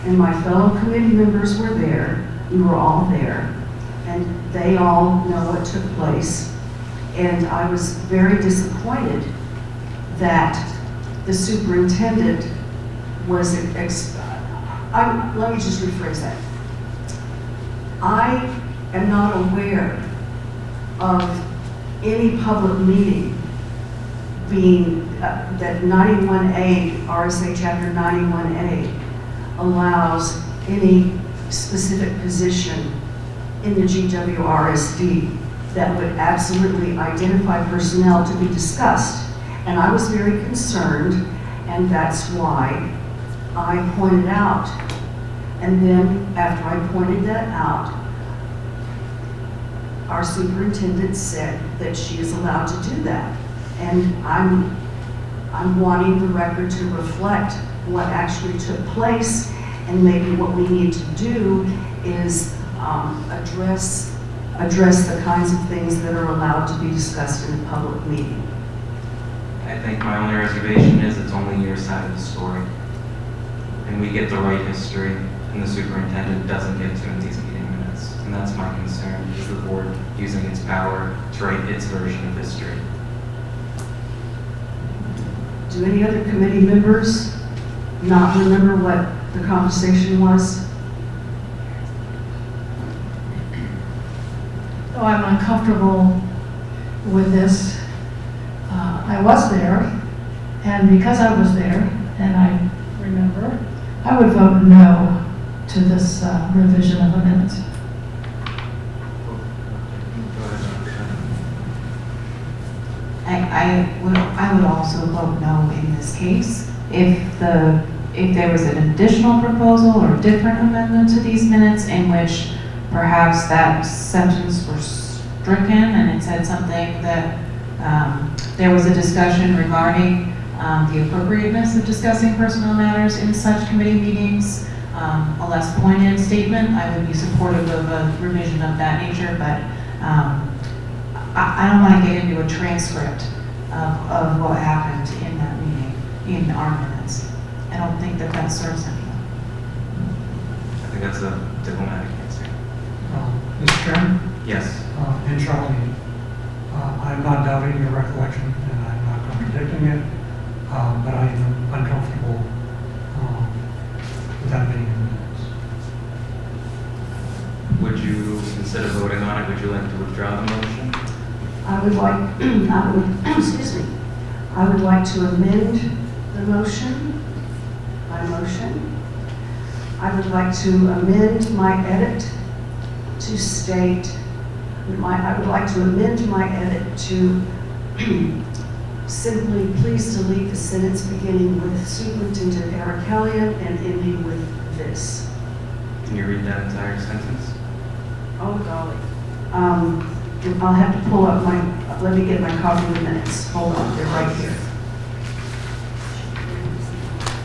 And my fellow committee members were there, we were all there, and they all know what took place. And I was very disappointed that the superintendent was, let me just rephrase that. I am not aware of any public meeting being, that 91A, RSA Chapter 91A, allows any specific position in the GWRSD that would absolutely identify personnel to be discussed. And I was very concerned, and that's why I pointed out. And then after I pointed that out, our superintendent said that she is allowed to do that. And I'm wanting the record to reflect what actually took place, and maybe what we need to do is address the kinds of things that are allowed to be discussed in a public meeting. I think my only reservation is it's only your side of the story. And we get the right history, and the superintendent doesn't get to in these meeting minutes. And that's my concern, is the board using its power to write its version of history. Do any other committee members not remember what the conversation was? Oh, I'm uncomfortable with this. I was there, and because I was there, and I remember, I would vote no to this revision of the minutes. I would also vote no in this case. If there was an additional proposal or different amendment to these minutes in which perhaps that sentence was stricken and it said something that there was a discussion regarding the appropriateness of discussing personnel matters in such committee meetings, a less pointed statement, I would be supportive of a revision of that nature, but I don't want to get into a transcript of what happened in that meeting, in our minutes. I don't think that that serves anyone. I think that's a diplomatic answer. Mr. Chairman? Yes. And Charlene, I'm not doubting your recollection, and I'm not contradicting it. but I am uncomfortable with that being in the minutes. Would you, instead of voting on it, would you like to withdraw the motion? I would like, excuse me, I would like to amend the motion, my motion. I would like to amend my edit to state, I would like to amend my edit to simply please delete the sentence beginning with Superintendent Eric Hellion and ending with this. Can you read that entire sentence? Oh, golly. I'll have to pull up my, let me get my copy of the minutes. Hold on, they're right here.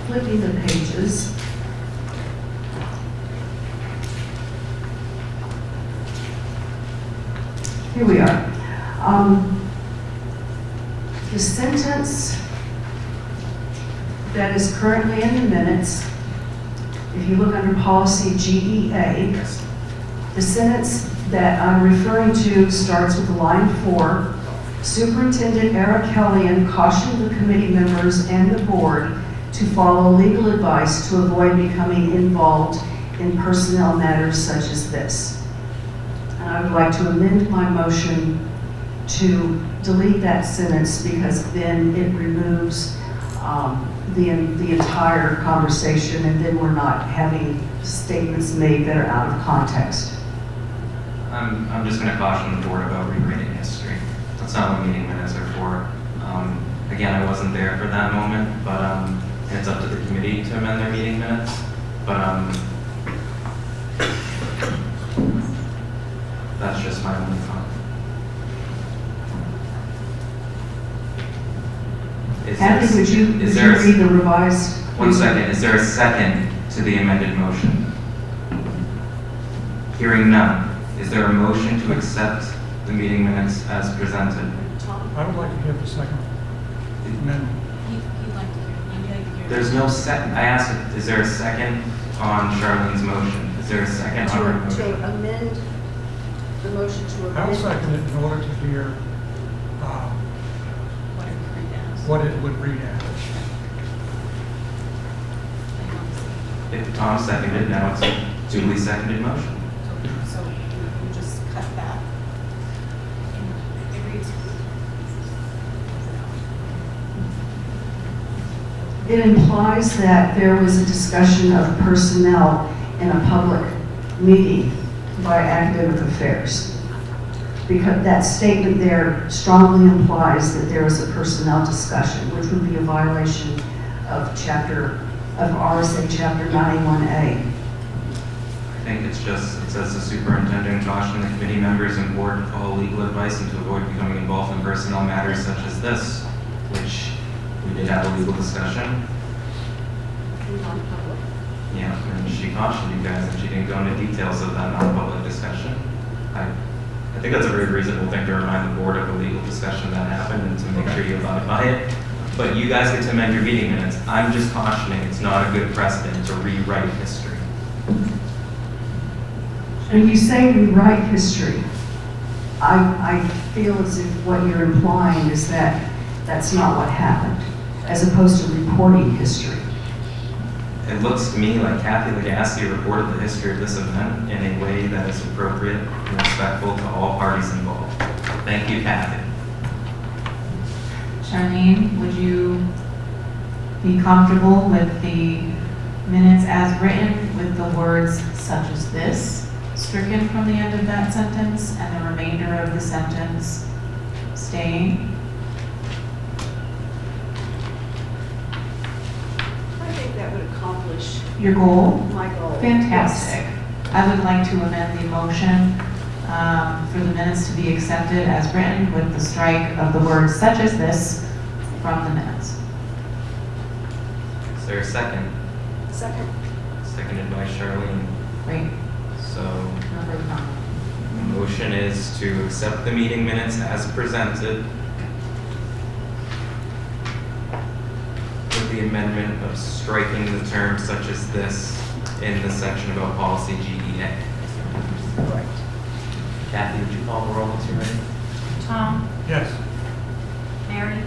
Flipping the pages. Here we are. The sentence that is currently in the minutes, if you look under policy GEA, the sentence that I'm referring to starts with line 4. Superintendent Eric Hellion cautioned the committee members and the board to follow legal advice to avoid becoming involved in personnel matters such as this. And I would like to amend my motion to delete that sentence because then it removes the entire conversation, and then we're not having statements made that are out of context. I'm just going to caution the board about rewriting history. That's not what meeting minutes are for. Again, I wasn't there for that moment, but it's up to the committee to amend their meeting minutes. But that's just my only comment. Kathy, would you read the revised? One second. Is there a second to the amended motion? Hearing none. Is there a motion to accept the meeting minutes as presented? I would like to hear the second amendment. There's no second. I asked, is there a second on Charlene's motion? Is there a second on her motion? To amend the motion to amend. I'll second it in order to hear what it would read as. If Tom seconded, now it's a duly seconded motion. So you just cut that. It reads. It implies that there was a discussion of personnel in a public meeting by academic affairs. Because that statement there strongly implies that there was a personnel discussion, which would be a violation of RSA chapter 91A. I think it's just, it says the superintendent cautioned the committee members and board to follow legal advice and to avoid becoming involved in personnel matters such as this, which we did have a legal discussion. Non-public. Yeah, and she cautioned you guys and she didn't go into details of that non-public discussion. I think that's a very reasonable thing to remind the board of a legal discussion that happened and to make sure you abide by it. But you guys get to amend your meeting minutes. I'm just cautioning it's not a good precedent to rewrite history. When you say rewrite history, I feel as if what you're implying is that that's not what happened, as opposed to reporting history. It looks to me like Kathy Legassi reported the history of this event in a way that is appropriate and respectful to all parties involved. Thank you, Kathy. Charlene, would you be comfortable with the minutes as written with the words such as this stricken from the end of that sentence and the remainder of the sentence staying? I think that would accomplish Your goal? my goal. Fantastic. I would like to amend the motion for the minutes to be accepted as written with the strike of the words such as this from the minutes. Is there a second? Second. Seconded by Charlene. Great. So Number one. the motion is to accept the meeting minutes as presented with the amendment of striking the term such as this in the section about policy GEA. Correct. Kathy, would you call the roll once you're ready? Tom, Yes. Mary,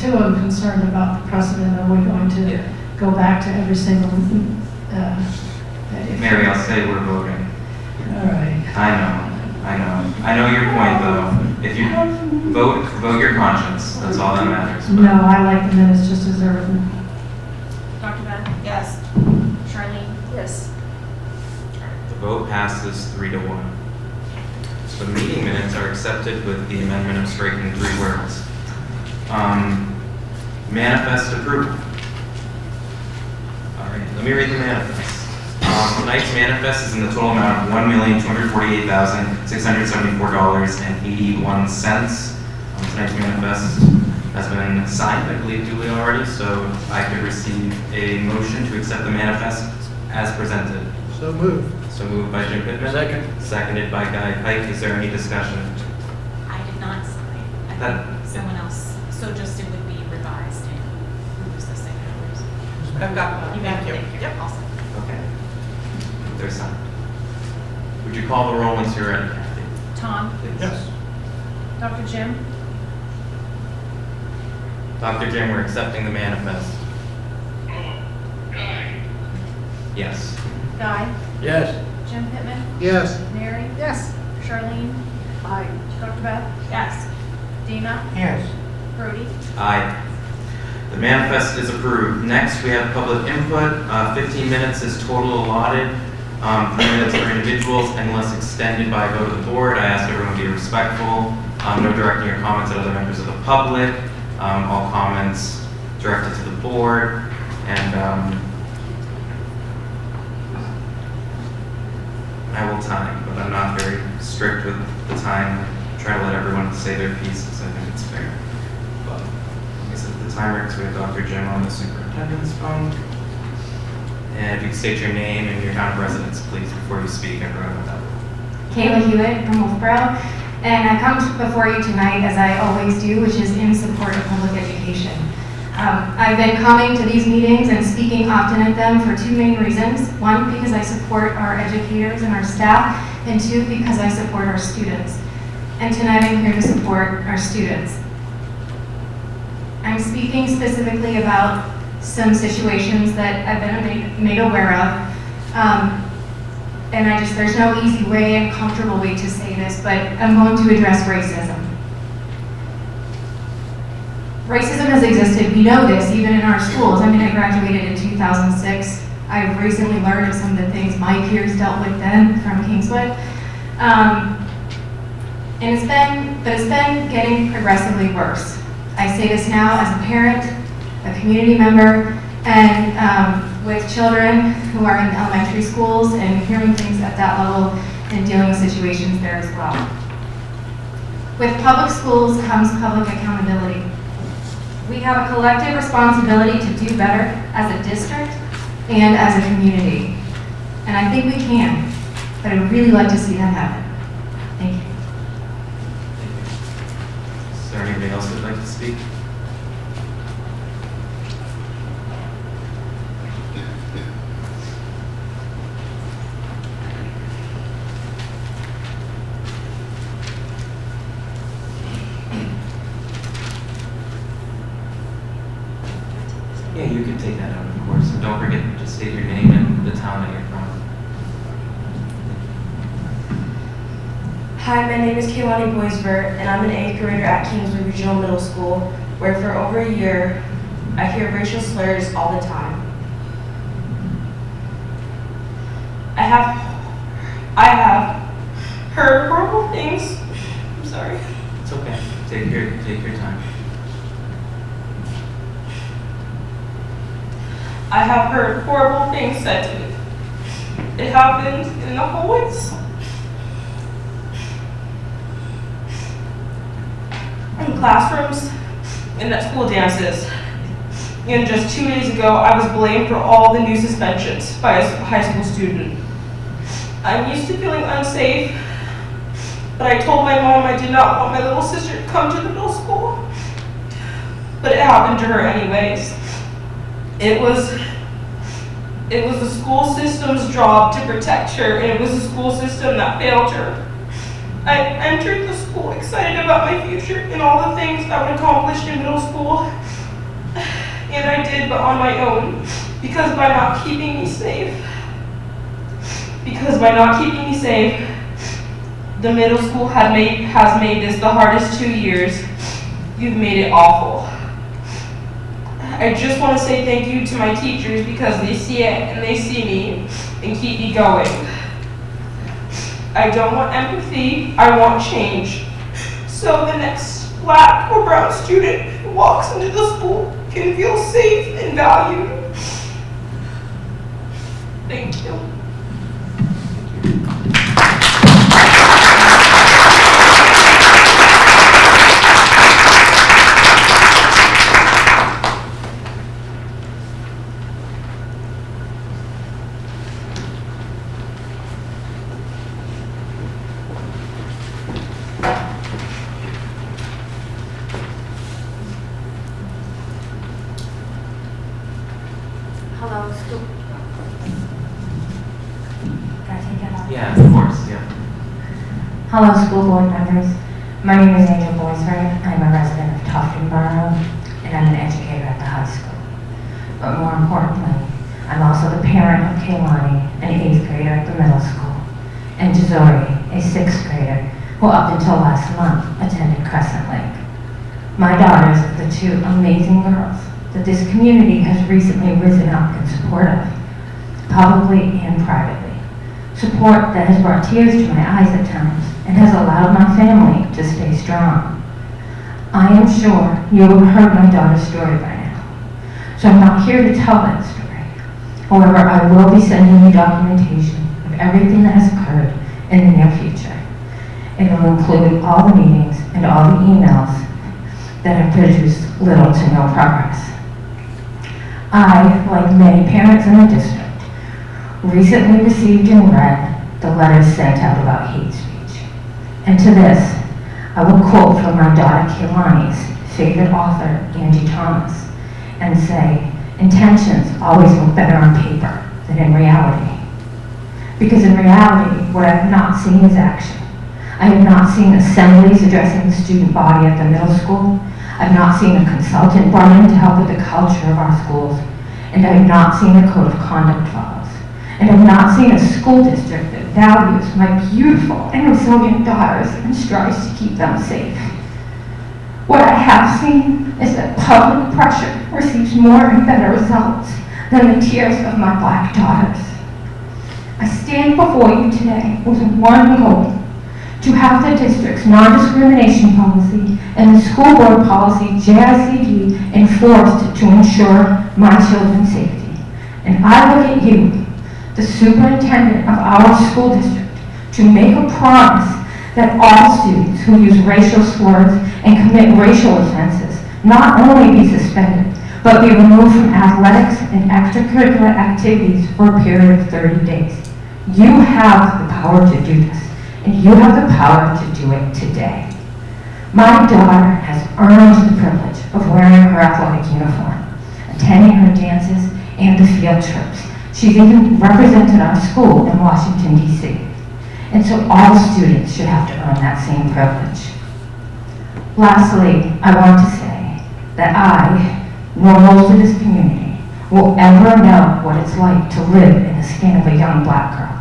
too, I'm concerned about the precedent. Are we going to go back to every single, Mary, I'll say we're voting. all right. I know your point though. If you vote your conscience, that's all that matters. No, I like the minutes just as they're written. Dr. Bennett? Yes. Charlene? Yes. The vote passes 3-1. So the meeting minutes are accepted with the amendment of striking 3 words. Manifest approval. All right, let me read the manifest. Tonight's manifest is in the total amount of $1,248,674.81. Tonight's manifest has been signed, I believe, duly already, so I could receive a motion to accept the manifest as presented. So moved. So moved by Jim Pittman. Second. Seconded by Guy Pike. Is there any discussion? I did not sign. I That- think someone else. So just it would be revised and who's the second? I've got that. You Thank you. Yep. Awesome. Okay. There's some. Would you call the roll once you're ready, Kathy? Tom? Please. Yes. Dr. Jim? Dr. Jim, we're accepting the manifest. Yes. Guy? Yes. Jim Pittman? Yes. Mary? Yes. Charlene? Aye. Dr. Beth? Yes. Dina? Yes. Brody? Aye. The manifest is approved. Next, we have public input. 15 minutes is total allotted. 3 minutes for individuals, unless extended by vote of the board. I ask everyone to be respectful. No directing your comments at other members of the public. All comments directed to the board. And I will time, but I'm not very strict with the time. I try to let everyone say their pieces. I think it's fair. But like I said, the timer, because we have Dr. Jim on the superintendent's phone. And if you could state your name and your town of residence, please, before you speak, everyone with that. Kayla Hewitt from Wolfeboro, and I come before you tonight as I always do, which is in support of public education. I've been coming to these meetings and speaking often at them for 2 main reasons. 1, because I support our educators and our staff, and 2, because I support our students. And tonight I'm here to support our students. I'm speaking specifically about some situations that I've been made aware of. And there's no easy way and comfortable way to say this, but I'm going to address racism. Racism has existed, we know this, even in our schools. I graduated in 2006. I've recently learned of some of the things my peers dealt with then from Kingswood. And it's been getting progressively worse. I say this now as a parent, a community member, and with children who are in elementary schools and hearing things at that level and dealing with situations there as well. With public schools comes public accountability. We have a collective responsibility to do better as a district and as a community. And I think we can, but I'd really like to see that happen. Thank you. Is there anybody else who'd like to speak? Yeah, you can take that out, of course. And don't forget to state your name and the town that you're from. Hi, my name is Kaylani Boisvert, and I'm an 8th grader at Kingswood Regional Middle School, where for over a year, I hear racial slurs all the time. I have heard horrible things. I'm sorry. It's okay. Take your time. I have heard horrible things said to me. It happened in the hallways, in classrooms, and at school dances. And just 2 days ago, I was blamed for all the new suspensions by a high school student. I'm used to feeling unsafe, but I told my mom I did not want my little sister to come to the middle school. But it happened to her anyways. It was the school system's job to protect her, and it was the school system that failed her. I entered the school excited about my future and all the things I would accomplish in middle school. And I did, but on my own, because by not keeping me safe, the middle school has made this the hardest 2 years. You've made it awful. I just want to say thank you to my teachers because they see it and they see me and keep me going. I don't want empathy, I want change. So the next black or brown student who walks into the school can feel safe and valued. Thank you. Hello, school. Can I take it off? Yeah, of course, yeah. Hello, school board members. My name is Angel Boisford. I'm a resident of Tufton Borough, and I'm an educator at the high school. But more importantly, I'm also the parent of Kaylani, an 8th grader at the middle school, and Jazori, a 6th grader, who up until last month attended Crescent Lake. My daughters are the 2 amazing girls that this community has recently risen up in support of, publicly and privately. Support that has brought tears to my eyes at times and has allowed my family to stay strong. I am sure you have heard my daughter's story by now, so I'm not here to tell that story. However, I will be sending you documentation of everything that has occurred in the near future. It will include all the meetings and all the emails that have produced little to no progress. I, like many parents in the district, recently received and read the letters sent out about hate speech. And to this, I will quote from my daughter Kaylani's favorite author, Angie Thomas, and say, intentions always look better on paper than in reality. Because in reality, what I have not seen is action. I have not seen assemblies addressing the student body at the middle school. I've not seen a consultant brought in to help with the culture of our schools, and I have not seen a code of conduct follows. And I've not seen a school district that values my beautiful and resilient daughters and strives to keep them safe. What I have seen is that public pressure receives more and better results than the tears of my black daughters. I stand before you today with one goal: to have the district's non-discrimination policy and the school board policy, JICD, enforced to ensure my children's safety. And I look at you, the superintendent of our school district, to make a promise that all students who use racial slurs and commit racial offenses not only be suspended, but be removed from athletics and extracurricular activities for a period of 30 days. You have the power to do this, and you have the power to do it today. My daughter has earned the privilege of wearing her athletic uniform, attending her dances and the field trips. She's even represented our school in Washington, D.C. And so all students should have to earn that same privilege. Lastly, I want to say that I, nor most of this community, will ever know what it's like to live in the skin of a young black girl.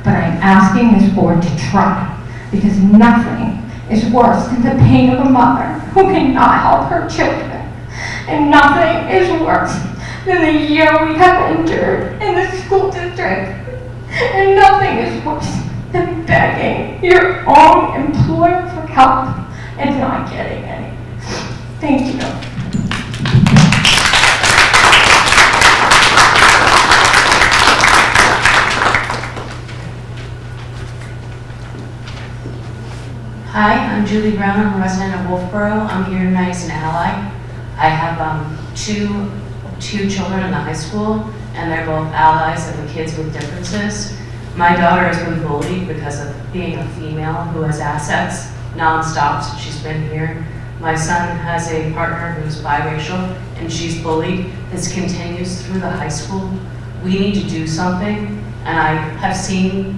But I'm asking this board to try, because nothing is worse than the pain of a mother who cannot help her children. And nothing is worse than the year we have endured in the school district. And nothing is worse than begging your own employer for help and not getting any. Thank you. Hi, I'm Julie Brown. I'm a resident of Wolfeboro. I'm here tonight as an ally. I have two children in the high school, and they're both allies of the kids with differences. My daughter has been bullied because of being a female who has assets nonstop since she's been here. My son has a partner who's biracial, and she's bullied. This continues through the high school. We need to do something. And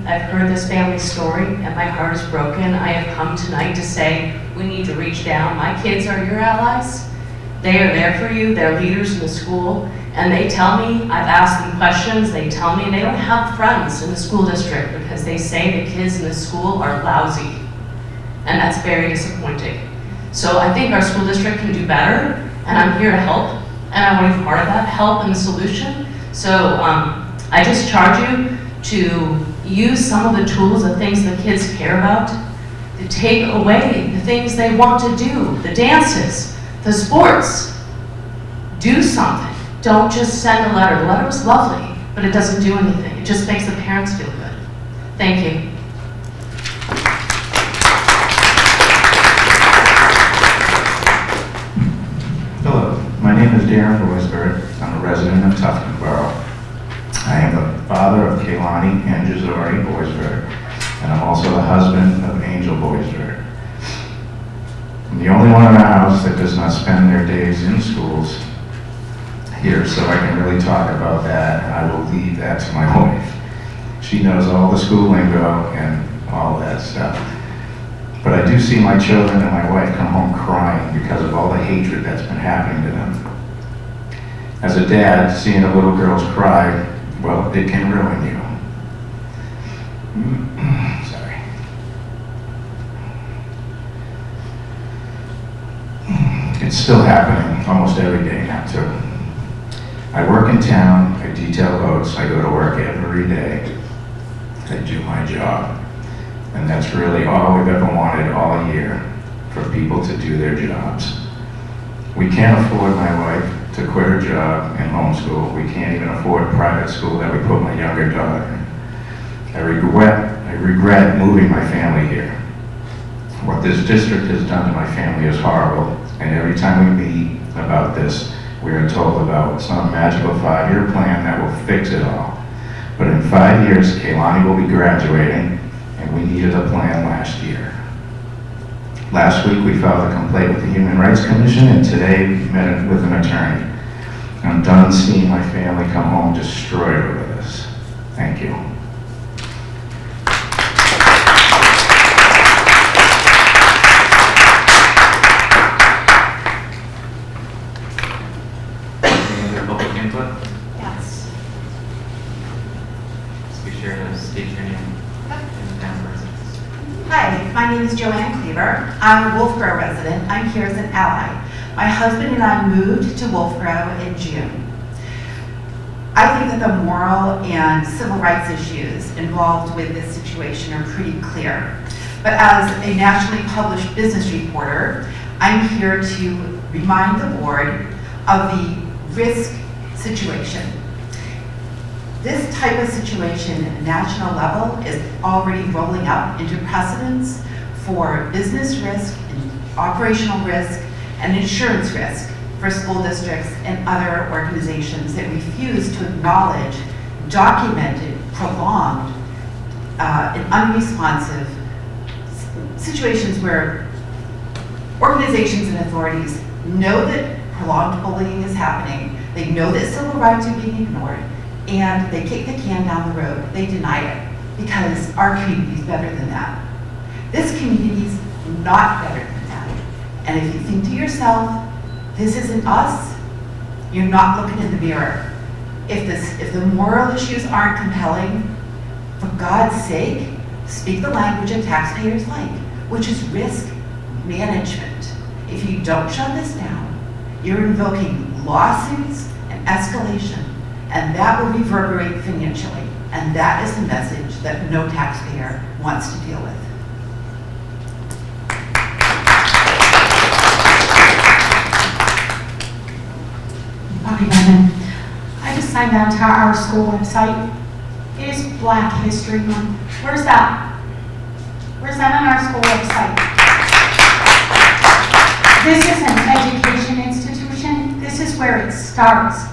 I've heard this family's story, and my heart is broken. I have come tonight to say, we need to reach down. My kids are your allies. They are there for you. They're leaders in the school. And they tell me, I've asked them questions, they tell me they don't have friends in the school district because they say the kids in the school are lousy. And that's very disappointing. So I think our school district can do better, and I'm here to help. And I want to be part of that, help in the solution. So I just charge you to use some of the tools, the things the kids care about, to take away the things they want to do, the dances, the sports. Do something. Don't just send a letter. The letter was lovely, but it doesn't do anything. It just makes the parents feel good. Thank you. Hello, my name is Darren Boisberg. I'm a resident of Tuftonboro. I am the father of Kaylani and Jazori Boisberg, and I'm also the husband of Angel Boisberg. I'm the only one in our house that does not spend their days in schools here, so I can really talk about that, and I will leave that to my wife. She knows all the school lingo and all that stuff. But I do see my children and my wife come home crying because of all the hatred that's been happening to them. As a dad, seeing a little girl's cry, well, it can ruin you. Sorry. It's still happening almost every day now, too. I work in town, I detail boats, I go to work every day. I do my job. And that's really all we've ever wanted all year, for people to do their jobs. We can't afford my wife to quit her job and homeschool. We can't even afford private school that we put my younger daughter in. I regret moving my family here. What this district has done to my family is horrible, and every time we meet about this, we are told about some magical 5-year plan that will fix it all. But in 5 years, Kaylani will be graduating, and we needed a plan last year. Last week, we filed a complaint with the Human Rights Commission, and today we met with an attorney. I'm done seeing my family come home destroyed over this. Thank you. Any other public input? Yes. Just be sure to state your name and the town residence. Hi, my name is Joanne Cleaver. I'm a Wolfeboro resident. I'm here as an ally. My husband and I moved to Wolfeboro in June. I think that the moral and civil rights issues involved with this situation are pretty clear. But as a nationally published business reporter, I'm here to remind the board of the risk situation. This type of situation at a national level is already rolling up into precedents for business risk and operational risk and insurance risk for school districts and other organizations that refuse to acknowledge documented, prolonged, and unresponsive situations where organizations and authorities know that prolonged bullying is happening, they know that civil rights are being ignored, and they kick the can down the road. They deny it because our community is better than that. This community is not better than that. And if you think to yourself, this isn't us, you're not looking in the mirror. If the moral issues aren't compelling, for God's sake, speak the language that taxpayers like, which is risk management. If you don't shut this down, you're invoking lawsuits and escalation, and that will reverberate financially. And that is the message that no taxpayer wants to deal with. Okay, Brandon. I just signed on to our school website. It is Black History Month. Where's that? Where's that on our school website? This is an education institution. This is where it starts.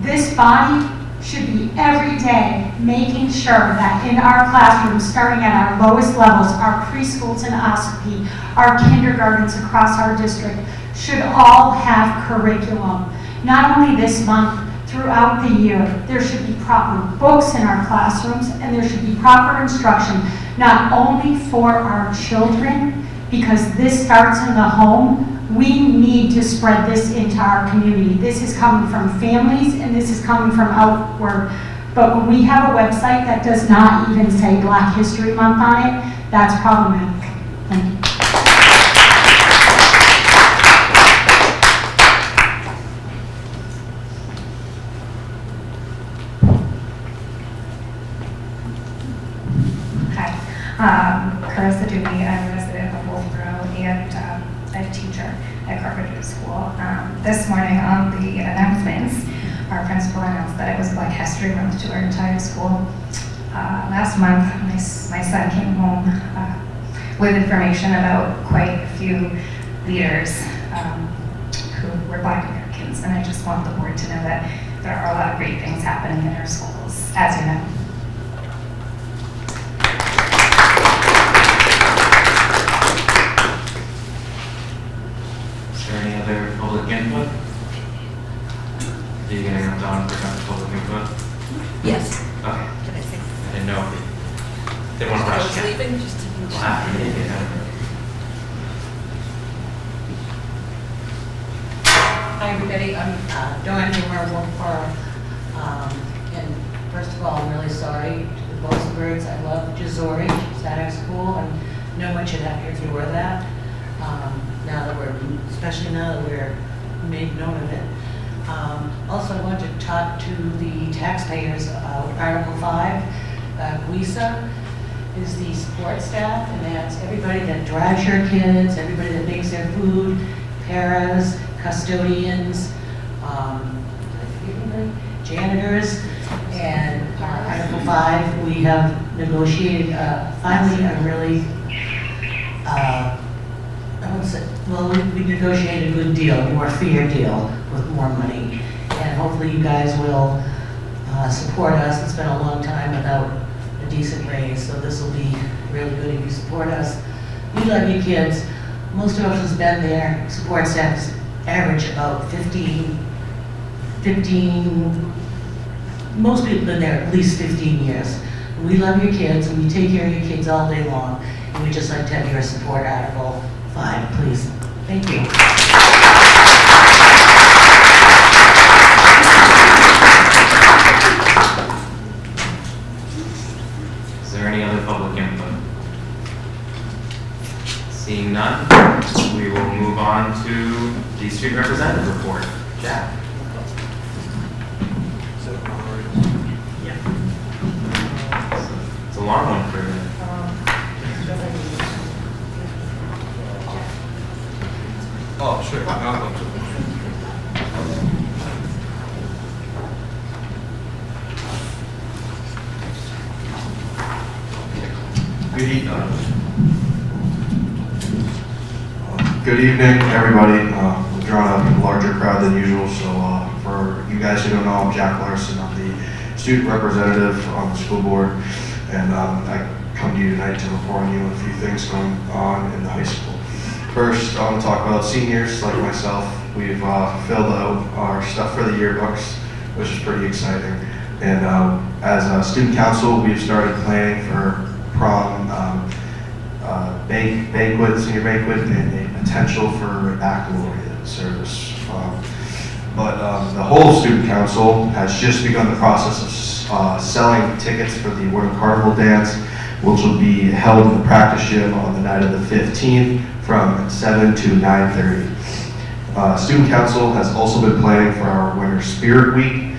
This body should be every day making sure that in our classrooms, starting at our lowest levels, our preschools and OSCP, our kindergartens across our district, should all have curriculum. Not only this month, throughout the year. There should be proper books in our classrooms, and there should be proper instruction, not only for our children, because this starts in the home. We need to spread this into our community. This is coming from families, and this is coming from outward. But when we have a website that does not even say Black History Month on it, that's problematic. Thank you. Carissa Dooney, I'm a resident of Wolfeboro and a teacher at Carpenter School. This morning on the announcements, our principal announced that it was Black History Month to our entire school. Last month, my son came home with information about quite a few leaders who were Black Americans, and I just want the board to know that there are a lot of great things happening in our schools, as you know. Any other public input? Are you getting up Dawn for public input? Yes. Okay. Can I say? I didn't know if you didn't want to I rush. was leaving just to. Well, after you get out. Hi, everybody. I'm Joanne from Wolfeboro. And first of all, I'm really sorry to the Wolfsburgs. I love Jazori. She's at our school, and no one should have to endure that. Now that especially now that we're made known of it. Also, I want to talk to the taxpayers about Article 5. GWISA is the support staff, and that's everybody that drives your kids, everybody that makes their food, paras, custodians, janitors, and Article 5, we have negotiated finally a really we negotiated a good deal, a more fair deal with more money. And hopefully you guys will support us. It's been a long time without a decent raise, so this will be really good if you support us. We love you kids. Most of us has been there. Support staffs average about 15, most people have been there at least 15 years. We love your kids, and we take care of your kids all day long. And we'd just like to have your support, Article 5, please. Thank you. Is there any other public input? Seeing none, we will move on to the student representative report. Jack. It's a long one for you. Oh, sure. Good evening, everybody. We're drawn up in a larger crowd than usual, so for you guys who don't know, I'm Jack Larson. I'm the student representative on the school board, and I come to you tonight to report on you a few things going on in the high school. First, I want to talk about seniors like myself. We've filled out our stuff for the yearbooks, which is pretty exciting. And as a student council, we've started planning for prom, banquet, senior banquet, and a potential for baccalaureate service. But the whole student council has just begun the process of selling tickets for the Winter Carnival Dance, which will be held in the practice gym on the night of the 15th from 7 to 9:30. Student council has also been planning for our Winter Spirit Week.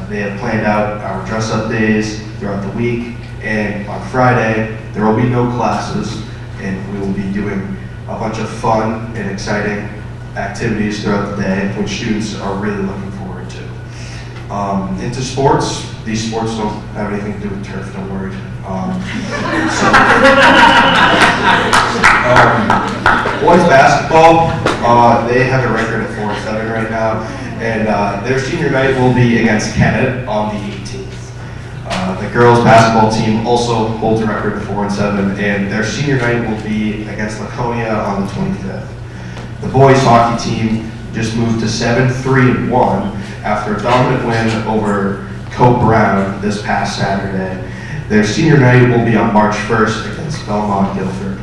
They have planned out our dress-up days throughout the week, and on Friday there will be no classes, and we will be doing a bunch of fun and exciting activities throughout the day, which students are really looking forward to. Into sports, these sports don't have anything to do with turf, don't worry. Boys basketball, they have a record of 4-7 right now, and their senior night will be against Kennett on the 18th. The girls basketball team also holds a record of 4-7, and their senior night will be against Laconia on the 25th. The boys hockey team, just moved to 7-3-1 after a dominant win over Coe Brown this past Saturday. Their senior night will be on March 1st against Belmont Guilford.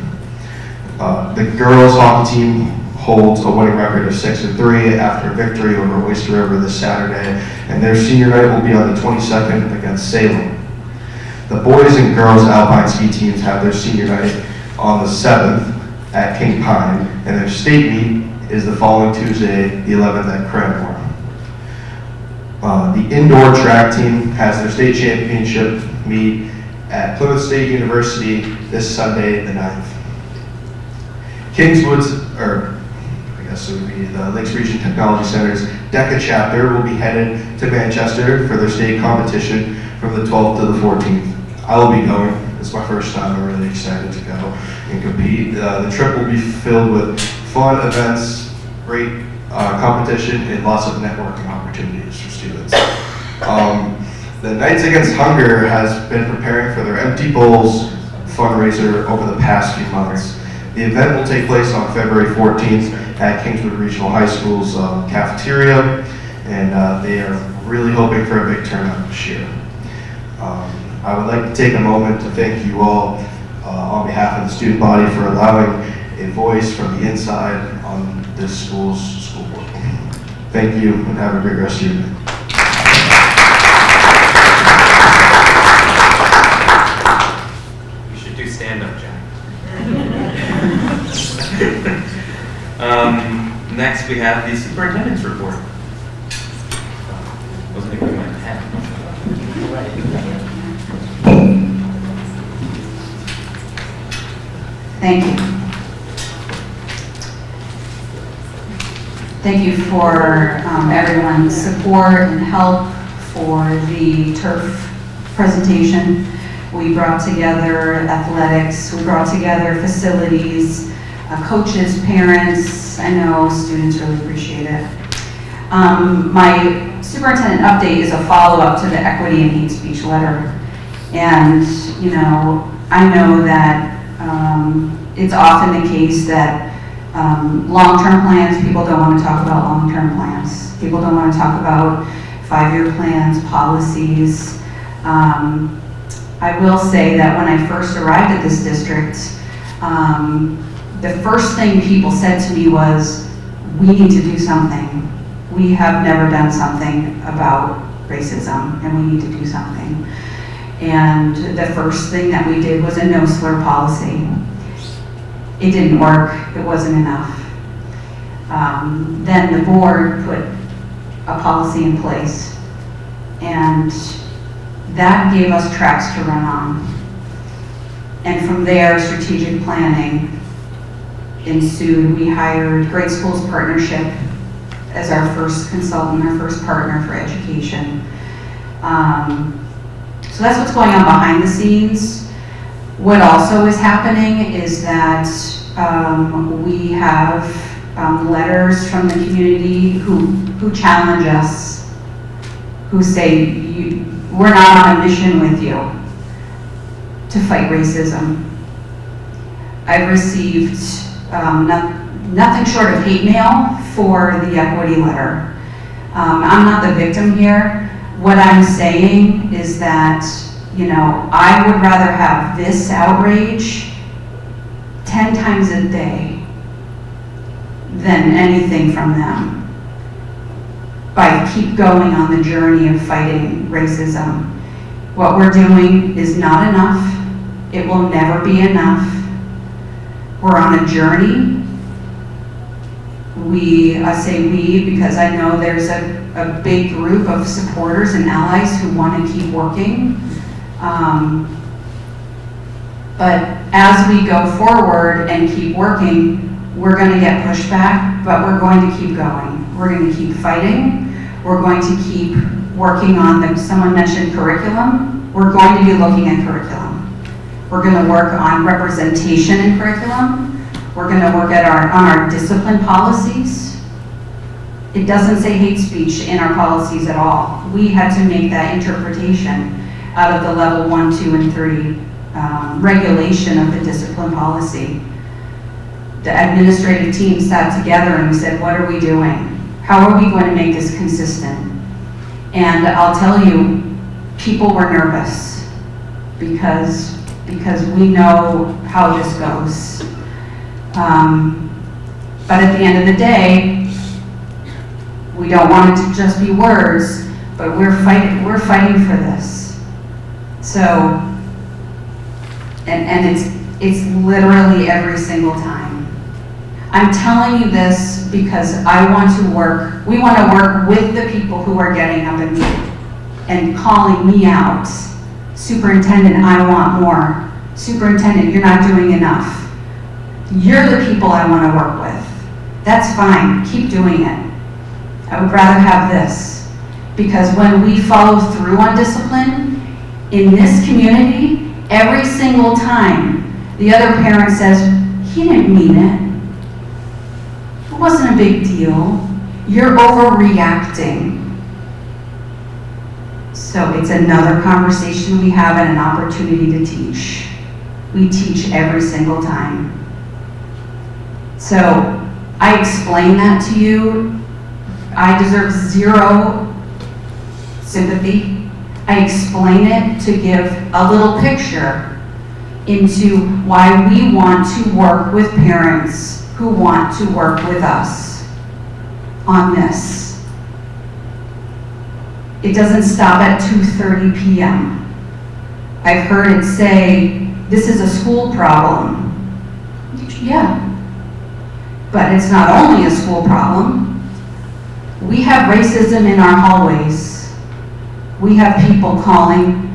The girls hockey team holds a winning record of 6-3 after a victory over Oyster River this Saturday, and their senior night will be on the 22nd against Salem. The boys and girls alpine ski teams have their senior night on the 7th at King Pine, and their state meet is the following Tuesday, the 11th at Cranmore. The indoor track team has their state championship meet at Plymouth State University this Sunday, the 9th. Kingswood's, or I guess it would be the Lakes Region Technology Center's DECA chapter will be headed to Manchester for their state competition from the 12th to the 14th. I will be going. It's my first time. I'm really excited to go and compete. The trip will be filled with fun events, great competition, and lots of networking opportunities for students. The Knights Against Hunger has been preparing for their Empty Bowls fundraiser over the past few months. The event will take place on February 14th at Kingswood Regional High School's cafeteria, and they are really hoping for a big turnout this year. I would like to take a moment to thank you all on behalf of the student body for allowing a voice from the inside on this school's school board. Thank you, and have a great rest of your day. You should do stand-up, Jack. Next, we have the superintendent's report. Wasn't even my pen. Thank you. Thank you for everyone's support and help for the turf presentation. We brought together athletics, we brought together facilities, coaches, parents. I know students really appreciate it. My superintendent update is a follow-up to the equity and hate speech letter. And, you know, I know that it's often the case that long-term plans, people don't want to talk about long-term plans. People don't want to talk about 5-year plans, policies. I will say that when I first arrived at this district, the first thing people said to me was, we need to do something. We have never done something about racism, and we need to do something. And the first thing that we did was a no slur policy. It didn't work, it wasn't enough. Then the board put a policy in place, and that gave us tracks to run on. And from there, strategic planning ensued. We hired Great Schools Partnership as our first consultant, our first partner for education. So that's what's going on behind the scenes. What also is happening is that we have letters from the community who challenge us, who say, we're not on a mission with you to fight racism. I've received nothing short of hate mail for the equity letter. I'm not the victim here. What I'm saying is that, you know, I would rather have this outrage 10 times a day than anything from them. By keep going on the journey of fighting racism. What we're doing is not enough. It will never be enough. We're on a journey. I say we because I know there's a big group of supporters and allies who want to keep working. But as we go forward and keep working, we're going to get pushback, but we're going to keep going. We're going to keep fighting. We're going to keep working on someone mentioned curriculum. We're going to be looking at curriculum. We're going to work on representation in curriculum. We're going to work on our discipline policies. It doesn't say hate speech in our policies at all. We had to make that interpretation out of the level 1, 2, and 3 regulation of the discipline policy. The administrative team sat together and we said, what are we doing? How are we going to make this consistent? And I'll tell you, people were nervous because we know how this goes. But at the end of the day, we don't want it to just be words, but we're fighting for this. So, and it's literally every single time. I'm telling you this because I want to work, we want to work with the people who are getting up and calling me out. Superintendent, I want more. Superintendent, you're not doing enough. You're the people I want to work with. That's fine, keep doing it. I would rather have this. Because when we follow through on discipline, in this community, every single time, the other parent says, he didn't mean it. It wasn't a big deal. You're overreacting. So it's another conversation we have and an opportunity to teach. We teach every single time. So I explain that to you. I deserve zero sympathy. I explain it to give a little picture into why we want to work with parents who want to work with us on this. It doesn't stop at 2:30 p.m. I've heard it say, this is a school problem. Yeah, but it's not only a school problem. We have racism in our hallways. We have people calling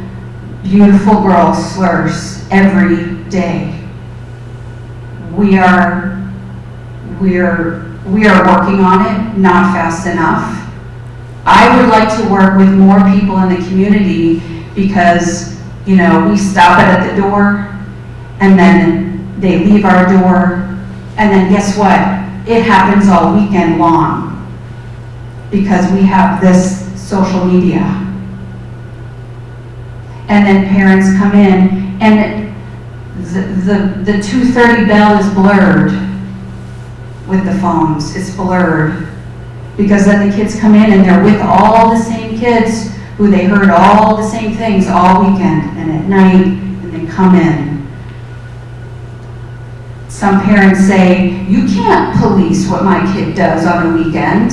beautiful girls slurs every day. We are working on it, not fast enough. I would like to work with more people in the community because, you know, we stop it at the door and then they leave our door and then guess what? It happens all weekend long because we have this social media. And then parents come in and the 2:30 bell is blurred with the phones. It's blurred. Because then the kids come in and they're with all the same kids who they heard all the same things all weekend and at night, and they come in. Some parents say, you can't police what my kid does on a weekend.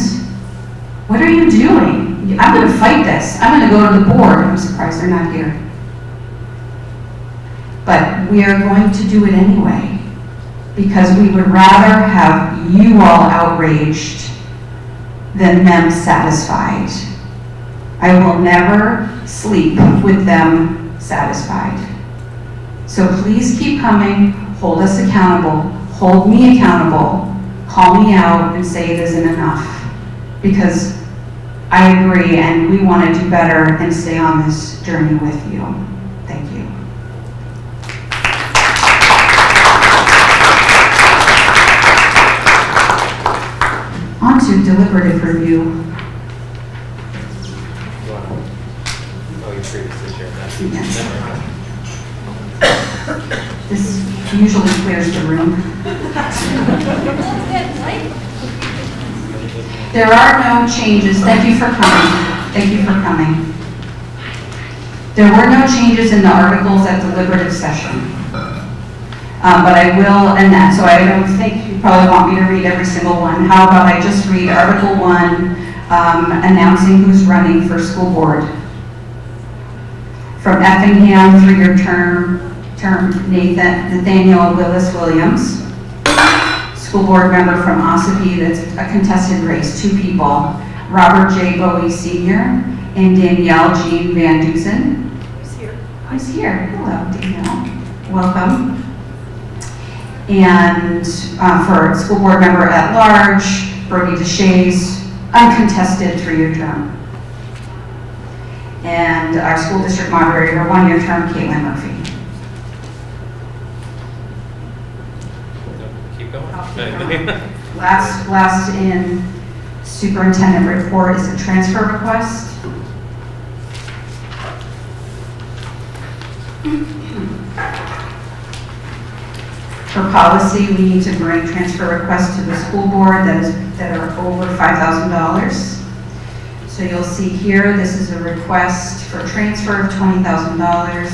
What are you doing? I'm going to fight this. I'm going to go to the board. I'm surprised they're not here. But we are going to do it anyway because we would rather have you all outraged than them satisfied. I will never sleep with them satisfied. So please keep coming, hold us accountable, hold me accountable, call me out and say it isn't enough. Because I agree and we want to do better and stay on this journey with you. Thank you. On to deliberative review. This usually clears the room. There are no changes. Thank you for coming. Thank you for coming. There were no changes in the articles at deliberative session. But I will end that, so I don't think you probably want me to read every single one. How about I just read Article 1, announcing who's running for school board. From Effingham, 3-year term Nathaniel Willis Williams. School board member from Ossipee, that's a contested race, 2 people. Robert J. Bowie Sr. and Danielle Jean Van Dusen. Who's here? Hello, Danielle. Welcome. And for school board member at large, Brody DeShays, uncontested 3-year term. And our school district moderator, 1-year term, Caitlin Murphy. Keep going. Last in superintendent report is a transfer request. Per policy, we need to bring transfer requests to the school board that are over $5,000. So you'll see here, this is a request for transfer of $20,000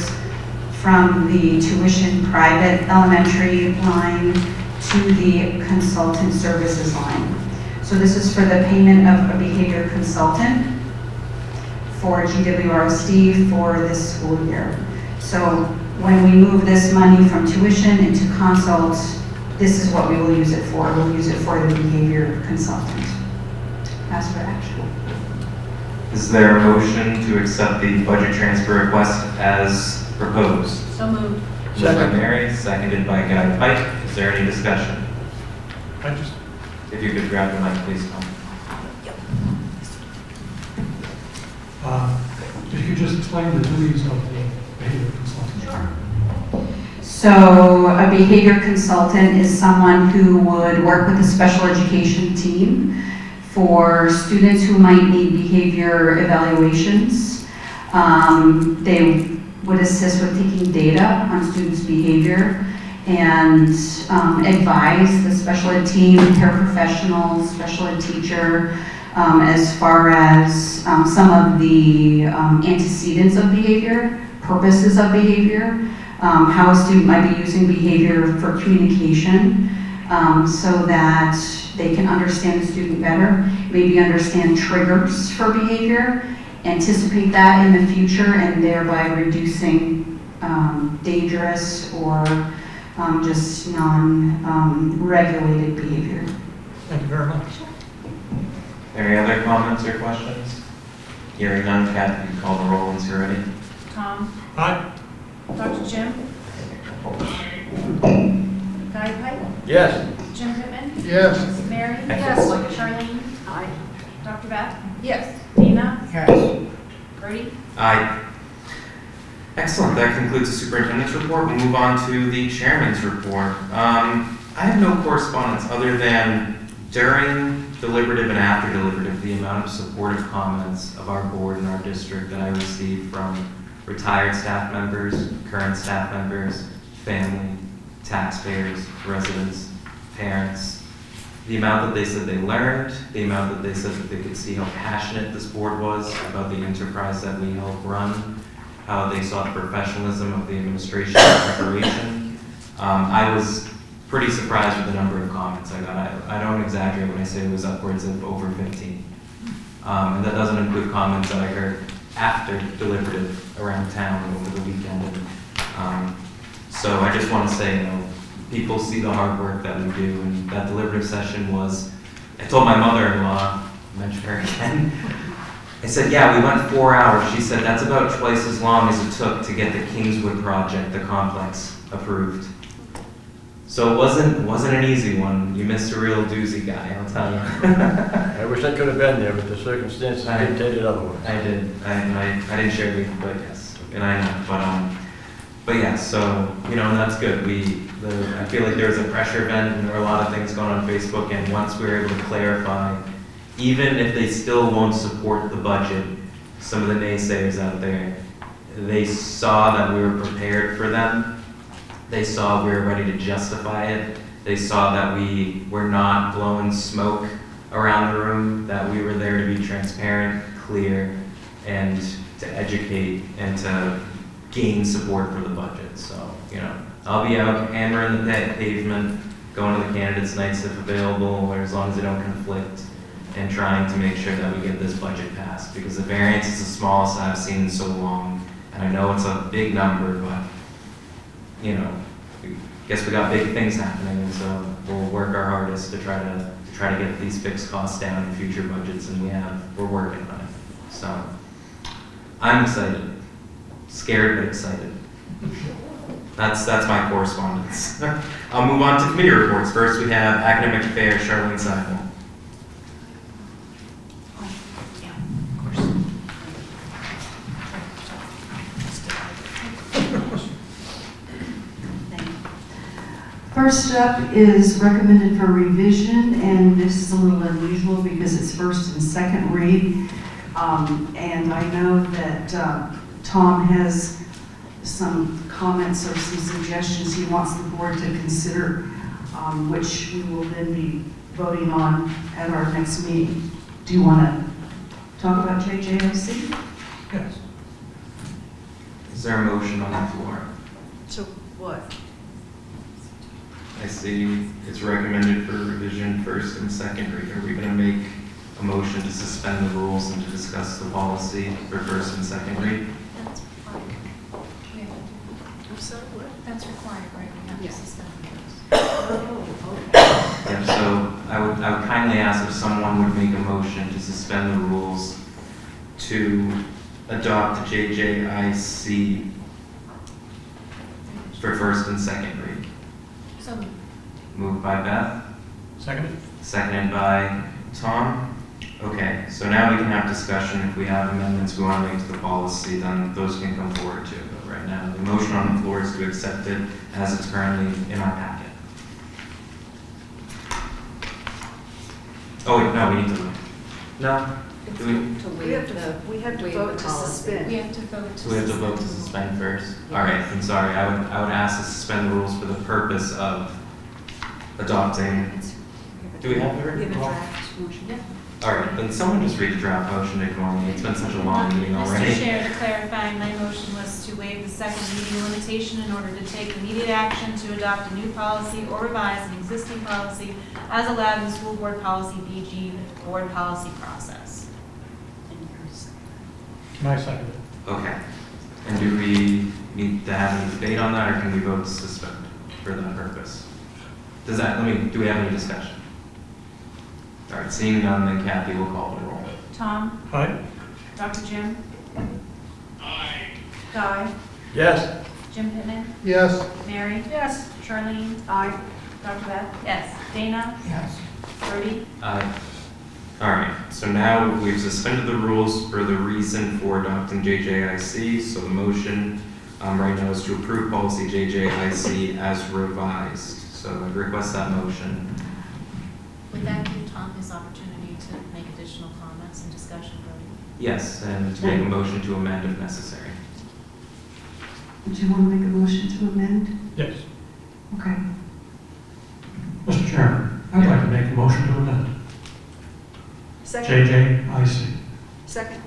from the tuition private elementary line to the consultant services line. So this is for the payment of a behavior consultant for GWRSD for this school year. So when we move this money from tuition into consult, this is what we will use it for. We'll use it for the behavior consultant. Ask for action. Is there a motion to accept the budget transfer request as proposed? So moved. Moved by Mary, seconded by Guy Pike. Is there any discussion? If you could grab the mic, please, Tom. If you could just explain the duties of the behavior consultant. So a behavior consultant is someone who would work with a special education team for students who might need behavior evaluations. They would assist with taking data on students' behavior and advise the special ed team, paraprofessionals, special ed teacher, as far as some of the antecedents of behavior, purposes of behavior, how a student might be using behavior for communication, so that they can understand the student better, maybe understand triggers for behavior, anticipate that in the future, and thereby reducing dangerous or just non-regulated behavior. Thank you very much. Any other comments or questions? Hearing none, Kathy, you can call the roll once you're ready. Tom? Aye. Dr. Jim? Guy Pipe? Yes. Jim Pittman? Yes. Mary? Yes. Charlene? Aye. Dr. Beth? Yes. Dina? Yes. Brady? Aye. Excellent, that concludes the superintendent's report. We'll move on to the chairman's report. I have no correspondence other than during deliberative and after deliberative, the amount of supportive comments of our board and our district that I received from retired staff members, current staff members, family, taxpayers, residents, parents. The amount that they said they learned, the amount that they said that they could see how passionate this board was about the enterprise that we help run, how they saw the professionalism of the administration and preparation. I was pretty surprised with the number of comments I got. I don't exaggerate when I say it was upwards of over 15. And that doesn't include comments that I heard after deliberative around town over the weekend. And, so I just want to say, people see the hard work that we do, and that deliberative session was, I told my mother-in-law, mention her again, I said, yeah, we went 4 hours. She said, that's about twice as long as it took to get the Kingswood project, the complex, approved. So it wasn't an easy one. You missed a real doozy, guy, I'll tell you. I wish I could have been there, but the circumstances dictated otherwise. I did. I didn't share with you, but yes. And I know, but yeah, so, and that's good. I feel like there was a pressure event and there were a lot of things going on Facebook, and once we were able to clarify, even if they still won't support the budget, some of the naysayers out there, they saw that we were prepared for them. They saw we were ready to justify it. They saw that we were not blowing smoke around the room, that we were there to be transparent, clear, and to educate and to gain support for the budget. So, I'll be out hammering the pavement, going to the candidates' nights if available, or as long as they don't conflict, and trying to make sure that we get this budget passed, because the variance is the smallest I've seen in so long, and I know it's a big number, but, I guess we got big things happening, and so we'll work our hardest to try to get these fixed costs down in future budgets, and we're working on it. So, I'm excited. Scared but excited. That's my correspondence. I'll move on to committee reports. First, we have academic affairs, Charlene Seibel. First up is recommended for revision, and this is a little unusual because it's first and second read. And I know that Tom has some comments or some suggestions he wants the board to consider, which we will then be voting on at our next meeting. Do you want to talk about JJIC? Yes. Is there a motion on the floor? So what? I see it's recommended for revision first and second read. Are we going to make a motion to suspend the rules and to discuss the policy for first and second read? That's required. I'm sorry, what? That's required, right? We have to Yeah. suspend the rules. Yeah, so I would kindly ask if someone would make a motion to suspend the rules to adopt the JJIC for first and second read. So, Moved by Beth, Second? seconded by Tom. Okay, so now we can have discussion. If we have amendments we want to make to the policy, then those can come forward too. But right now, the motion on the floor is to accept it as it's currently in our packet. Oh wait, no, we need to vote. No? Do we? We have to vote to suspend. we have to vote to So we have to vote to suspend first? All right, I'm sorry. I would ask to suspend the rules for the purpose of adopting. Do we have the We have a written? draft motion. Yeah. All right, then someone just read the draft motion to ignore me. It's been such a long meeting already. Mr. Chair, to clarify, my motion was to waive the second reading limitation in order to take immediate action to adopt a new policy or revise an existing policy as allowed in the school board policy BG board policy process. Can I second it? Okay. And do we need to have any debate on that, or can we vote to suspend for that purpose? Do we have any discussion? All right, seeing none, then Kathy will call the roll. Tom? Aye. Dr. Jim? Guy? Yes. Jim Pittman? Yes. Mary? Yes. Charlene? Aye. Dr. Beth? Yes. Dana? Yes. Brody? Aye. All right, so now we've suspended the rules for the reason for adopting JJIC. So the motion right now is to approve policy JJIC as revised. So I request that motion. Would that give Tom his opportunity to make additional comments and discussion, Brody? Yes, and to make a motion to amend if necessary. Do you want to make a motion to amend? Yes. Okay. Mr. Chairman, I'd like to make a motion to amend Second. JJIC. Second.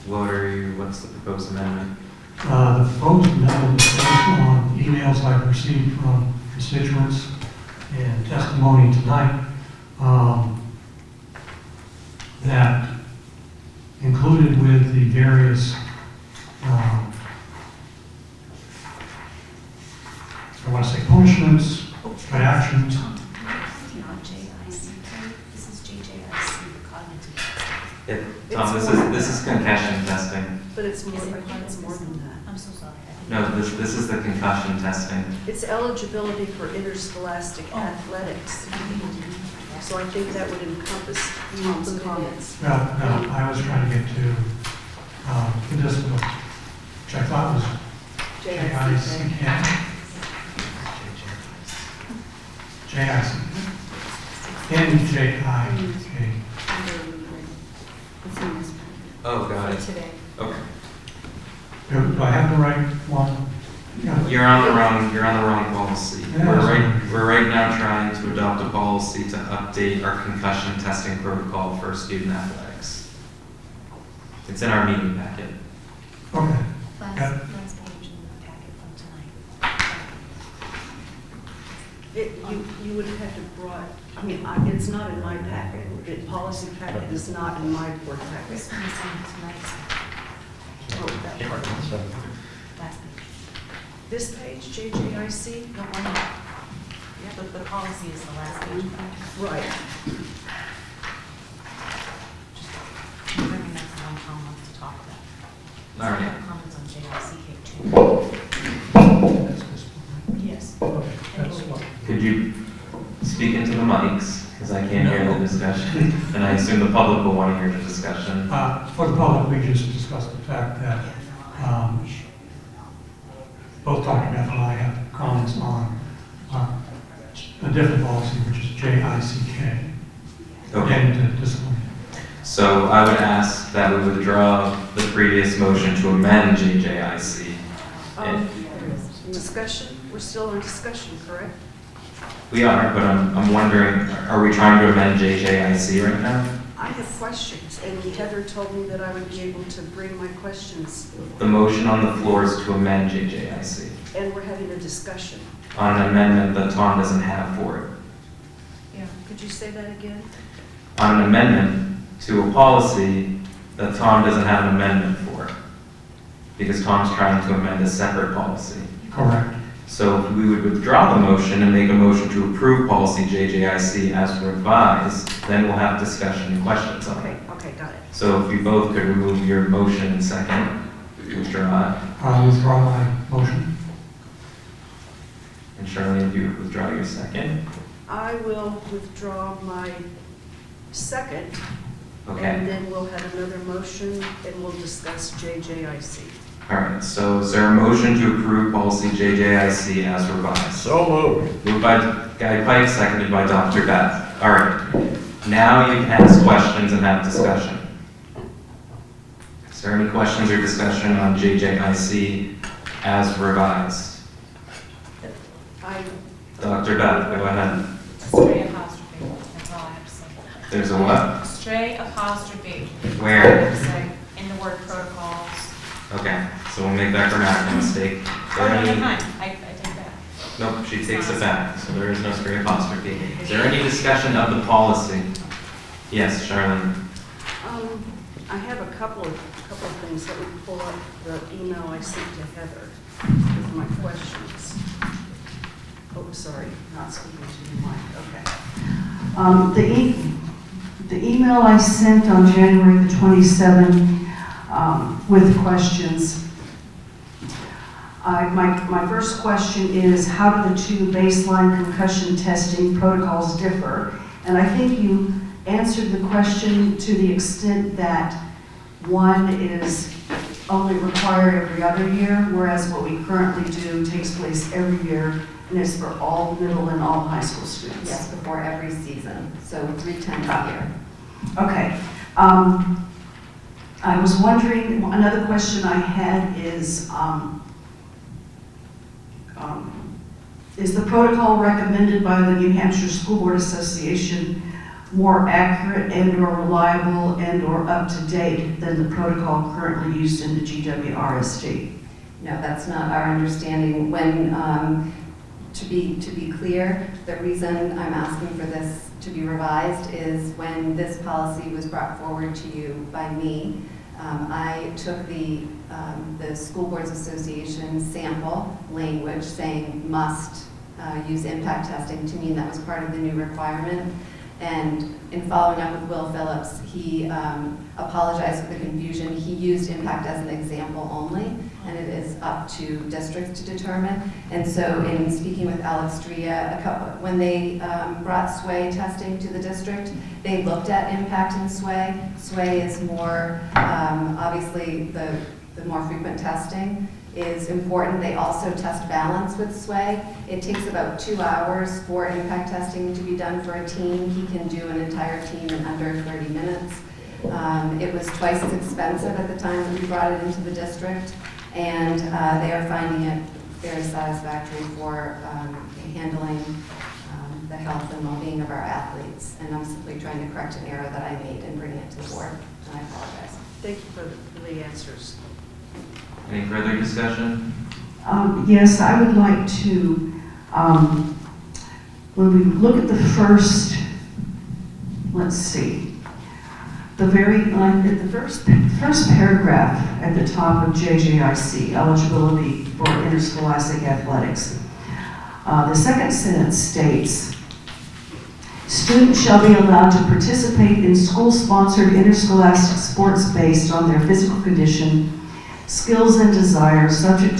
What's the proposed amendment? The proposed amendment is based on emails I've received from constituents and testimony tonight that included with the various I want to say punishments, reactions. Not JICK, this is JJIC, the cognitive. Tom, this is concussion testing. But it's more, I think it's more than that. I'm so sorry. No, this is the concussion testing. It's eligibility for interscholastic athletics. So I think that would encompass Tom's comments. No, I was trying to get to the discipline, which I thought was JICK. JIC. NJIK. Oh, got it. Today. Okay. Do I have the right one? Yeah. You're on the wrong policy. Yeah. We're right now trying to adopt a policy to update our concussion testing protocol for student athletics. It's in our meeting packet. Okay. Last page in the packet from tonight. You would have had to brought, it's not in my packet. The policy packet is not in my board packet. This one is in tonight's Oh, that part. last page. This page, JJIC? The one, yeah, but the policy is the last page. Right. I'm bringing that to one Tom wants to talk about. All So I right. have comments on JICK too. That's this one. Yes. Okay, that's what. Could you speak into the mics? Because I can't hear the discussion. And I assume the public will want to hear the discussion. For the public, we just discussed the fact that both Dr. Beth and I have comments on a different policy, which is JICK. Okay. And discipline. So I would ask that we withdraw the previous motion to amend JJIC Discussion, we're still in discussion, correct? We are, but I'm wondering, are we trying to amend JJIC right now? I have questions, and Heather told me that I would be able to bring my questions, The motion on the floor is to amend JJIC and we're having a discussion. on an amendment that Tom doesn't have for it. Yeah, could you say that again? On an amendment to a policy that Tom doesn't have an amendment for. Because Tom's trying to amend a separate policy. Correct. So if we would withdraw the motion and make a motion to approve policy JJIC as revised, then we'll have discussion and questions on it. Okay, got it. So if you both could remove your motion and second, withdraw it. I'll withdraw my motion. And Charlene, if you would withdraw your second. I will withdraw my second, and Okay. then we'll have another motion, and we'll discuss JJIC. All right, so is there a motion to approve policy JJIC as revised? So moved. Moved by Guy Pike, seconded by Dr. Beth. All right, now you can ask questions and have discussion. Is there any questions or discussion on JJIC as revised? Dr. Beth, go ahead. Stray apostrophe, that's all I have to say. There's a what? Stray apostrophe. Where? In the word protocols. Okay, so we'll make that grammatical mistake. Is Oh, there no, any- never mind, I take that. Nope, she takes it back, so there is no stray apostrophe. Is there any discussion of the policy? Yes, Charlene. I have a couple of things. Let me pull up the email I sent to Heather with my questions. Oh, sorry, not speaking to the mic, okay. The email I sent on January the 27th with questions. My first question is, how do the two baseline concussion testing protocols differ? And I think you answered the question to the extent that one is only required every other year, whereas what we currently do takes place every year, and it's for all middle and all high school students. Yes, before every season, so 3 times a year. Okay. I was wondering, another question I had is the protocol recommended by the New Hampshire School Board Association more accurate and/or reliable and/or up-to-date than the protocol currently used in the GWRSD? No, that's not our understanding. When, to be clear, the reason I'm asking for this to be revised is when this policy was brought forward to you by me, I took the School Boards Association sample language saying must use impact testing to mean that was part of the new requirement. And in following up with Will Phillips, he apologized for the confusion. He used impact as an example only, and it is up to districts to determine. And so in speaking with Alex Drea, when they brought SWAY testing to the district, they looked at impact in SWAY. SWAY is more, obviously the more frequent testing is important. They also test balance with SWAY. It takes about 2 hours for impact testing to be done for a team. He can do an entire team in under 30 minutes. It was twice as expensive at the time that we brought it into the district, and they are finding it very satisfactory for handling the health and well-being of our athletes. And I'm simply trying to correct an error that I made and bring it to the board, and I apologize. Thank you for the answers. Any further discussion? Yes, I would like to, when we look at the first, let's see, the first paragraph at the top of JJIC, eligibility for interscholastic athletics. The second sentence states, students shall be allowed to participate in school-sponsored interscholastic sports based on their physical condition, skills and desires subject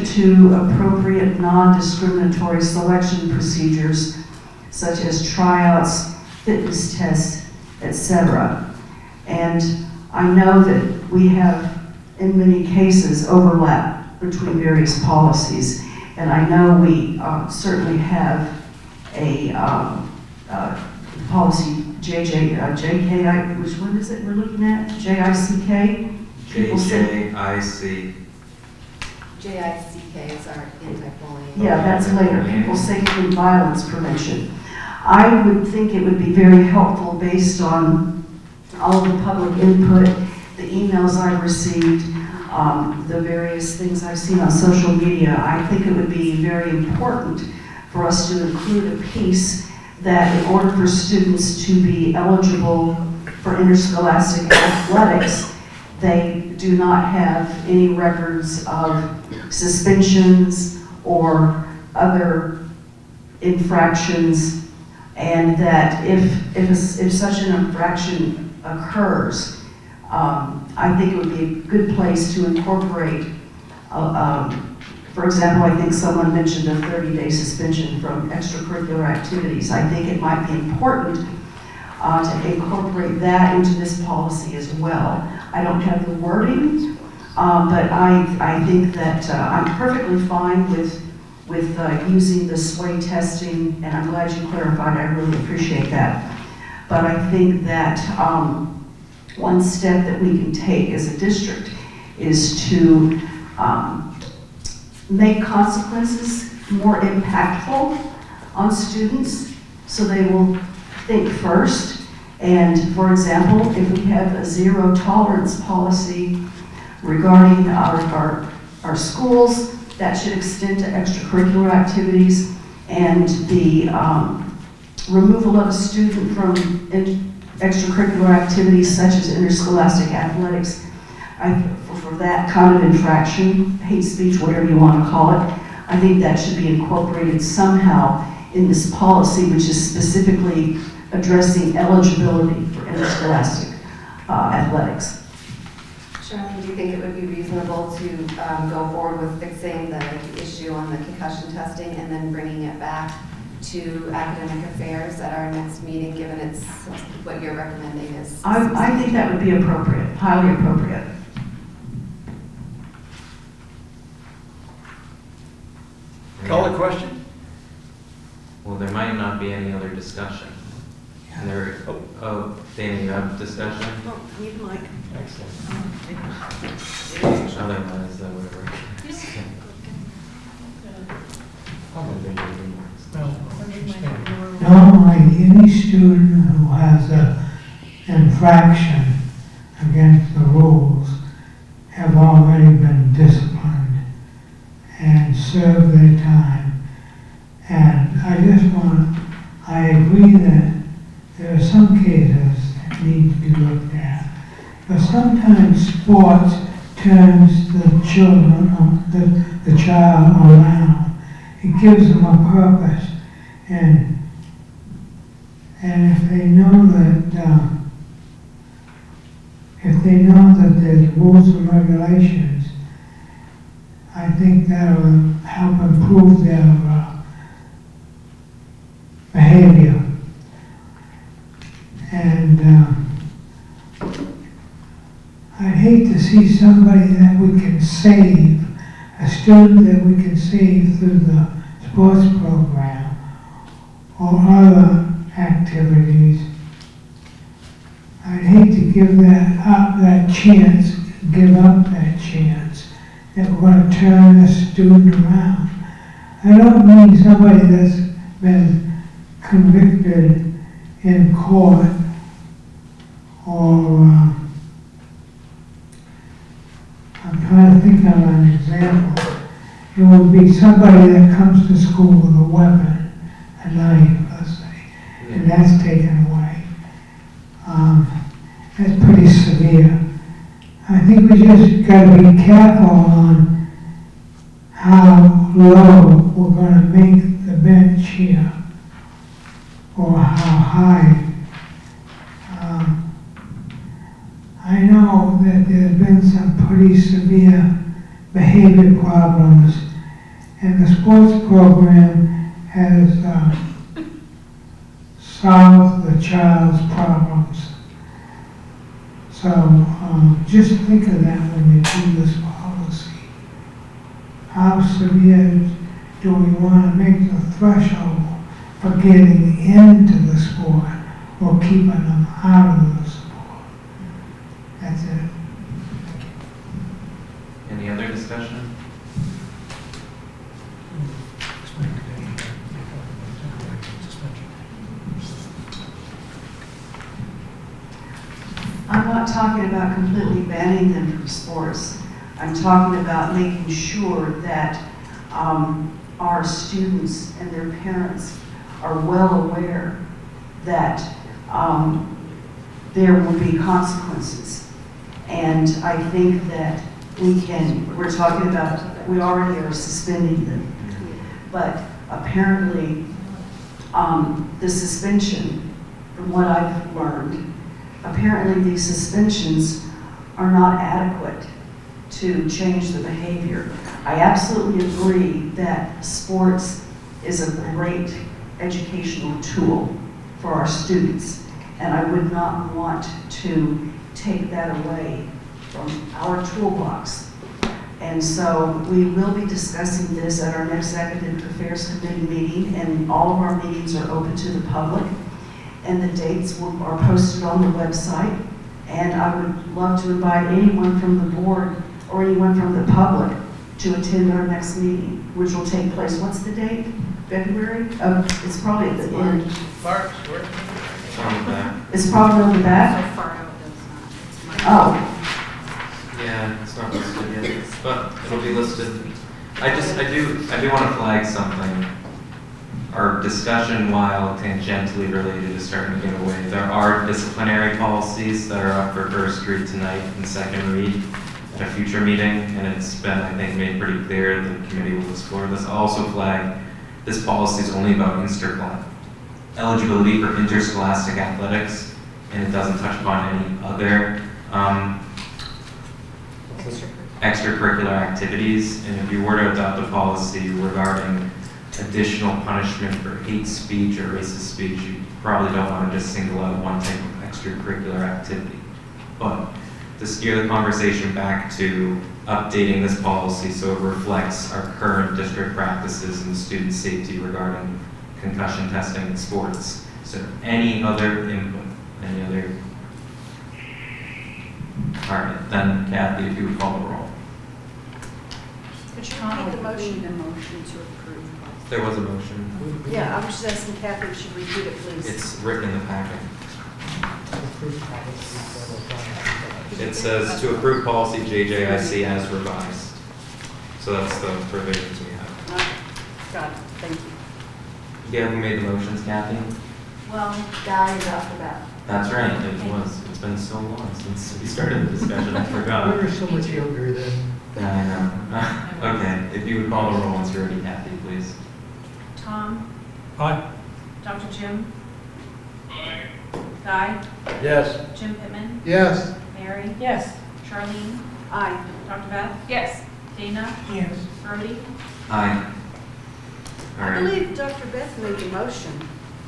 to appropriate non-discriminatory selection procedures such as tryouts, fitness tests, etc. And I know that we have, in many cases, overlap between various policies. And I know we certainly have a policy JK, which one is it we're looking at? JICK, people say, JJIC. JICK is our anti-bullying. yeah, that's later, people safety and violence prevention. I would think it would be very helpful based on all of the public input, the emails I've received, the various things I've seen on social media. I think it would be very important for us to include a piece that in order for students to be eligible for interscholastic athletics, they do not have any records of suspensions or other infractions, and that if such an infraction occurs, I think it would be a good place to incorporate, for example, I think someone mentioned a 30-day suspension from extracurricular activities. I think it might be important to incorporate that into this policy as well. I don't have the wording, but I think that I'm perfectly fine with using the sway testing, and I'm glad you clarified. I really appreciate that. But I think that one step that we can take as a district is to make consequences more impactful on students so they will think first. And for example, if we have a zero tolerance policy regarding our schools, that should extend to extracurricular activities, and the removal of a student from extracurricular activities such as interscholastic athletics for that kind of infraction, hate speech, whatever you want to call it. I think that should be incorporated somehow in this policy, which is specifically addressing eligibility for interscholastic athletics. Charlene, do you think it would be reasonable to go forward with fixing the issue on the concussion testing and then bringing it back to academic affairs at our next meeting, given it's what you're recommending is? I think that would be appropriate, highly appropriate. Call the question? Well, there might not be any other discussion. Oh, Dana, you have discussion? oh, need the mic. Excellent. Otherwise, whatever. Normally, any student who has an infraction against the rules have already been disciplined and served their time. And I agree that there are some cases that need to be looked at, but sometimes sports turns the children, the child around. It gives them a purpose, and if they know that there's rules and regulations, I think that'll help improve their behavior. And I'd hate to see somebody that we can save, a student that we can save through the sports program or other activities. I'd hate to give that chance, give up that chance that we're going to turn this student around. I don't mean somebody that's been convicted in court or I'm trying to think of an example. It would be somebody that comes to school with a weapon, a knife, let's say, and that's taken away. That's pretty severe. I think we just got to be careful on how low we're going to make the bench here, or how high. I know that there's been some pretty severe behavior problems, and the sports program has solved the child's problems. So just think of that when you do this policy. How severe do we want to make the threshold for getting into the sport or keeping them out of the sport? That's it. not talking about completely banning them from sports. I'm talking about making sure that our students and their parents are well aware that there will be consequences. And I think that we're talking about, we already are suspending them. But apparently, the suspension, from what I've learned, apparently these suspensions are not adequate to change the behavior. I absolutely agree that sports is a great educational tool for our students, and I would not want to take that away from our toolbox. And so we will be discussing this at our next Academic Affairs Committee meeting, and all of our meetings are open to the public, and the dates are posted on the website. And I would love to invite anyone from the board or anyone from the public to attend our next meeting, which will take place, what's the date? February? It's probably at the end. March, where? It's on the back. It's probably on the back? So far out, it's not. Oh, Yeah, it's not listed yet, but it'll be listed. I do want to flag something. Our discussion, while tangentially related, is starting to get away. There are disciplinary policies that are up for first read tonight and second read at a future meeting, and it's been, I think, made pretty clear the committee will explore this. I'll also flag this policy is only about eligibility for interscholastic athletics, and it doesn't touch upon any other extracurricular activities. And if you were to adopt a policy regarding additional punishment for hate speech or racist speech, you probably don't want to just single out one type of extracurricular activity. But to steer the conversation back to updating this policy so it reflects our current district practices and student safety regarding concussion testing in sports. So any other input? Any other? All right, then Kathy, if you would call the roll. Could you repeat the motion? The motion to approve. There was a motion. Yeah, I'm just asking Kathy if she repeat it, please. It's written in the packet. It says to approve policy JJIC as revised. So that's the provisions we have. Got it, thank you. Yeah, who made the motions, Kathy? Well, Guy is off the bat. That's right, it was. It's been so long since we started the discussion, I forgot. We were so much younger then. Yeah, I know. Okay, if you would call the roll once you're ready, Kathy, please. Tom? Aye. Dr. Jim? Guy? Yes. Jim Pittman? Yes. Mary? Yes. Charlene? Aye. Dr. Beth? Yes. Dana? Yes. Brody? Aye. All I right. believe Dr. Beth made the motion.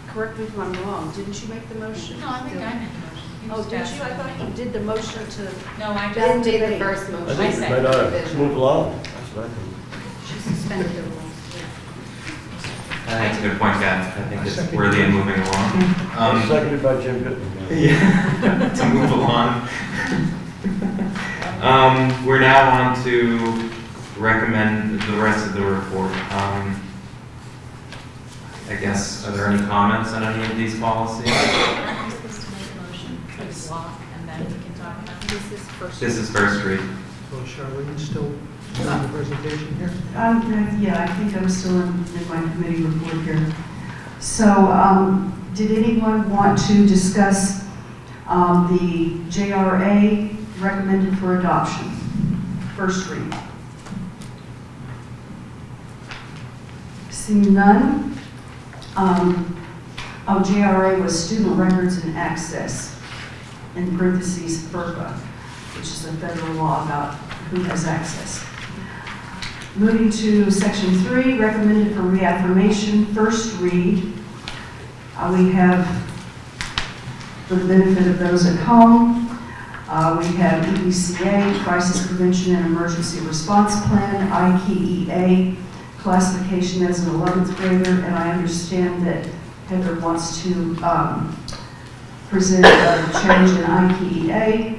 Correct me if I'm wrong. Didn't you make the motion? No, I think I made the motion. You Oh, just did asked you? I for thought the- you did the motion to. No, I Beth just, made the first motion. I think we said might ought to provision. move along. That's what I think. She suspended the rules. I think it's a good point, Kathy. I think it's worthy of moving along. Seconded by Jim Pittman. Yeah, to move along. We're now on to recommend the rest of the report. I guess, are there any comments on any of these policies? aren't we supposed to make a motion for the block and then we can talk about it? This is first read. So Charlene still on the presentation here? yeah, I think I'm still in my committee report here. So, did anyone want to discuss the JRA recommended for adoption? First read. Seeing none. JRA was Student Records and Access, in parentheses FERPA, which is a federal law about who has access. Moving to section 3, recommended for reaffirmation, first read. We have, for the benefit of those at home, we have EBCA, Crisis Prevention and Emergency Response Plan, IKEA, classification as an 11th grader, and I understand that Heather wants to present a change in IKEA.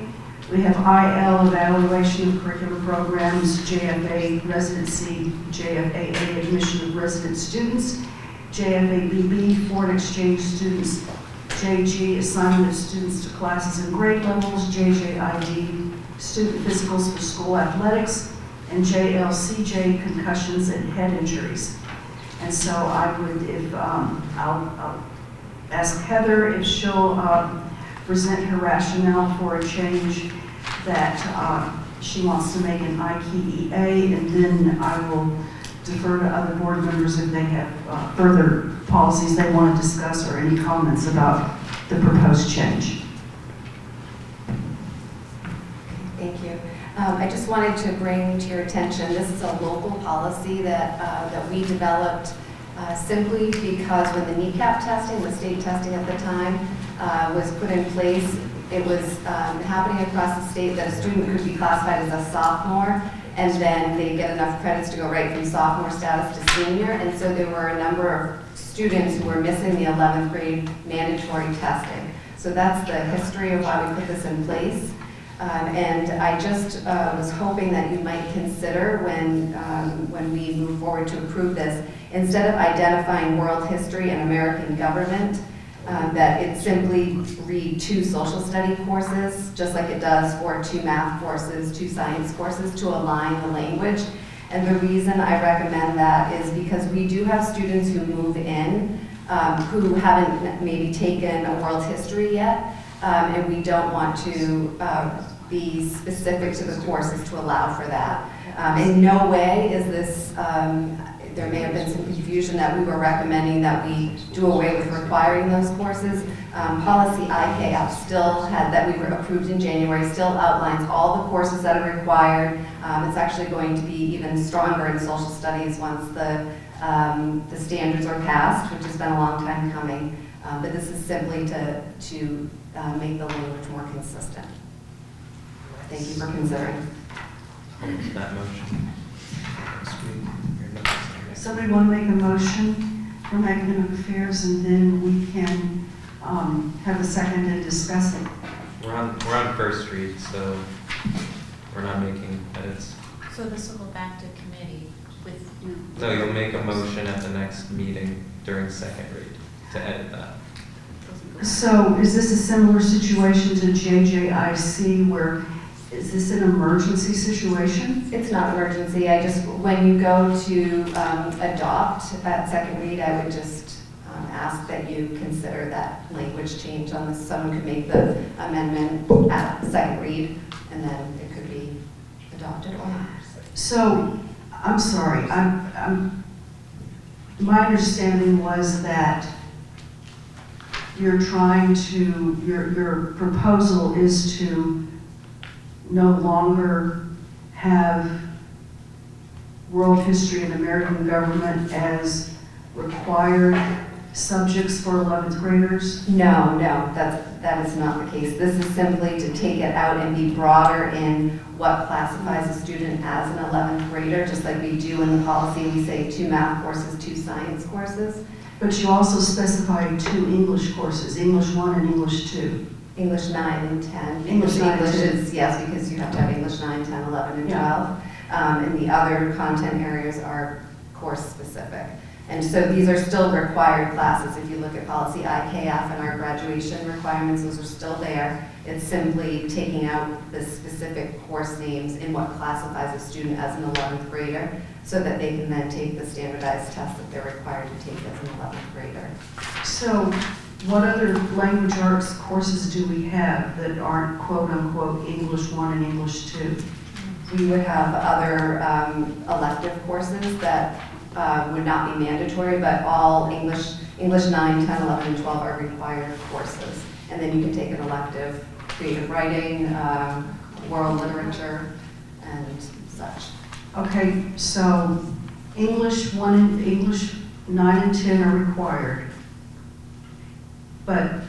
We have IL, evaluation of curriculum programs, JFA residency, JFAA admission of resident students, JFABB foreign exchange students, JG, assignment of students to classes and grade levels, JJID, student physicals for school athletics, and JLCJ, concussions and head injuries. And so I would, if, I'll ask Heather if she'll present her rationale for a change that she wants to make in IKEA, and then I will defer to other board members if they have further policies they want to discuss or any comments about the proposed change. Thank you. I just wanted to bring to your attention, this is a local policy that we developed simply because when the kneecap testing, the state testing at the time, was put in place, it was happening across the state that a student could be classified as a sophomore, and then they get enough credits to go right from sophomore status to senior, and so there were a number of students who were missing the 11th grade mandatory testing. So that's the history of why we put this in place. And I just was hoping that you might consider when we move forward to approve this, instead of identifying world history and American government, that it simply read 2 social study courses, just like it does for 2 math courses, 2 science courses, to align the language. And the reason I recommend that is because we do have students who move in who haven't maybe taken a world history yet, and we don't want to be specific to the courses to allow for that. In no way is this, there may have been some confusion that we were recommending that we do away with requiring those courses. Policy IKF still had, that we were approved in January, still outlines all the courses that are required. It's actually going to be even stronger in social studies once the standards are passed, which has been a long time coming. But this is simply to make the language more consistent. Thank you for considering. That motion. Somebody want to make a motion from academic affairs, and then we can have a second and discuss it. We're on first read, so we're not making edits. So this will go back to committee with. No, you'll make a motion at the next meeting during second read to edit that. So is this a similar situation to JJIC where, is this an emergency situation? It's not emergency. I just, when you go to adopt at second read, I would just ask that you consider that language change on this. Someone could make the amendment at second read, and then it could be adopted or not. So, I'm sorry, my understanding was that you're trying to, your proposal is to no longer have world history and American government as required subjects for 11th graders? No, that is not the case. This is simply to take it out and be broader in what classifies a student as an 11th grader, just like we do in the policy. We say 2 math courses, 2 science courses. But you also specified 2 English courses, English 1 and English 2. English 9 and 10. English 9 and 10. Is, yes, because you have to have English 9, 10, 11, and 12. And the other content areas are course specific. And so these are still required classes. If you look at policy IKF and our graduation requirements, those are still there. It's simply taking out the specific course names in what classifies a student as an 11th grader, so that they can then take the standardized test that they're required to take as an 11th grader. So what other language arts courses do we have that aren't quote-unquote English 1 and English 2? We would have other elective courses that would not be mandatory, but all English 9, 10, 11, and 12 are required courses. And then you can take an elective, creative writing, world literature, and such. Okay, so English 1 and English 9 and 10 are required, but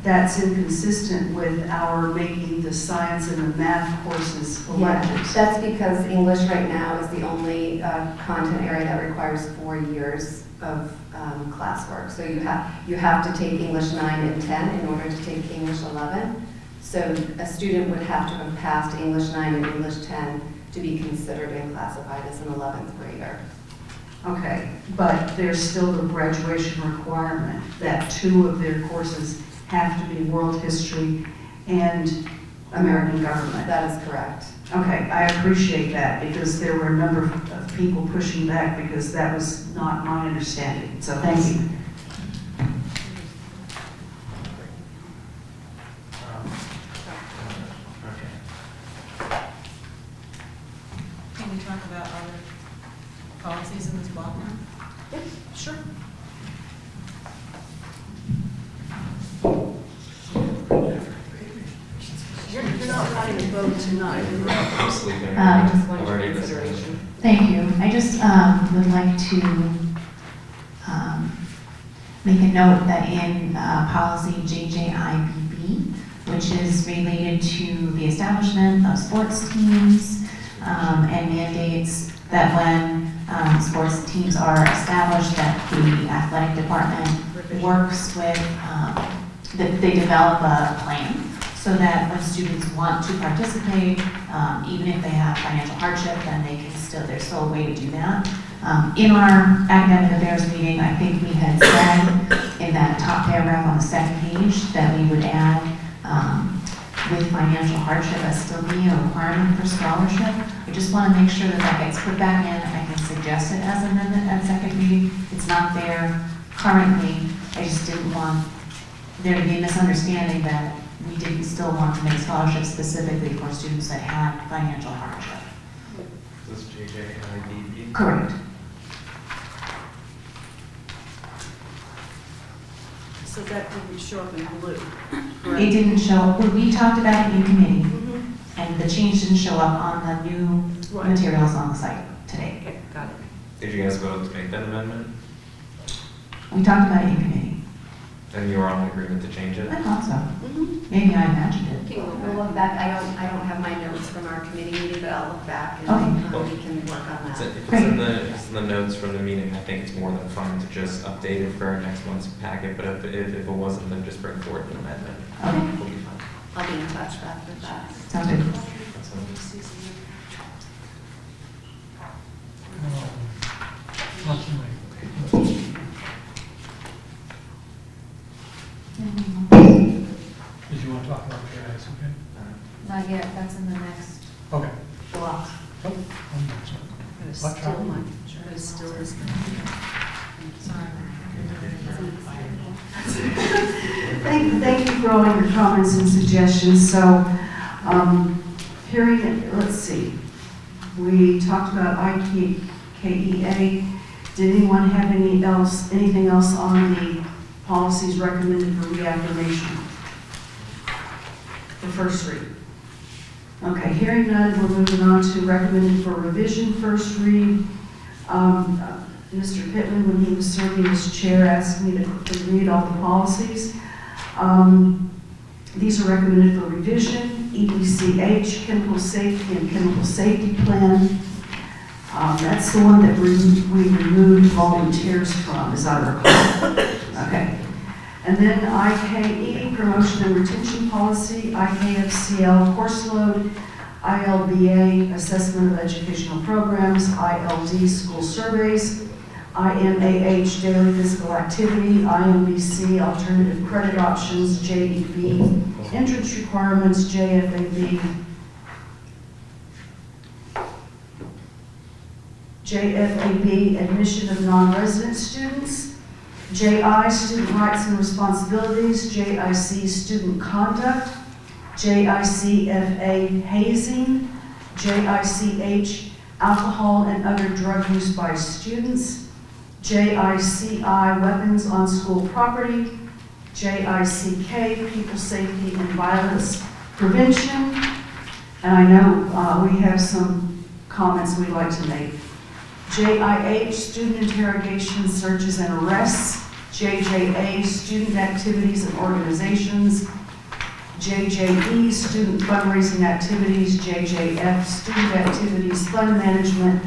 that's inconsistent with our making the science and the math courses electives. That's because English right now is the only content area that requires 4 years of classwork. So you have to take English 9 and 10 in order to take English 11. So a student would have to have passed English 9 and English 10 to be considered and classified as an 11th grader. Okay, but there's still the graduation requirement that 2 of their courses have to be world history and American government. That is correct. Okay, I appreciate that because there were a number of people pushing back because that was not my understanding. So thank you. Can we talk about other policies in this block now? Yeah, sure. You're not having a vote tonight. I'm sleeping. Just I've already discussed. Thank you. I just would like to make a note that in policy JJIBB, which is related to the establishment of sports teams and mandates that when sports teams are established, that the athletic department works with, that they develop a plan so that when students want to participate, even if they have financial hardship, then they can still, there's still a way to do that. In our academic affairs meeting, I think we had said in that top paragraph on the second page that we would add with financial hardship as still being a requirement for scholarship. I just want to make sure that that gets put back in. I can suggest it as an amendment at second reading. It's not there currently. I just didn't want there to be a misunderstanding that we didn't still want to make scholarships specifically for students that had financial hardship. This JJIBB? Correct. So that didn't show up in blue. It didn't show, we talked about it in committee, and the change didn't show up on the new materials on the site today. Okay, got it. Did you guys vote to make that amendment? We talked about it in committee. And you were all in agreement to change it? I thought so. Maybe I imagined it. We'll look back. I don't have my notes from our committee meeting, but I'll look back and Okay. we can work on that. If it's in the notes from the meeting, I think it's more than fine to just update it for our next month's packet, but if it wasn't, then just bring forward an amendment. Okay. We'll be fine. I'll be in touch after that. Sounds good. That's Did you want to talk about GIS again? Not yet, that's in the next Okay. block. Oh, I'm not sure. Still is. Sorry. Thank you for all your comments and suggestions. So, hearing, let's see. We talked about IKEA. Did anyone have anything else on the policies recommended for reaffirmation? The first read. Okay, hearing none, we're moving on to recommended for revision first read. Mr. Pittman, when he was serving as chair, asked me to read all the policies. These are recommended for revision. EDCH, chemical safety and chemical safety plan. That's the one that we removed volunteers from, as I recall. Okay. And then IKE, promotion and retention policy, IKFCL, course load, ILBA, assessment of educational programs, ILD, school surveys, IMAH, daily physical activity, IMBC, alternative credit options, JEB, entrance requirements, JFAB, admission of non-resident students, JI, student rights and responsibilities, JIC, student conduct, JICFA, hazing, JICH, alcohol and other drug use by students, JICI, weapons on school property, JICK, people safety and violence prevention, and I know we have some comments we'd like to make. JIH, student interrogation, searches and arrests, JJA, student activities and organizations, JJE, student fundraising activities, JJF, student activities, fund management,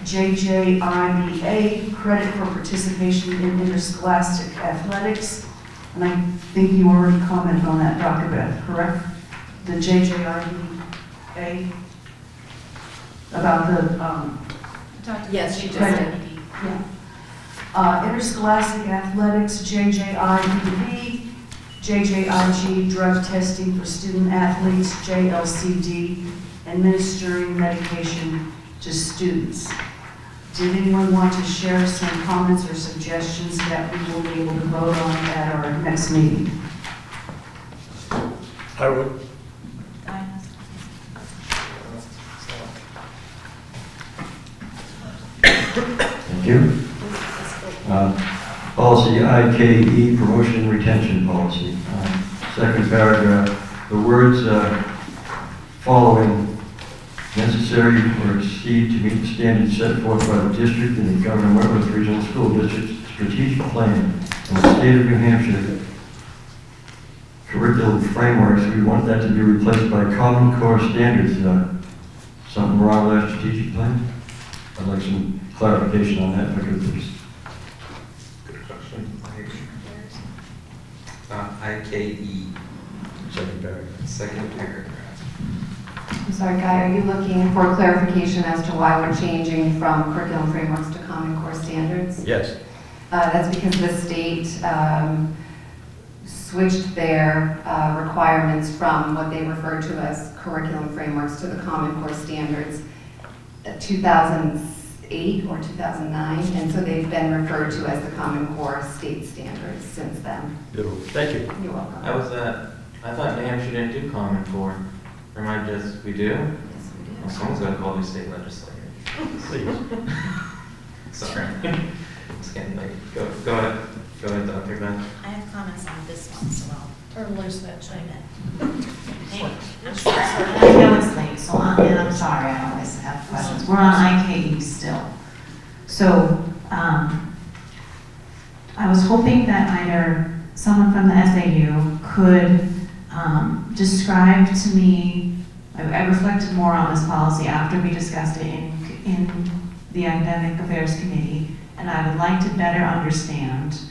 JJIBA, credit for participation in interscholastic athletics. And I think you already commented on that, Dr. Beth, correct? The JJIBA, about the, Yes, you just credit. did. Yeah. Interscholastic athletics, JJIBB, JJIG drug testing for student athletes, JLCD, administering medication to students. Did anyone want to share some comments or suggestions that we will be able to vote on at our next meeting? I would. Thank you. Policy IKE, promotion and retention policy. Second paragraph, the words following necessary or exceed to meet the standards set forth by the district and the Governor Wentworth Regional School District's strategic plan and the state of New Hampshire curriculum frameworks, we want that to be replaced by Common Core standards. Something wrong with our strategic plan? I'd like some clarification on that, if I could please. Good question. IKE. Second paragraph. Second paragraph. I'm sorry, Guy, are you looking for clarification as to why we're changing from curriculum frameworks to Common Core standards? Yes. That's because the state switched their requirements from what they refer to as curriculum frameworks to the Common Core standards 2008 or 2009, and so they've been referred to as the Common Core state standards since then. Beautiful. Thank you. You're welcome. I thought New Hampshire didn't do Common Core. Or am I just, we do? Yes, we do. Well, someone's got to call their state legislator. Please. Sorry. It's getting late. Go ahead. Go ahead, Dr. Beth. I have comments on this one, so I'll, or Elizabeth, chime in. I'm sorry. I know it's late, so I'm sorry, I always have questions. We're on IKE still. So, I was hoping that either someone from the SAU could describe to me, I reflected more on this policy after we discussed it in the Academic Affairs Committee, and I would like to better understand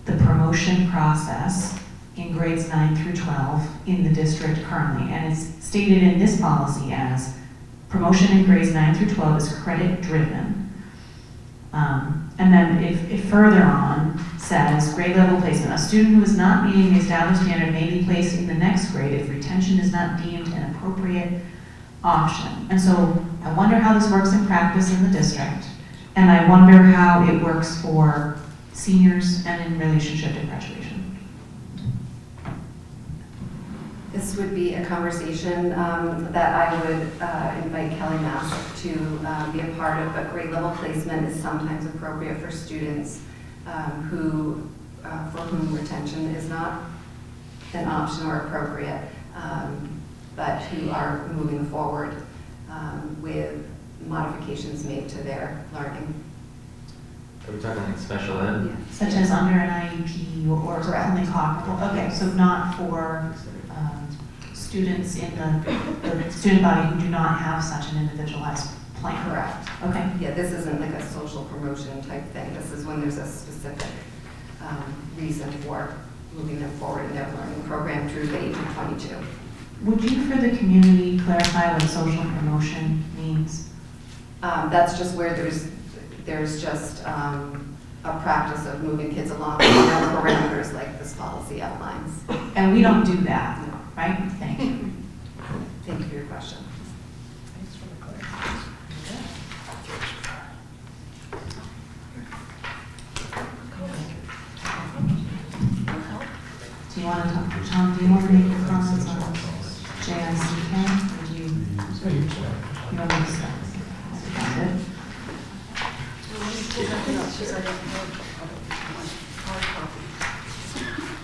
the promotion process in grades 9 through 12 in the district currently. And it's stated in this policy as promotion in grades 9 through 12 is credit driven. And then if further on says grade level placement, a student who is not meeting the established standard may be placed in the next grade if retention is not deemed an appropriate option. And so I wonder how this works in practice in the district, and I wonder how it works for seniors and in relationship to graduation. This would be a conversation that I would invite Kelly Mass to be a part of, but grade level placement is sometimes appropriate for students for whom retention is not an option or appropriate, but who are moving forward with modifications made to their learning. Are we talking like special ed? Such as under an IEP or something comparable? Okay, so not for students in the student body who do not have such an individualized plan? Correct. Okay. Yeah, this isn't like a social promotion type thing. This is when there's a specific reason for moving them forward in their learning program through the age of 22. Would you, for the community, clarify what social promotion means? That's just where there's just a practice of moving kids along with no parameters like this policy outlines. And we don't do that, right? Thank you. Thank you for your question. Thanks for the clarification. Do you want to talk, Tom, do you want to make your comments on JICK? Or do you want me to start? That's it.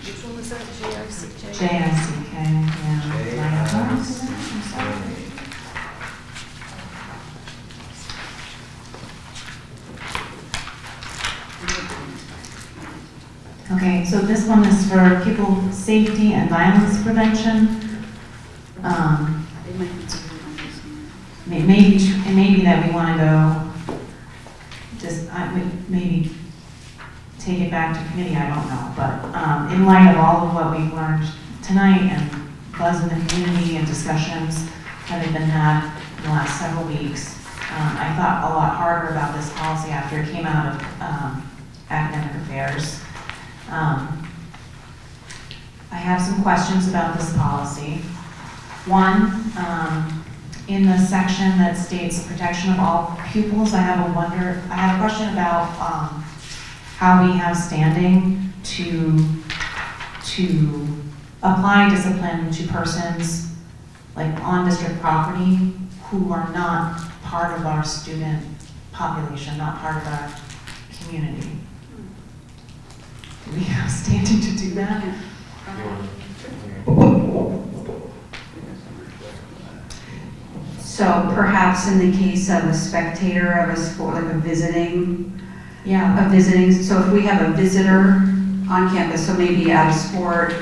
Which one was that, JICK? JICK, yeah. I'm sorry. Okay, so this one is for pupil safety and violence prevention. It may be that we want to go, just maybe take it back to committee, I don't know. But in light of all of what we've learned tonight and buzz in the community and discussions that have been had in the last several weeks, I thought a lot harder about this policy after it came out of academic affairs. I have some questions about this policy. One, in the section that states protection of all pupils, I have a question about how we have standing to apply discipline to persons like on district property who are not part of our student population, not part of our community. Do we have standing to do that? So perhaps in the case of a spectator of a sport, like a visiting, so if we have a visitor on campus, so maybe at a sport,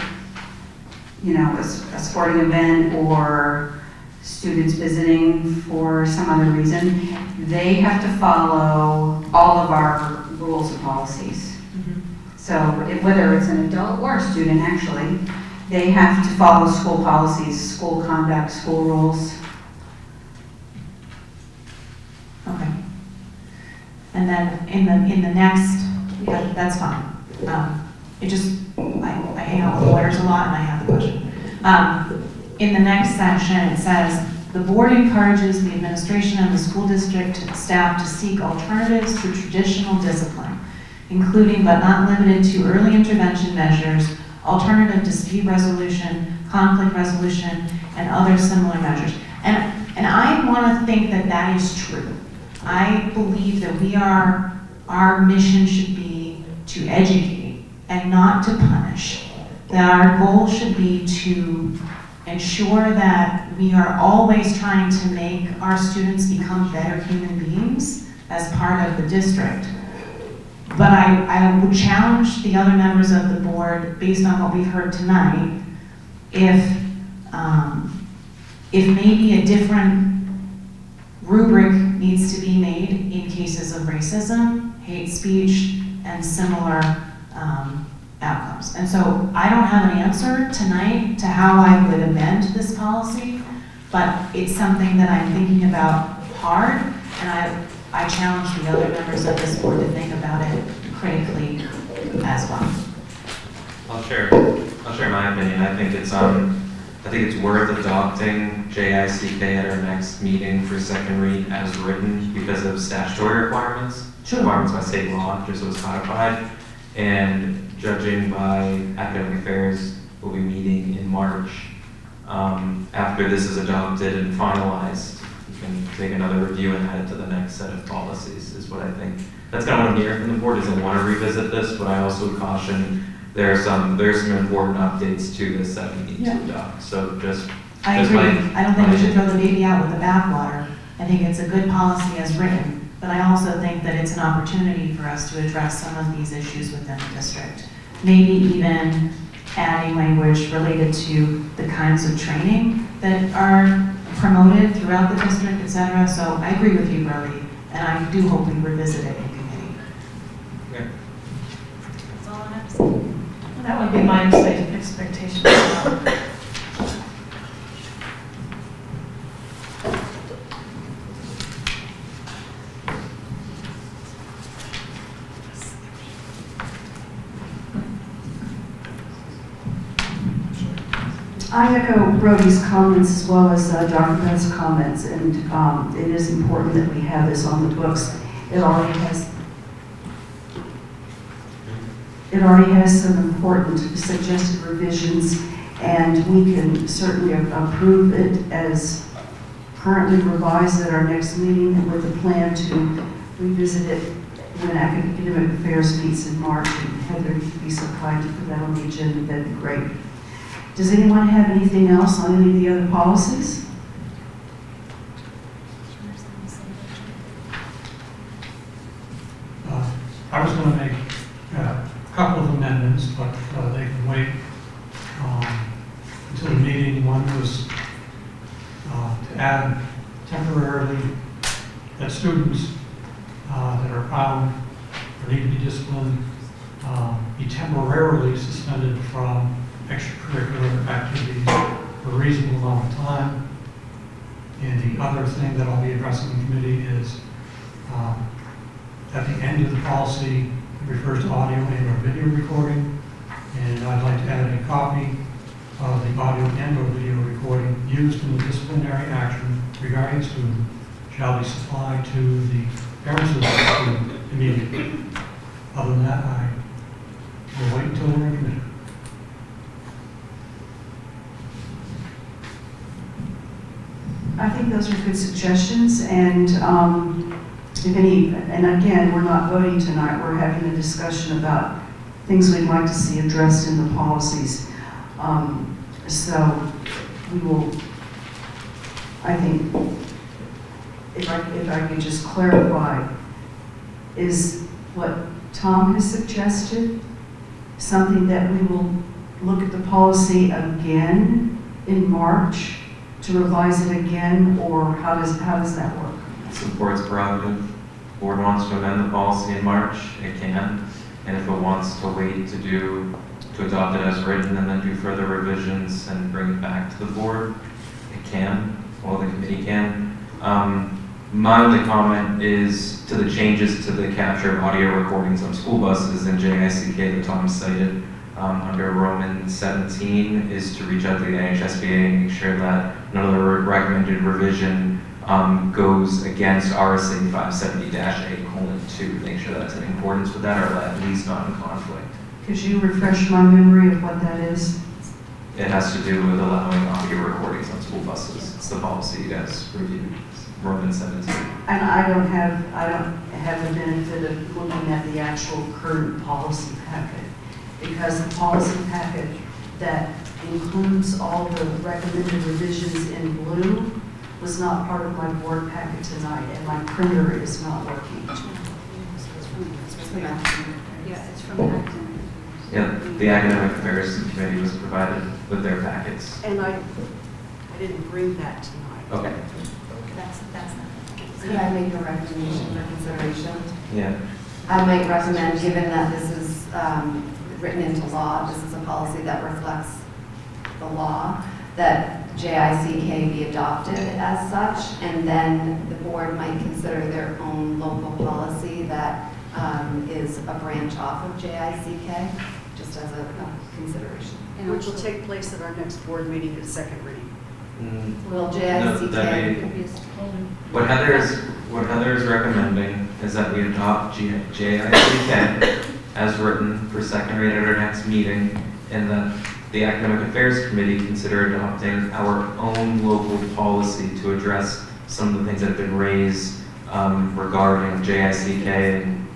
a sporting event or students visiting for some other reason, they have to follow all of our rules and policies. So whether it's an adult or a student, actually, they have to follow school policies, school conduct, school rules. Okay. And then in the next, that's fine. I hang out with lawyers a lot and I have the question. In the next section, it says, the board encourages the administration and the school district staff to seek alternatives to traditional discipline, including but not limited to early intervention measures, alternative dispute resolution, conflict resolution, and other similar measures. And I want to think that that is true. I believe that our mission should be to educate and not to punish. That our goal should be to ensure that we are always trying to make our students become better human beings as part of the district. But I would challenge the other members of the board, based on what we've heard tonight, if maybe a different rubric needs to be made in cases of racism, hate speech, and similar outcomes. And so I don't have an answer tonight to how I would amend this policy, but it's something that I'm thinking about hard, and I challenge the other members of this board to think about it critically as well. I'll share my opinion. I think it's worth adopting JICK at our next meeting for second read as written because of statutory requirements, requirements by state law, just so it's codified. And judging by academic affairs, we'll be meeting in March. After this is adopted and finalized, we can take another review and add it to the next set of policies, is what I think. That's kind of what I'm hearing from the board, is I want to revisit this, but I also would caution there's some important updates to this that we need to adopt. So I agree. I don't think we should throw the baby out with the bathwater. I think it's a good policy as written, but I also think that it's an opportunity for us to address some of these issues within the district. Maybe even adding language related to the kinds of training that are promoted throughout the district, et cetera. So I agree with you, Brody, and I do hope we revisit it in committee. Okay. That's all I have to say. That would be my expectation as well. I echo Brody's comments as well as Dr. Benn's comments, and it is important that we have this on the books. It already has some important suggested revisions, and we can certainly approve it as currently revised at our next meeting with a plan to revisit it when Academic Affairs meets in March. And Heather, if you'd be so kind to put that on the agenda, that'd be great. Does anyone have anything else on any of the other policies? I was going to make a couple of amendments, but they can wait until the meeting. One was to add temporarily that students that are found or need to be disciplined be temporarily suspended from extracurricular activities for a reasonable amount of time. And the other thing that I'll be addressing in committee is at the end of the policy, it refers to audio and or video recording, and I'd like to add a copy of the audio and or video recording used in the disciplinary action regarding a student shall be supplied to the parents of the student immediately. Other than that, I will wait until we're in committee. I think those are good suggestions, and if any, and again, we're not voting tonight, we're having a discussion about things we'd like to see addressed in the policies. So we will, I think, if I could just clarify, is what Tom has suggested something that we will look at the policy again in March to revise it again, or how does that work? It's the board's prerogative. If the board wants to amend the policy in March, it can. And if it wants to wait to adopt it as written and then do further revisions and bring it back to the board, it can, or the committee can. My only comment is to the changes to the capture of audio recordings on school buses in JICK that Tom cited under Roman 17 is to reach out to the NHSBA and make sure that none of the recommended revision goes against RSA 570-A:2, make sure that's in accordance with that, or at least not in conflict. Could you refresh my memory of what that is? It has to do with allowing audio recordings on school buses. It's the policy you guys reviewed, Roman 17. And I don't have the benefit of looking at the actual current policy packet, because the policy packet that includes all the recommended revisions in blue was not part of my board packet tonight, and my printer is not working. Yeah, it's from academic. Yeah, the Academic Affairs Committee was provided with their packets. And I didn't bring that tonight. Okay. That's not. Could I make a recommendation for consideration? Yeah. I might recommend, given that this is written into law, this is a policy that reflects the law, that JICK be adopted as such, and then the board might consider their own local policy that is a branch off of JICK, just as a consideration. Which will take place at our next board meeting at second reading. Will No, JICK... what Heather is recommending is that we adopt JICK as written for second read at our next meeting, and that the Academic Affairs Committee consider adopting our own local policy to address some of the things that have been raised regarding JICK and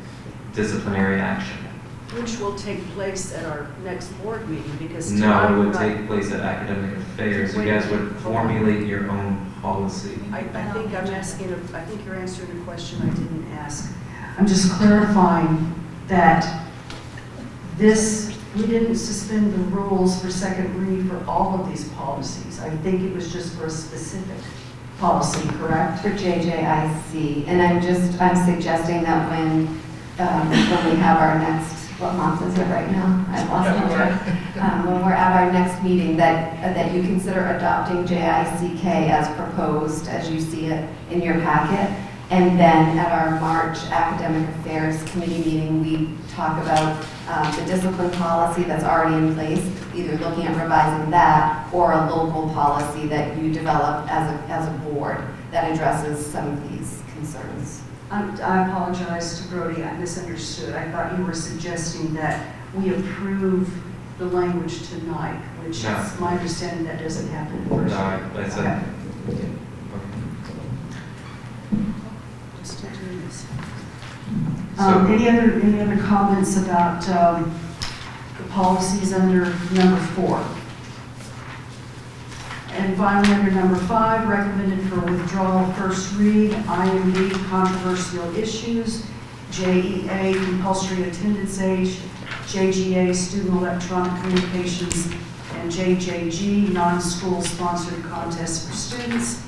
disciplinary action. Which will take place at our next board meeting, because No, tonight it we're would not- take place at Academic Affairs. You guys would formulate your own policy. I think I think you're answering a question I didn't ask. I'm just clarifying that we didn't suspend the rules for second read for all of these policies. I think it was just for a specific policy, correct? For JJIC, and I'm suggesting that when we have our next, what month is it right now? I've lost my track. When we're at our next meeting, that you consider adopting JICK as proposed, as you see it in your packet. And then at our March Academic Affairs Committee meeting, we talk about the discipline policy that's already in place, either looking at revising that or a local policy that you develop as a board that addresses some of these concerns. I apologize to Brody, I misunderstood. I thought you were suggesting that we approve the language tonight, which No. is my understanding that doesn't happen in first No, read. I said, Okay. Just to do this. Any other comments about the policies under number 4? And finally, under number 5, recommended for withdrawal first read, IMD controversial issues, JEA compulsory attendance age, JGA student electronic communications, and JJG non-school sponsored contests for students.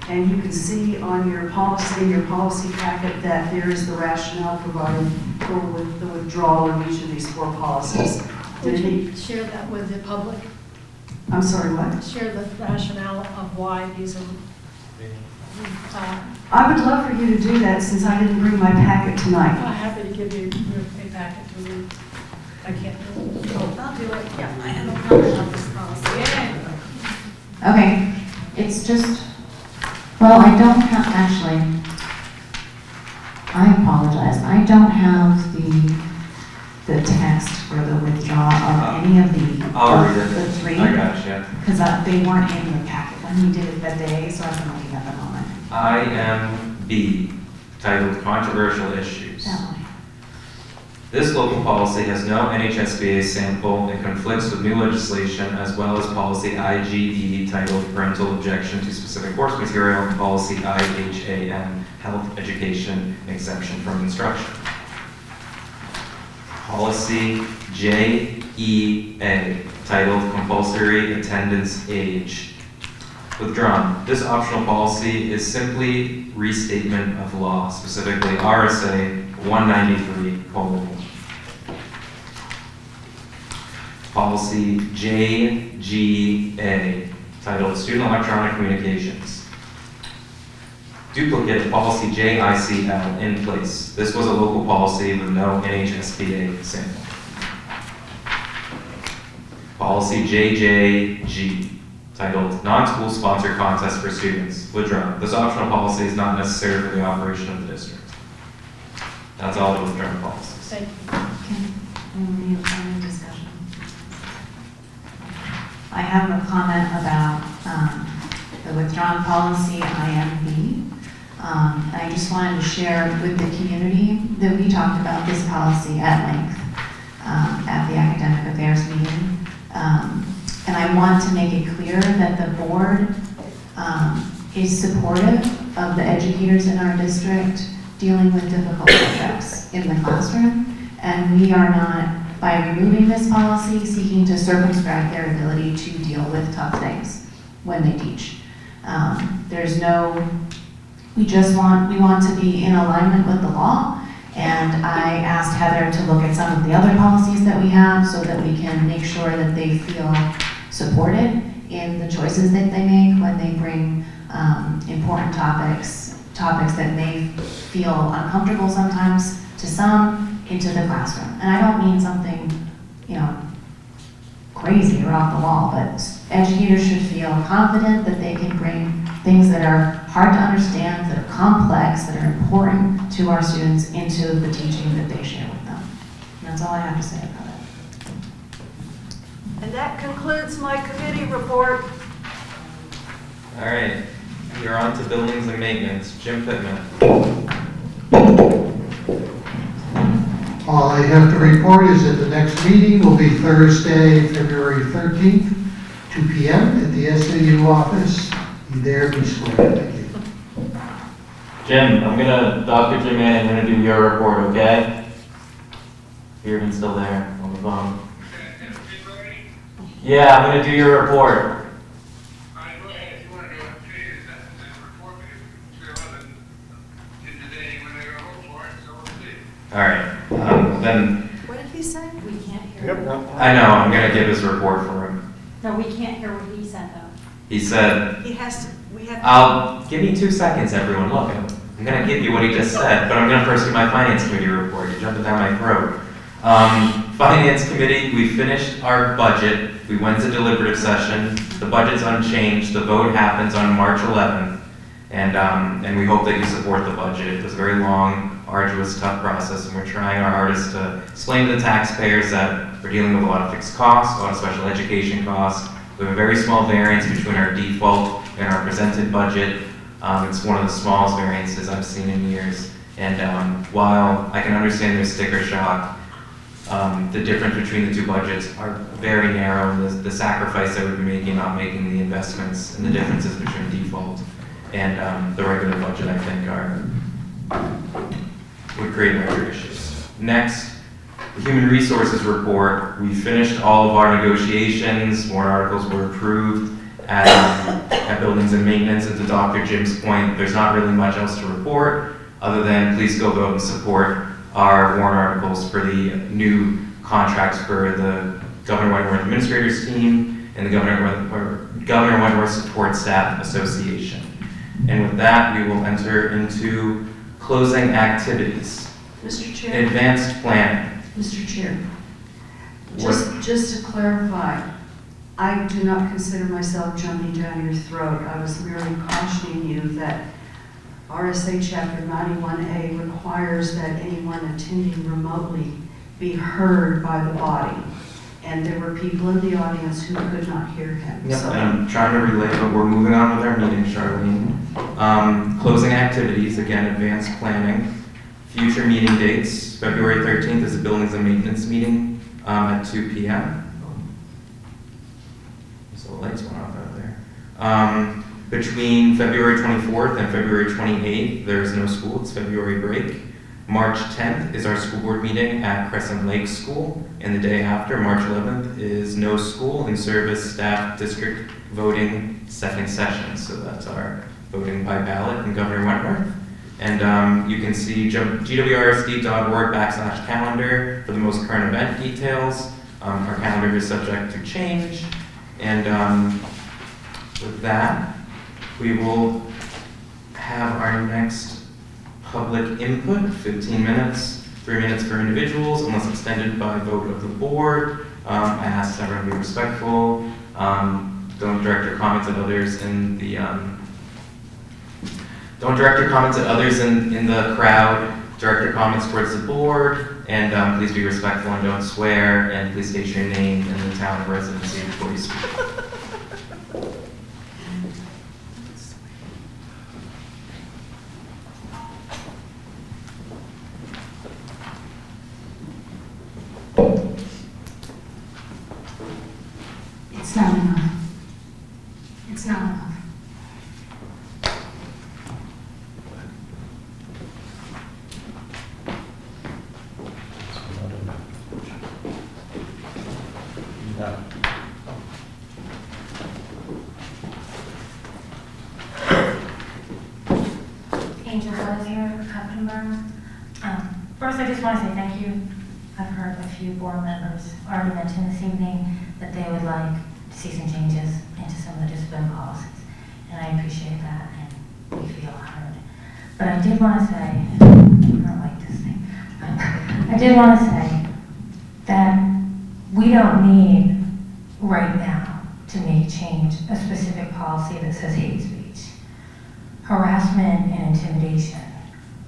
And you can see on your policy packet, that there is the rationale provided for the withdrawal of each of these 4 policies. Would you share that with the public? I'm sorry, what? Share the rationale of why these are. I would love for you to do that, since I didn't bring my packet tonight. I'm happy to give you a packet to read. I can't do it. I'll do it. Yeah, I have a copy of this policy. Okay, it's just, well, I don't have, actually, I apologize, I don't have the text for the withdrawal of any of the, I'll read it. the three. I got you. Because they weren't in the packet when we did it that day, so I've been looking at them on it. IMB, titled Controversial Issues. That one. This local policy has no NHSBA sample and conflicts with new legislation as well as policy IGE titled Parental Objection to Specific Course Material and policy IHAN Health Education Exemption from Instruction. Policy JEA titled Compulsory Attendance Age. Withdrawn. This optional policy is simply restatement of law, specifically RSA 193:1. Policy JGA, titled Student Electronic Communications. Duplicate policy JICL in place. This was a local policy with no NHSBA sample. Policy JJG, titled Non-School Sponsored Contest for Students. Withdrawn. This optional policy is not necessary for the operation of the district. That's all the withdrawn policies. Thank you. Any discussion? I have a comment about the withdrawn policy IMB. I just wanted to share with the community that we talked about this policy at length at the academic affairs meeting. And I want to make it clear that the board is supportive of the educators in our district dealing with difficult subjects in the classroom. And we are not, by removing this policy, seeking to circumscribe their ability to deal with tough things when they teach. There's no, we want to be in alignment with the law. And I asked Heather to look at some of the other policies that we have so that we can make sure that they feel supported in the choices that they make when they bring important topics that may feel uncomfortable sometimes to some into the classroom. And I don't mean something, crazy or off the wall, but educators should feel confident that they can bring things that are hard to understand, that are complex, that are important to our students into the teaching that they share with them. And that's all I have to say about it. And that concludes my committee report. All right, we're on to buildings and maintenance. Jim Pittman. All I have to report is that the next meeting will be Thursday, February 13th, 2 p.m. at the SAU office. Be there, be square. Thank you. Jim, Dr. Jim Mann, I'm gonna do your report, okay? You're even still there on the phone. Yeah, I'm gonna do your report. All right, then. What did he say? We can't hear. I know, I'm gonna give his report for him. No, we can't hear what he said though. He said, He has to, we have. give me 2 seconds, everyone, look, I'm gonna give you what he just said, but I'm gonna first do my finance committee report, you're jumping down my throat. Finance committee, we finished our budget, we went to deliberative session, the budget's unchanged, the vote happens on March 11th, and we hope that you support the budget. It was a very long, arduous, tough process, and we're trying our hardest to explain to the taxpayers that we're dealing with a lot of fixed costs, a lot of special education costs. We have a very small variance between our default and our presented budget. It's one of the smallest variances I've seen in years. And while I can understand there's sticker shock, the difference between the two budgets are very narrow. The sacrifice that we're making, not making the investments, and the differences between default and the regular budget, I think, would create larger issues. Next, the Human Resources Report. We finished all of our negotiations. Warrant articles were approved at Buildings and Maintenance. And to Dr. Jim's point, there's not really much else to report other than please go vote and support our warrant articles for the new contracts for the Governor Wentworth Administrators Team and the Governor Wentworth Support Staff Association. And with that, we will enter into closing activities. Mr. Chair. Advanced planning. Mr. Chair. Just to clarify, I do not consider myself jumping down your throat. I was merely cautioning you that RSA Chapter 91A requires that anyone attending remotely be heard by the body. And there were people in the audience who could not hear him. Yep, So- and I'm trying to relay, but we're moving on with our meeting, Charlene. Closing activities, again, advanced planning. Future meeting dates, February 13th is a buildings and maintenance meeting at 2 p.m. So the lights went off out there. Between February 24th and February 28th, there is no school, it's February break. March 10th is our school board meeting at Crescent Lake School, and the day after, March 11th, is no school and service staff district voting second session. So that's our voting by ballot in Governor Wentworth. And you can see GWRSD.org/calendar for the most current event details. Our calendar is subject to change. And with that, we will have our next public input, 15 minutes, 3 minutes for individuals, unless extended by vote of the board. I ask everyone to be respectful. Don't direct your comments at others in the crowd. Direct your comments towards the board, and please be respectful and don't swear, and please state your name and the town of residency before you speak. It's not enough. It's not enough. Angel Buzz here, Captain. First, I just want to say thank you. I've heard a few board members already mention this evening that they would like to see some changes into some of the discipline policies. And I appreciate that, and we feel honored. But I did want to say, I don't like this thing. I did want to say that we don't need right now to make change a specific policy that says hate speech. Harassment and intimidation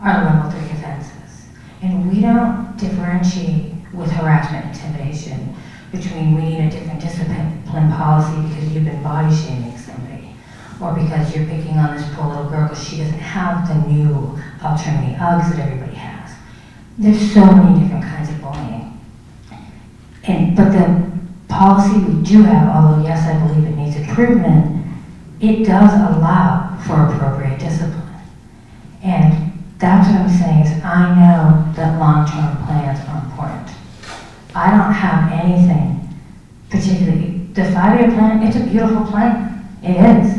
are level 3 offenses. And we don't differentiate with harassment and intimidation between we need a different discipline policy because you've been body shaming somebody, or because you're picking on this poor little girl because she doesn't have the new alternative Uggs that everybody has. There's so many different kinds of bullying. But the policy we do have, although yes, I believe it needs improvement, it does allow for appropriate discipline. And that's what I'm saying is I know that long-term plans are important. I don't have anything particularly, the 5-year plan, it's a beautiful plan, it is,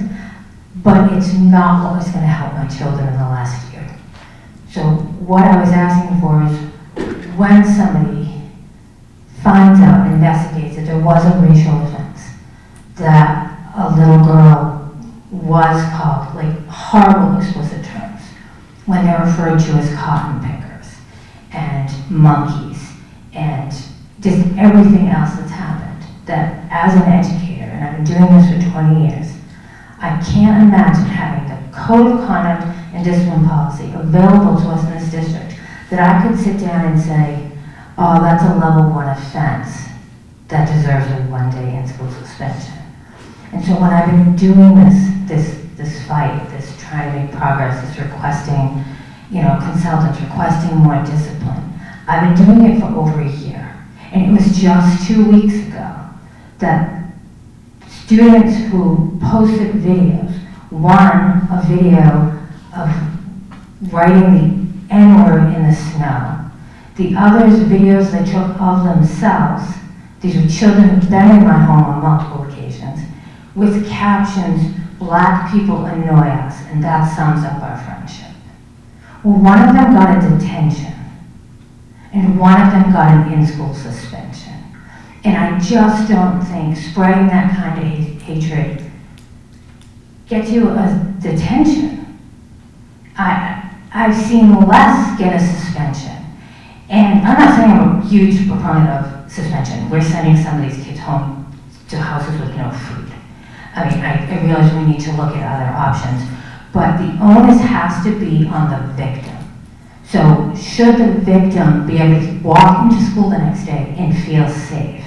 but it's not what was gonna help my children in the last year. So what I was asking for is when somebody finds out and investigates that there was a racial offense, that a little girl was called like horrible explicit terms, when they're referred to as cotton pickers and monkeys and just everything else that's happened, that as an educator, and I've been doing this for 20 years, I can't imagine having the code of conduct and discipline policy available to us in this district that I could sit down and say, oh, that's a level 1 offense that deserves a 1-day in-school suspension. And so when I've been doing this fight, this trying to make progress, this requesting, consultants requesting more discipline, I've been doing it for over a year. And it was just 2 weeks ago that students who posted videos, one, a video of writing the N-word in the snow, the others, videos they took of themselves. These were children who'd been in my home on multiple occasions, with captions, "Black people annoy us," and that sums up our friendship. Well, one of them got a detention, and one of them got an in-school suspension. And I just don't think spreading that kind of hatred gets you a detention. I've seen less get a suspension. And I'm not saying I'm a huge proponent of suspension. We're sending some of these kids home to houses with no food. I mean, I realize we need to look at other options, but the onus has to be on the victim. So should the victim be able to walk into school the next day and feel safe?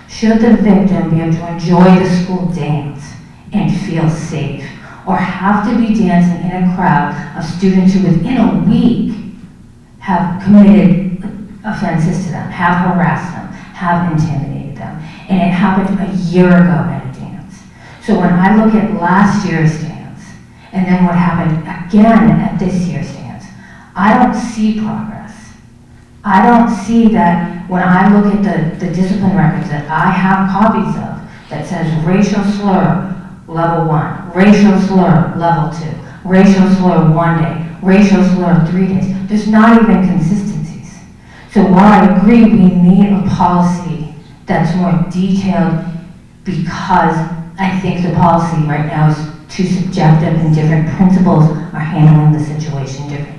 Should the victim be able to enjoy the school dance and feel safe? Or have to be dancing in a crowd of students who within a week have committed offenses to them, have harassed them, have intimidated them. And it happened a year ago at a dance. So when I look at last year's dance, and then what happened again at this year's dance, I don't see progress. I don't see that when I look at the discipline records that I have copies of that says racial slur level 1, racial slur level 2, racial slur 1 day, racial slur 3 days. There's not even consistencies. So while I agree we need a policy that's more detailed, because I think the policy right now is too subjective and different principals are handling the situation differently.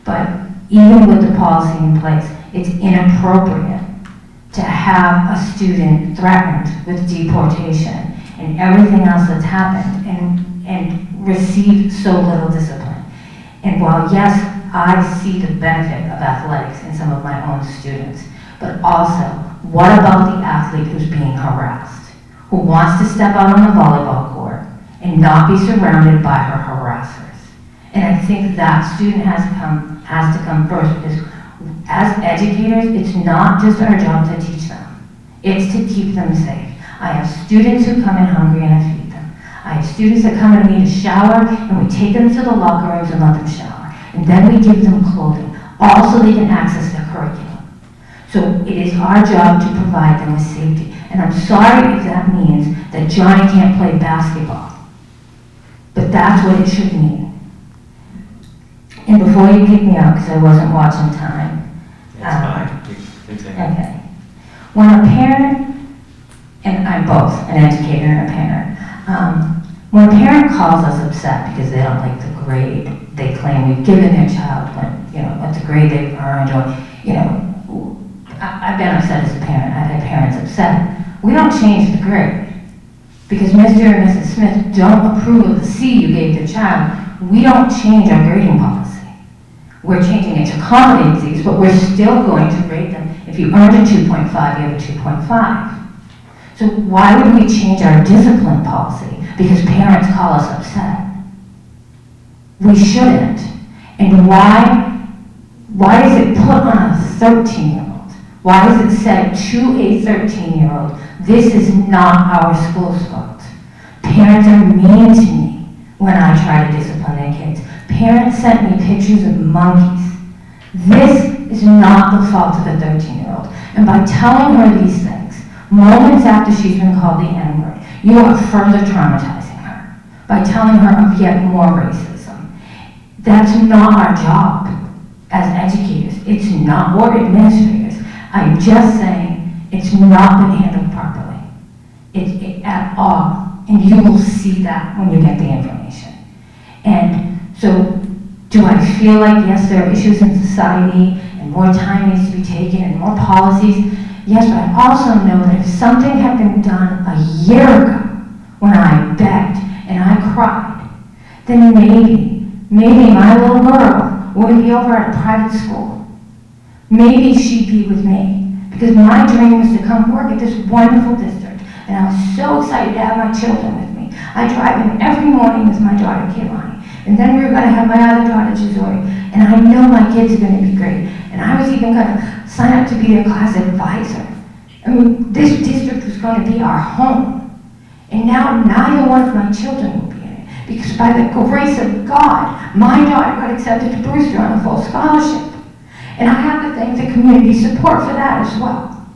But even with the policy in place, it's inappropriate to have a student threatened with deportation and everything else that's happened and receive so little discipline. And while yes, I see the benefit of athletics in some of my own students, but also, what about the athlete who's being harassed, who wants to step out on the volleyball court and not be surrounded by her harassers? And I think that student has to come first, because as educators, it's not just our job to teach them, it's to keep them safe. I have students who come in hungry and I feed them. I have students that come and need a shower and we take them to the locker rooms and let them shower. And then we give them clothing, all so they can access their curriculum. So it is our job to provide them with safety. And I'm sorry if that means that Johnny can't play basketball, but that's what it should mean. And before you kick me out, because I wasn't watching time. That's fine. Continue. Okay. When a parent, and I'm both an educator and a parent, when a parent calls us upset because they don't like the grade they claim we've given their child, what the grade they've earned, or, I've been upset as a parent. I've had parents upset. We don't change the grade. Because Mr. and Mrs. Smith don't approve of the C you gave their child, we don't change our grading policy. We're changing it to competencies, but we're still going to grade them. If you earned a 2.5, you have a 2.5. So why would we change our discipline policy because parents call us upset? We shouldn't. And why is it put on a 13-year-old? Why is it said to a 13-year-old, this is not our school's fault? Parents are mean to me when I try to discipline their kids. Parents sent me pictures of monkeys. This is not the fault of a 13-year-old. And by telling her these things, moments after she's been called the N-word, you are further traumatizing her by telling her of yet more racism. That's not our job as educators. It's not, or administrators. I'm just saying it's not been handled properly. At all. And you will see that when you get the information. And so, do I feel like, yes, there are issues in society and more time needs to be taken and more policies? Yes, but I also know that if something had been done a year ago when I begged and I cried, then maybe my little girl wouldn't be over at a private school. Maybe she'd be with me, because my dream was to come work at this wonderful district, and I was so excited to have my children with me. I drive in every morning with my daughter, Kehlani, and then we were going to have my other daughter, Jazori, and I know my kids are going to be great, and I was even going to sign up to be their class advisor. I mean, this district was going to be our home, and now neither one of my children will be in it, because by the grace of God, my daughter got accepted to Brewster on a full scholarship. And I have to thank the community support for that as well.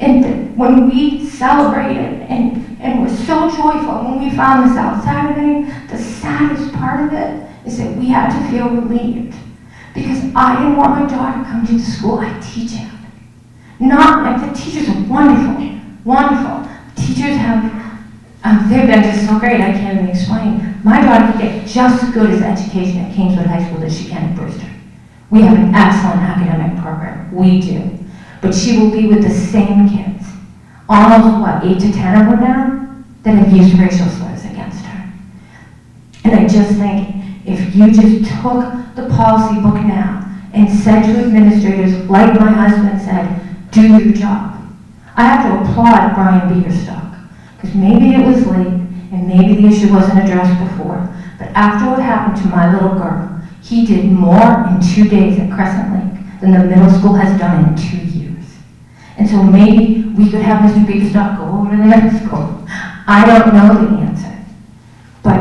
And when we celebrated and were so joyful when we found this out Saturday, the saddest part of it is that we had to feel relieved. Because I didn't want my daughter to come to the school I teach at. Not like the teachers are wonderful, wonderful. Teachers they've been just so great, I can't even explain. My daughter could get just as good as education at Kingswood High School as she can at Brewster. We have an excellent academic program, we do. But she will be with the same kids almost, what, 8 to 10 of them now, that have used racial slurs against her. And I just think, if you just took the policy book now and said to administrators, like my husband said, do your job. I have to applaud Brian Biegerstock, because maybe it was late, and maybe the issue wasn't addressed before, but after what happened to my little girl, he did more in 2 days at Crescent Lake than the middle school has done in 2 years. And so maybe we could have Mr. Biegerstock go over to the middle school. I don't know the answer, but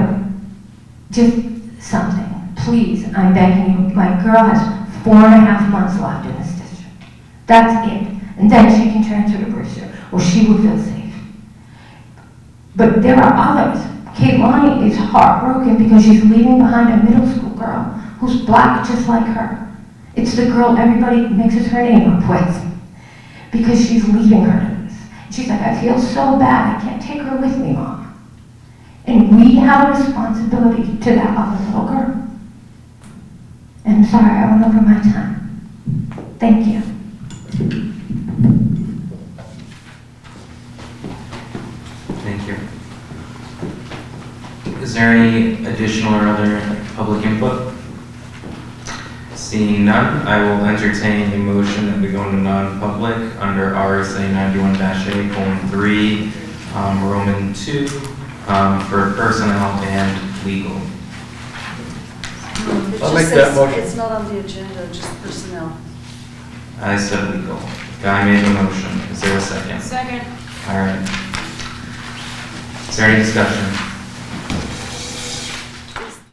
just something. Please, I'm begging you. My girl has 4.5 months left in this district. That's it. And then she can transfer to Brewster, or she will feel safe. But there are others. Kate Lonnie is heartbroken because she's leaving behind a middle school girl who's black just like her. It's the girl everybody mixes her name up with because she's leaving her to this. She's like, I feel so bad. I can't take her with me, Mom. And we have a responsibility to that other little girl. And I'm sorry, I went over my time. Thank you. Thank you. Is there any additional or other public input? Seeing none, I will entertain a motion that we go into non-public under RSA 91-A:3, Roman 2, for personnel and legal. It I'll just make that says motion. It's not on the agenda, just personnel. I said legal. Guy made the motion. Is there a second? Second. All right. Is there any discussion?